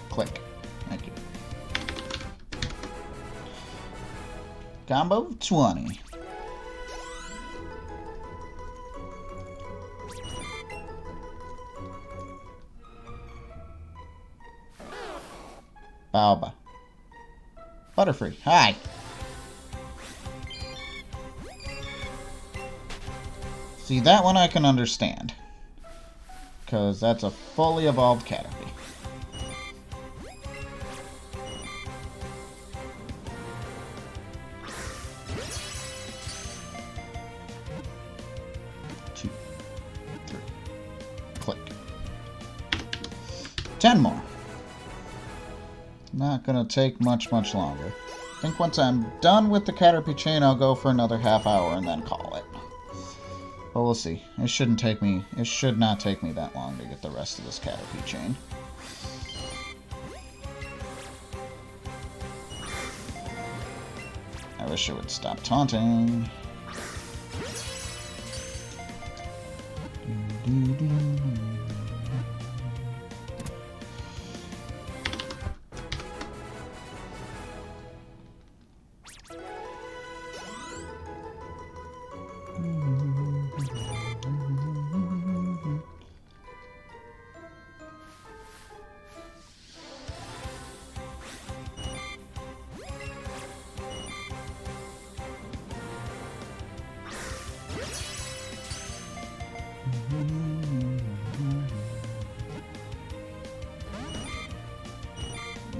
Click. Thank you. Combo of 20. Balba. Butterfree. Hi. See, that one I can understand. Because that's a fully evolved Caterpie. Two, three, click. 10 more. Not gonna take much longer. I think once I'm done with the Caterpie chain, I'll go for another half hour and then call it. But we'll see. It should not take me that long to get the rest of this Caterpie chain. I wish it would stop taunting.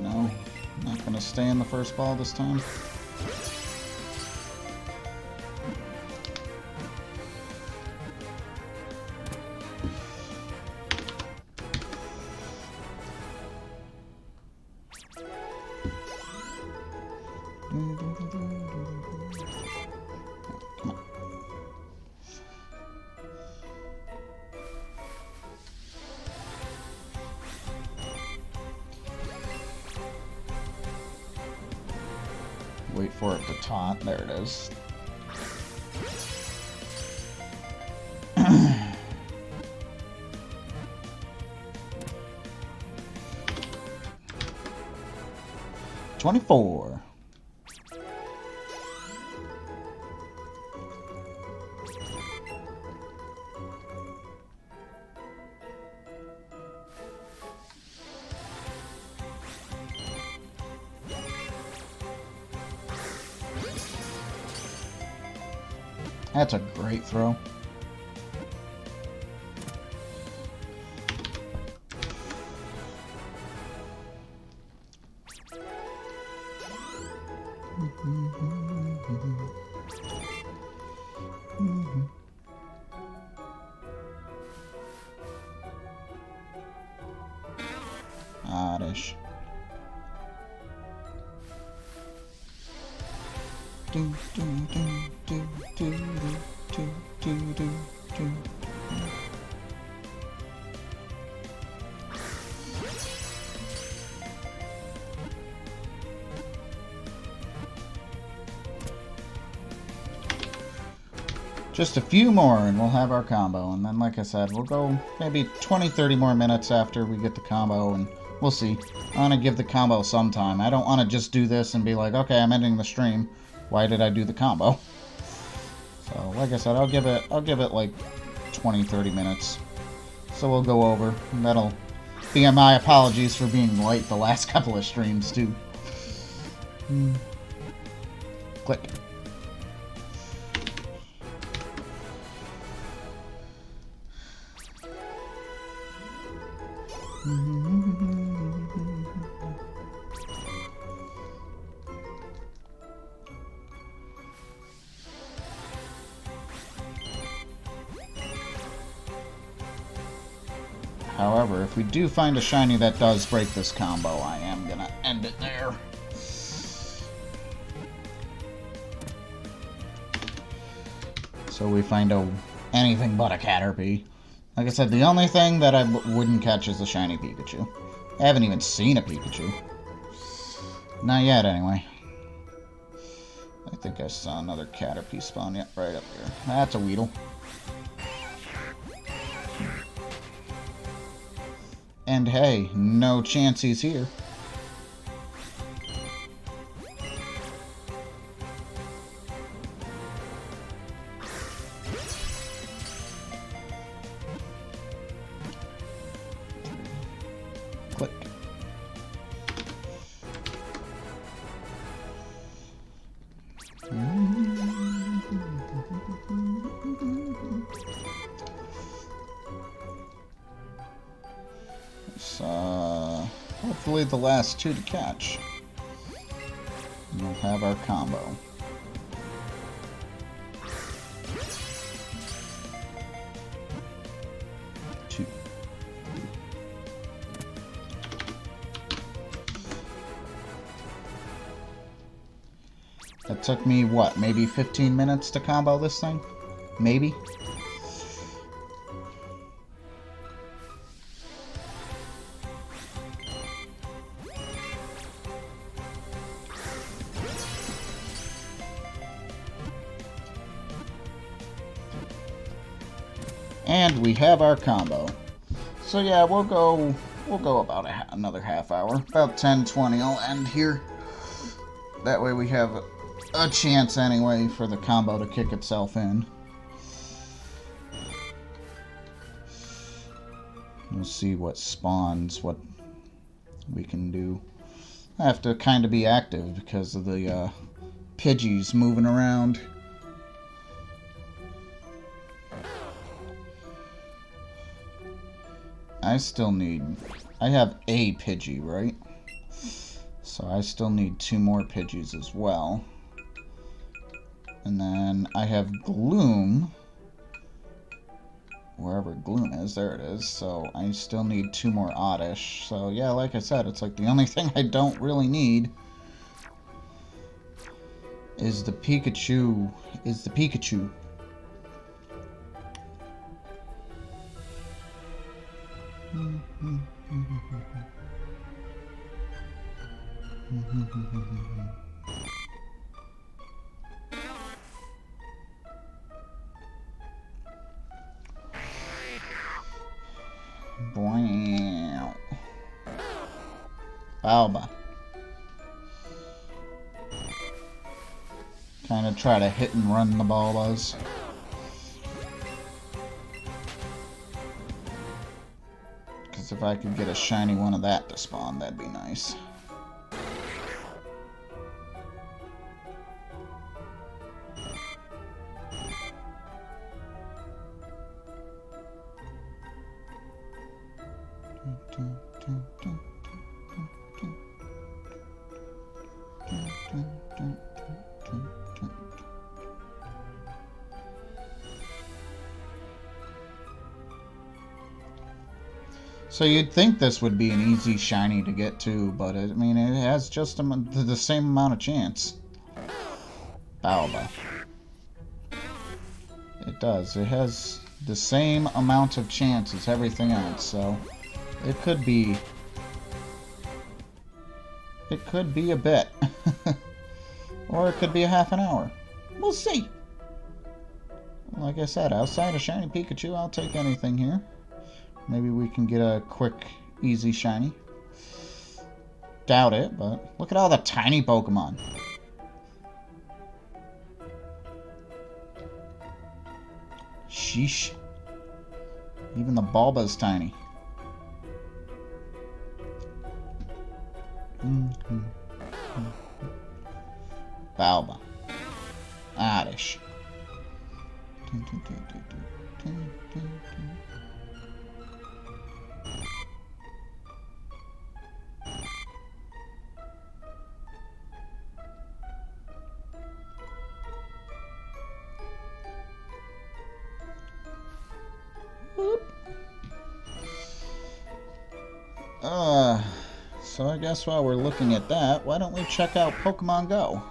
No, not gonna stay in the first ball this time. for it to taunt. There it is. $24. That's a great throw. Oddish. Do, do, do, do, do, do, do, do, do. Just a few more and we'll have our combo, and then like I said, we'll go maybe 20-30 more minutes after we get the combo, and we'll see. I want to give the combo some time. I don't want to just do this and be like, okay, I'm ending the stream. Why did I do the combo? So like I said, I'll give it like 20-30 minutes. So we'll go over, and that'll be my apologies for being late the last couple of streams too. Click. However, if we do find a shiny that does break this combo, I am gonna end it there. So we find anything but a Caterpie. Like I said, the only thing that I wouldn't catch is a shiny Pikachu. I haven't even seen a Pikachu. Not yet, anyway. I think I saw another Caterpie spawn. Yep, right up here. That's a Weedle. And hey, no chance he's here. Click. Hopefully the last two to catch. And we'll have our combo. Two. That took me, what, maybe 15 minutes to combo this thing? Maybe? And we have our combo. So yeah, we'll go about another half hour. About 10-20 I'll end here. That way we have a chance anyway for the combo to kick itself in. We'll see what spawns, what we can do. I have to kind of be active because of the Pidgeys moving around. I have a Pidgey, right? So I still need 2 more Pidgeys as well. And then I have Gloom. Wherever Gloom is, there it is. So I still need 2 more Oddish. So yeah, like I said, it's like the only thing I don't really need is the Pikachu. Balba. Kind of try to hit and run the Balbas. Because if I could get a shiny one of that to spawn, that'd be nice. So you'd think this would be an easy shiny to get to, but I mean, it has just the same amount of chance. Balba. It does. It has the same amount of chance as everything else, so it could be... It could be a bit. Or it could be a half an hour. We'll see. Like I said, outside of Shiny Pikachu, I'll take anything here. Maybe we can get a quick, easy shiny. Doubt it, but look at all the tiny Pokemon. Sheesh. Even the Bulba's tiny. Balba. Oddish. So I guess while we're looking at that, why don't we check out Pokemon Go?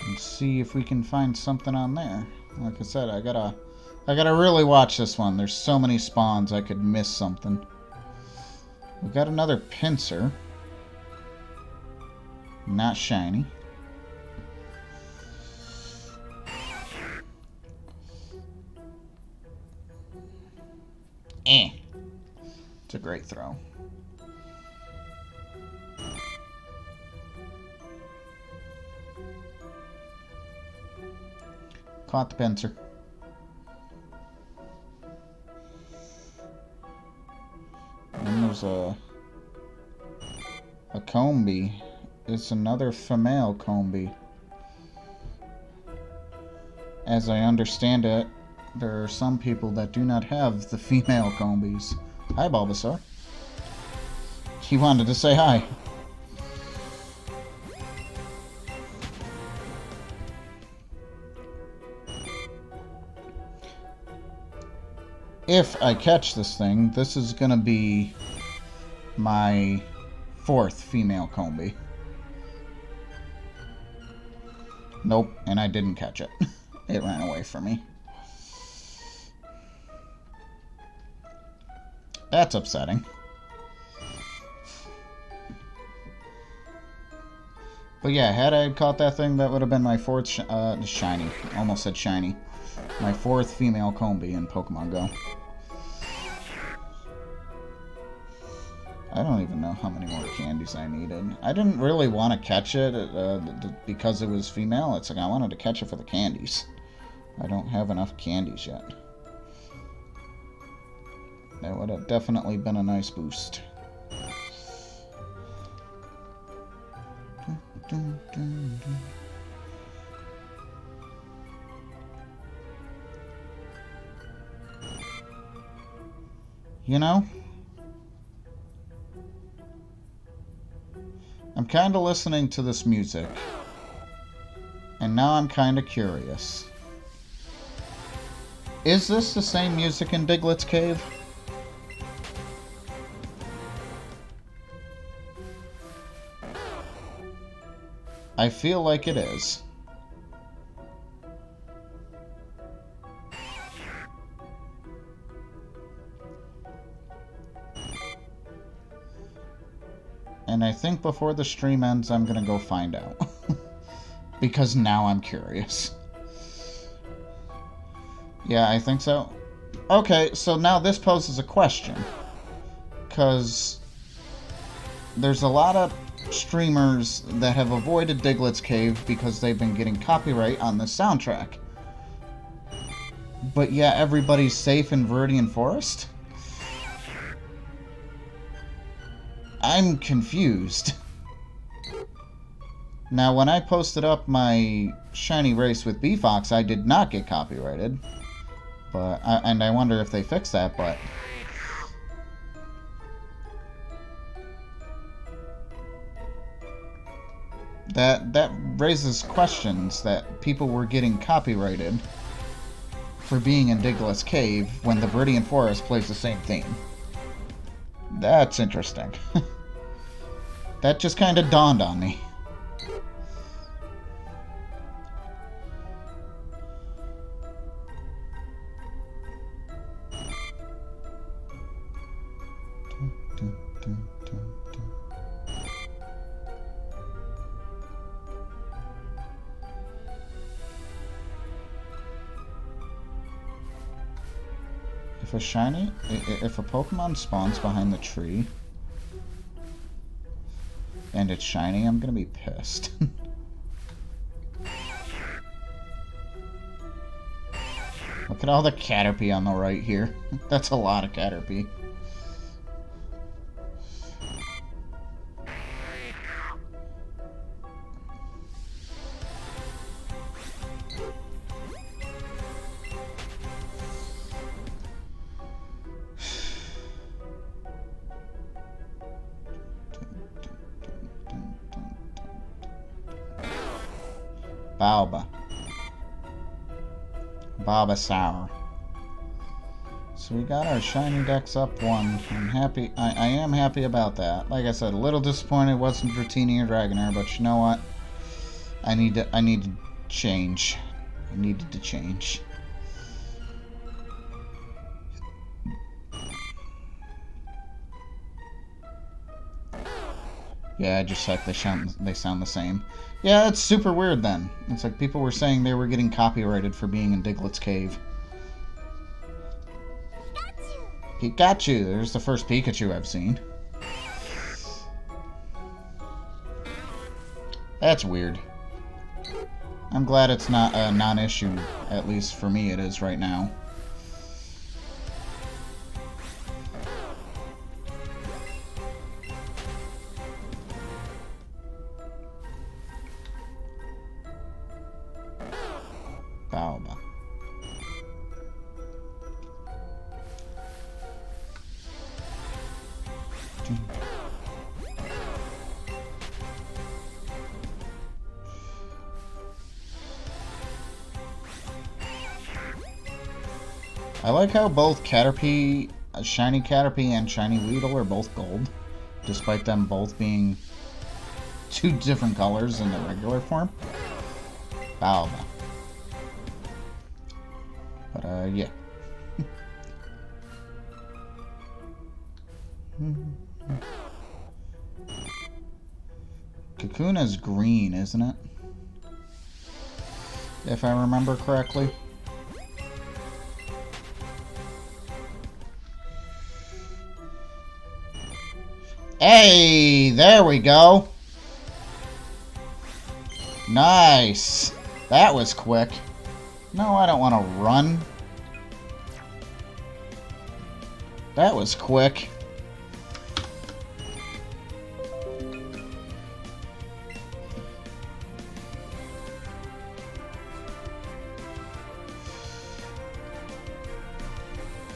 And see if we can find something on there. Like I said, I gotta really watch this one. There's so many spawns I could miss something. We got another Pinsir. Not shiny. It's a great throw. Caught the Pinsir. And there's a Combi. It's another female Combi. As I understand it, there are some people that do not have the female Combis. Hi, Bulbasaur. He wanted to say hi. If I catch this thing, this is gonna be my 4th female Combi. Nope, and I didn't catch it. It ran away from me. That's upsetting. But yeah, had I caught that thing, that would have been my 4th shiny. Almost said shiny. My 4th female Combi in Pokemon Go. I don't even know how many more candies I needed. I didn't really want to catch it because it was female. It's like I wanted to catch it for the candies. I don't have enough candies yet. That would have definitely been a nice boost. You know, I'm kind of listening to this music, and now I'm kind of curious. Is this the same music in Diglett's Cave? I feel like it is. And I think before the stream ends, I'm gonna go find out. Because now I'm curious. Yeah, I think so. Okay, so now this poses a question. Because there's a lot of streamers that have avoided Diglett's Cave because they've been getting copyright on the soundtrack. But yeah, everybody's safe in Viridian Forest? I'm confused. Now, when I posted up my shiny race with B-Fox, I did not get copyrighted. But and I wonder if they fixed that, but... That raises questions that people were getting copyrighted for being in Diglett's Cave when the Viridian Forest plays the same theme. That's interesting. That just kind of dawned on me. If a Pokemon spawns behind the tree and it's shiny, I'm gonna be pissed. Look at all the Caterpie on the right here. That's a lot of Caterpie. Bulbasaur. So we got our shiny dex up one. I'm happy. I am happy about that. Like I said, a little disappointed it wasn't Dratini or Dragonair, but you know what? I need to change. I needed to change. Yeah, just like they sound the same. Yeah, it's super weird then. It's like people were saying they were getting copyrighted for being in Diglett's Cave. Pikachu! There's the first Pikachu I've seen. That's weird. I'm glad it's not a non-issue, at least for me it is right now. Balba. I like how both Caterpie, Shiny Caterpie and Shiny Weedle are both gold, despite them both being two different colors in the regular form. Balba. But, yeah. Kakuna's green, isn't it? If I remember correctly. Hey, there we go. Nice. That was quick. No, I don't want to run. That was quick.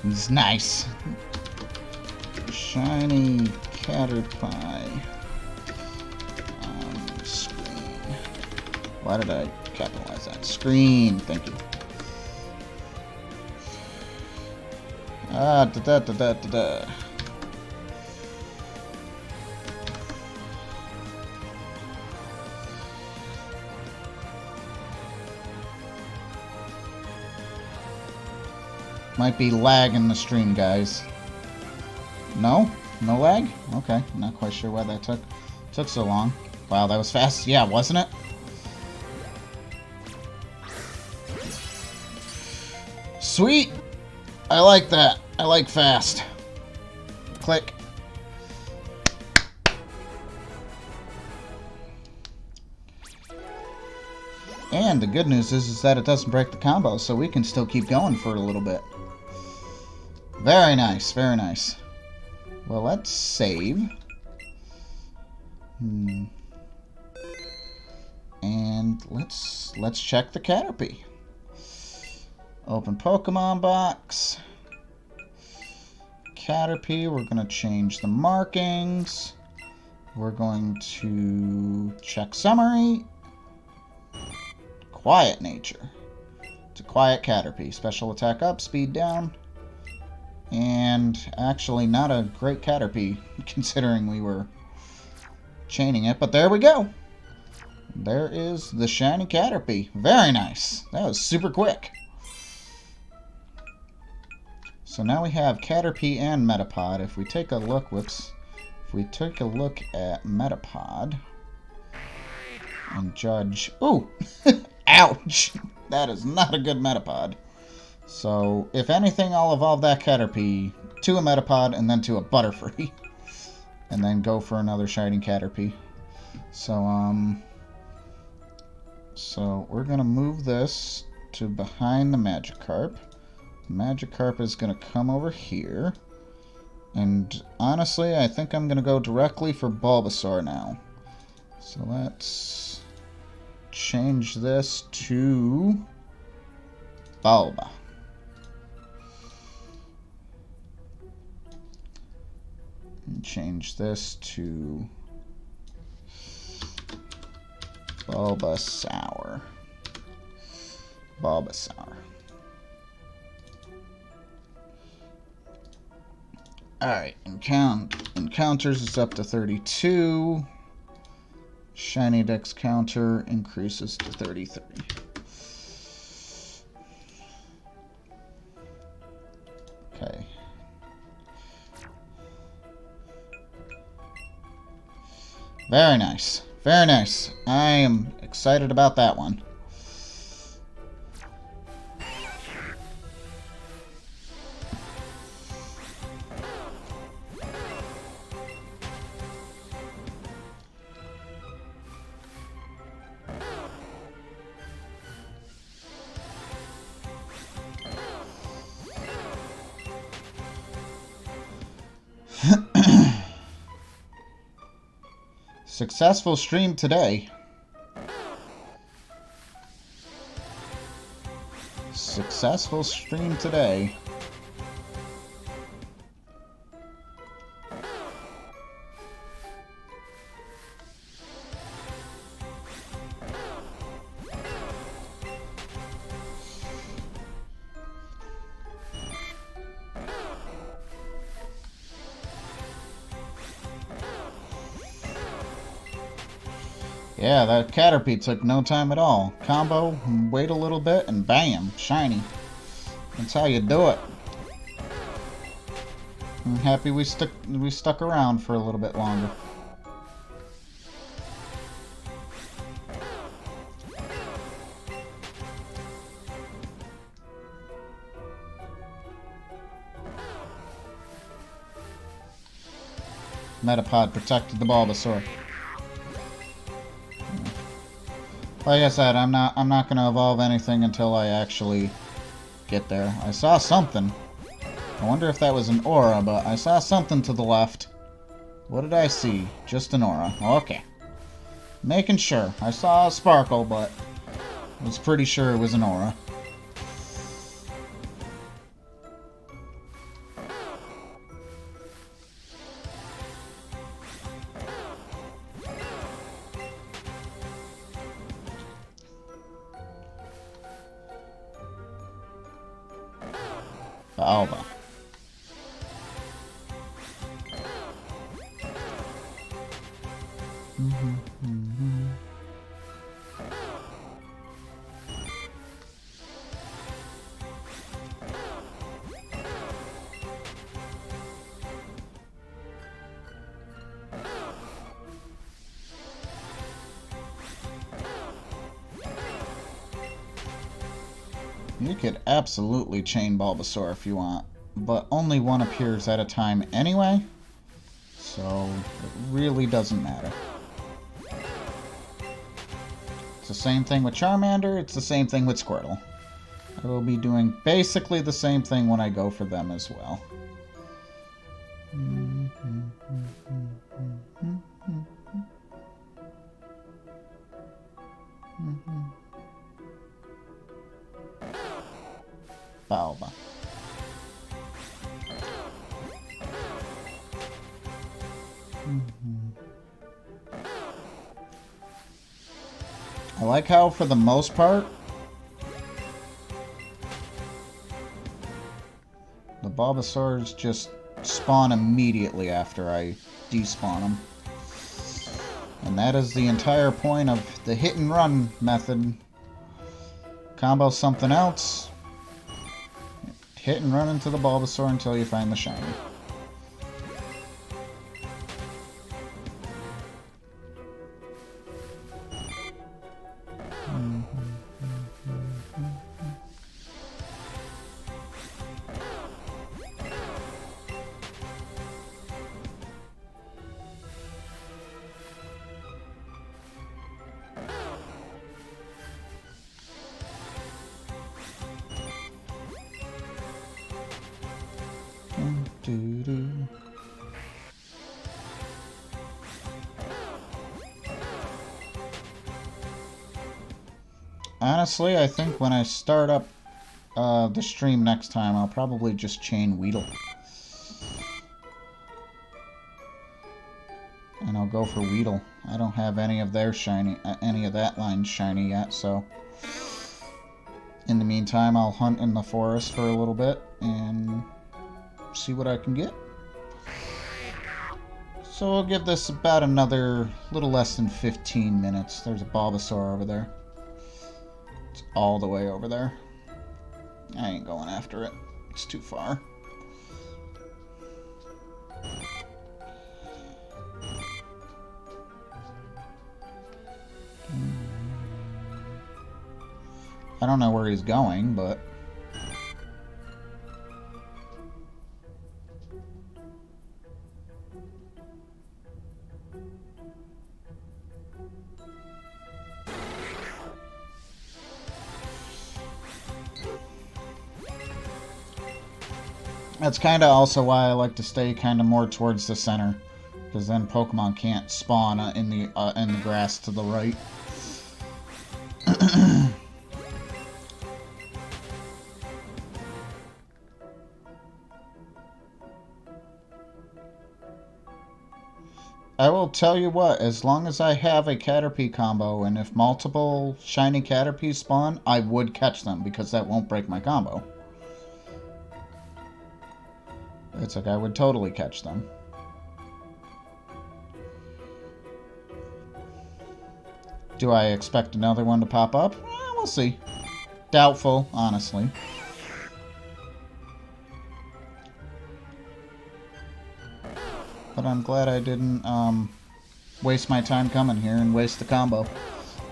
It's nice. Shiny Caterpie on screen. Why did I capitalize that? Screen, thank you. Da-da-da-da-da-da. Might be lag in the stream, guys. No? No lag? Okay, not quite sure why that took so long. Wow, that was fast. Yeah, wasn't it? Sweet! I like that. I like fast. Click. And the good news is that it doesn't break the combo, so we can still keep going for a little bit. Very nice, very nice. Well, let's save. And let's check the Caterpie. Open Pokemon box. Caterpie, we're going to change the markings. We're going to check summary. Quiet nature. It's a quiet Caterpie. Special attack up, speed down. And actually not a great Caterpie, considering we were chaining it. But there we go. There is the shiny Caterpie. Very nice. That was super quick. So now we have Caterpie and Metapod. If we take a look, whoops. If we take a look at Metapod and judge... Ooh! Ouch! That is not a good Metapod. So, if anything, I'll evolve that Caterpie to a Metapod and then to a Butterfree. And then go for another shiny Caterpie. So, so we're going to move this to behind the Magikarp. Magikarp is going to come over here. And honestly, I think I'm going to go directly for Bulbasaur now. So let's change this to Bulba. And change this to Bulbasaur. Bulbasaur. Alright, encounters is up to 32. Shiny Dex counter increases to 33. Okay. Very nice. Very nice. I am excited about that one. Successful stream today. Successful stream today. Yeah, that Caterpie took no time at all. Combo, wait a little bit, and bam, shiny. That's how you do it. I'm happy we stuck around for a little bit longer. Metapod protected the Bulbasaur. Like I said, I'm not gonna evolve anything until I actually get there. I saw something. I wonder if that was an aura, but I saw something to the left. What did I see? Just an aura. Okay. Making sure. I saw a sparkle, but I was pretty sure it was an aura. Alba. You could absolutely chain Bulbasaur if you want, but only one appears at a time anyway, so it really doesn't matter. It's the same thing with Charmander, it's the same thing with Squirtle. I will be doing basically the same thing when I go for them as well. Balba. I like how, for the most part, the Bulbasaurs just spawn immediately after I despawn them. And that is the entire point of the hit and run method. Combo something else. Hit and run into the Bulbasaur until you find the shiny. Honestly, I think when I start up the stream next time, I'll probably just chain Weedle. And I'll go for Weedle. I don't have any of their shiny, any of that line shiny yet, so in the meantime, I'll hunt in the forest for a little bit and see what I can get. So we'll give this about another little less than 15 minutes. There's a Bulbasaur over there. It's all the way over there. I ain't going after it. It's too far. I don't know where he's going, but that's kind of also why I like to stay kind of more towards the center, because then Pokemon can't spawn in the grass to the right. I will tell you what, as long as I have a Caterpie combo, and if multiple shiny Caterpies spawn, I would catch them, because that won't break my combo. It's like I would totally catch them. Do I expect another one to pop up? We'll see. Doubtful, honestly. But I'm glad I didn't waste my time coming here and waste the combo.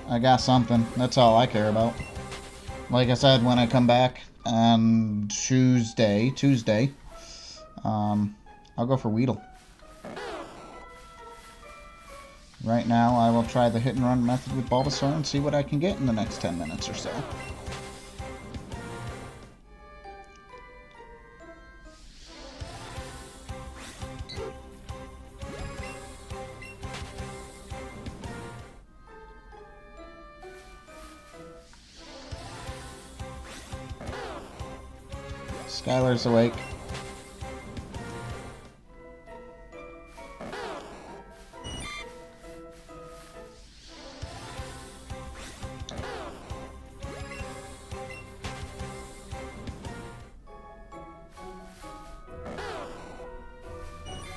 I got something. That's all I care about. Like I said, when I come back on Tuesday, I'll go for Weedle. Right now, I will try the hit and run method with Bulbasaur and see what I can get in the next 10 minutes or so. Skylar's awake.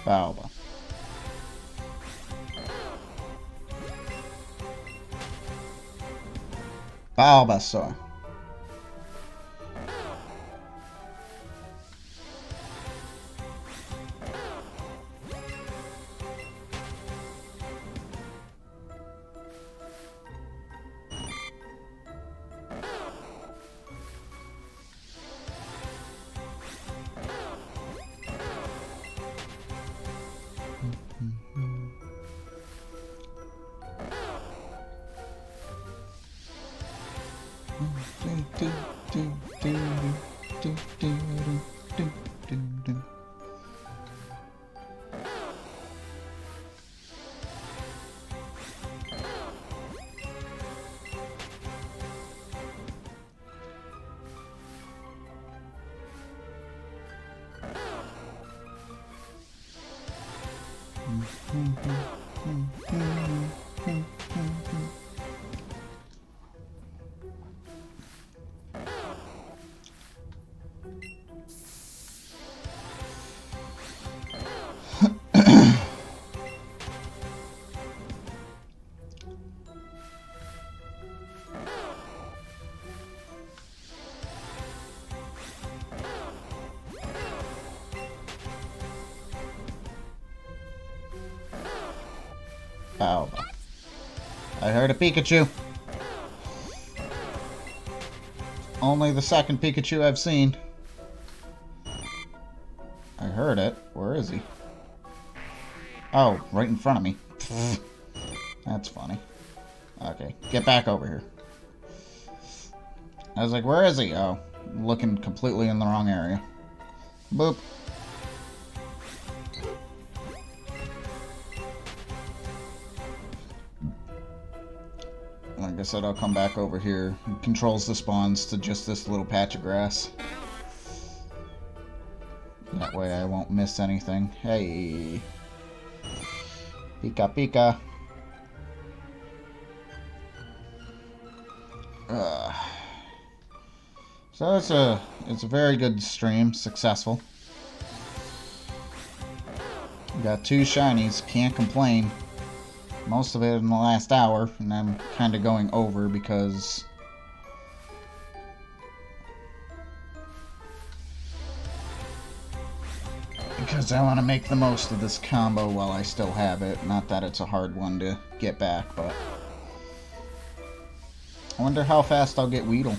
Balba. Bulbasaur. Oh, I heard a Pikachu. Only the second Pikachu I've seen. I heard it. Where is he? Oh, right in front of me. That's funny. Okay, get back over here. I was like, where is he? Oh, looking completely in the wrong area. Boop. Like I said, I'll come back over here. It controls the spawns to just this little patch of grass. That way I won't miss anything. Hey. Pika Pika. So it's a very good stream. Successful. Got 2 shinies. Can't complain. Most of it in the last hour, and I'm kind of going over because I want to make the most of this combo while I still have it. Not that it's a hard one to get back, but I wonder how fast I'll get Weedle.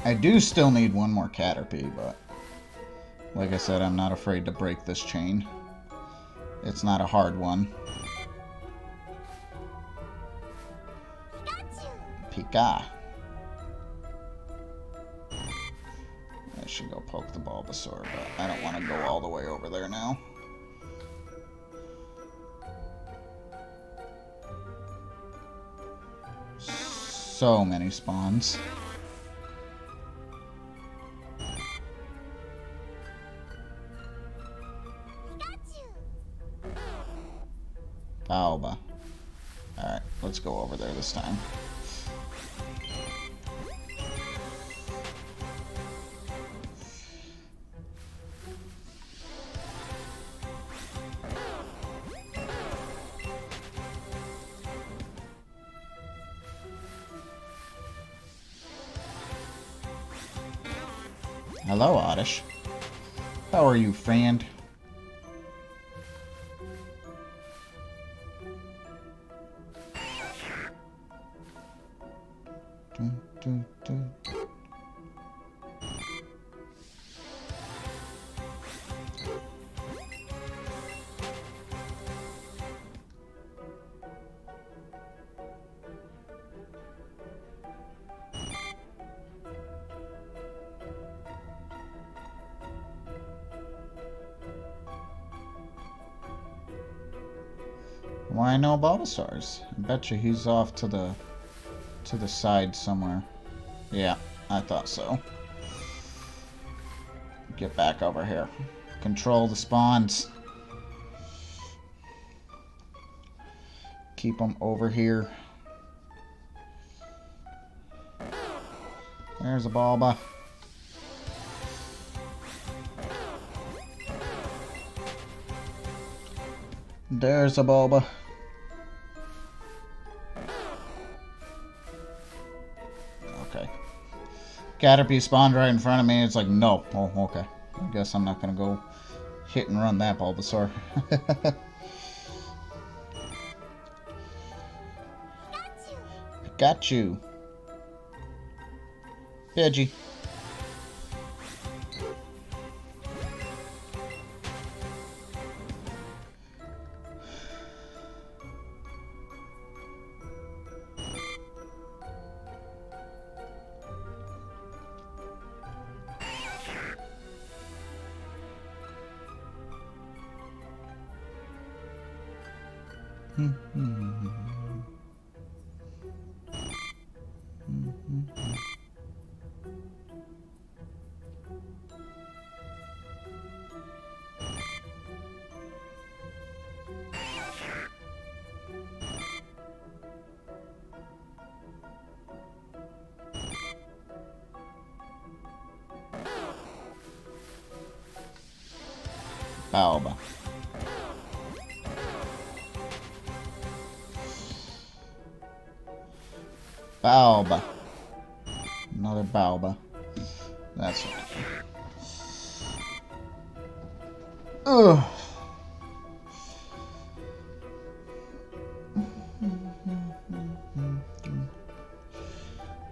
I do still need one more Caterpie, but like I said, I'm not afraid to break this chain. It's not a hard one. Pika. I should go poke the Bulbasaur, but I don't want to go all the way over there now. So many spawns. Alba. Alright, let's go over there this time. Hello, Oddish. How are you, friend? Why no Bulbasaurs? I bet you he's off to the side somewhere. Yeah, I thought so. Get back over here. Control the spawns. Keep them over here. There's a Bulba. There's a Bulba. Okay. Caterpie spawned right in front of me. It's like, no. Oh, okay. I guess I'm not going to go hit and run that Bulbasaur. Pikachu. Pidgey. Balba. Balba. Another Balba. That's right. Ugh.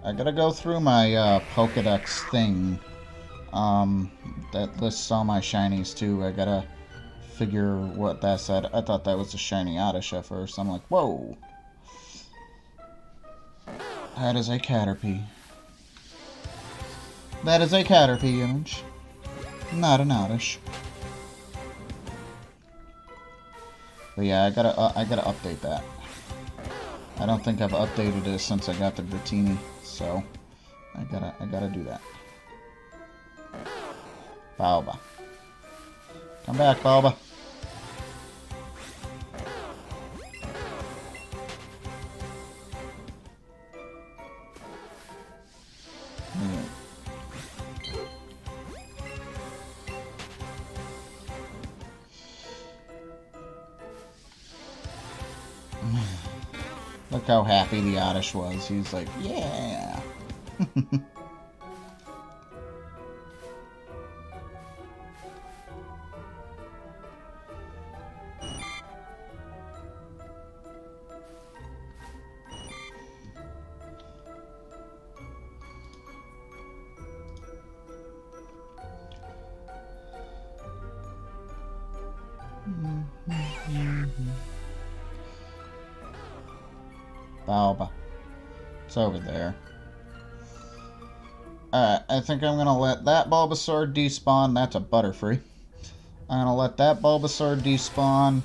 I gotta go through my Pokedex thing that lists all my shinies too. I gotta figure what that said. I thought that was a shiny Oddish at first. I'm like, whoa. That is a Caterpie. That is a Caterpie image. Not an Oddish. But yeah, I gotta update that. I don't think I've updated it since I got the Dratini, so I gotta do that. Balba. Come back, Balba. Look how happy the Oddish was. He's like, yeah. Balba. It's over there. Alright, I think I'm gonna let that Bulbasaur despawn. That's a Butterfree. I'm gonna let that Bulbasaur despawn.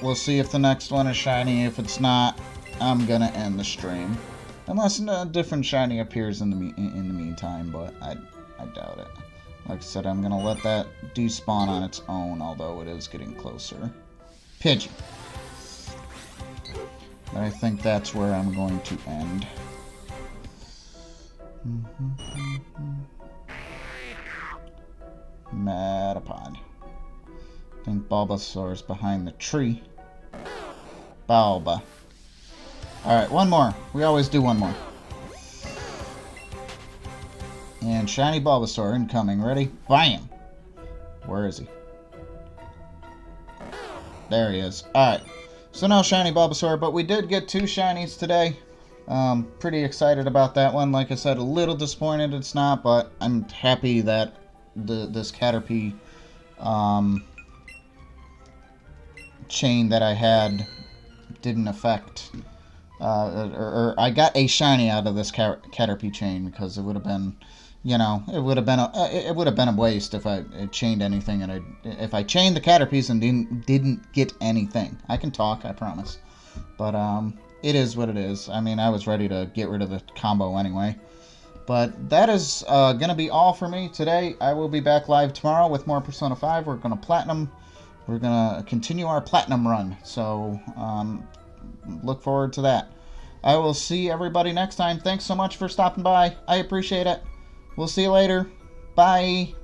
We'll see if the next one is shiny. If it's not, I'm gonna end the stream. Unless a different shiny appears in the meantime, but I doubt it. Like I said, I'm gonna let that despawn on its own, although it is getting closer. Pidgey. But I think that's where I'm going to end. Metapod. I think Bulbasaur is behind the tree. Balba. Alright, one more. We always do one more. And shiny Bulbasaur incoming. Ready? Bam! Where is he? There he is. Alright. So no shiny Bulbasaur, but we did get 2 shinies today. Pretty excited about that one. Like I said, a little disappointed it's not, but I'm happy that this Caterpie chain that I had didn't affect, or I got a shiny out of this Caterpie chain, because it would have been, you know, it would have been a waste if I chained anything, and if I chained the Caterpies and didn't get anything. I can talk, I promise, but it is what it is. I mean, I was ready to get rid of the combo anyway. But that is going to be all for me today. I will be back live tomorrow with more Persona 5. We're going to Platinum. We're going to continue our Platinum run. So, look forward to that. I will see everybody next time. Thanks so much for stopping by. I appreciate it. We'll see you later. Bye.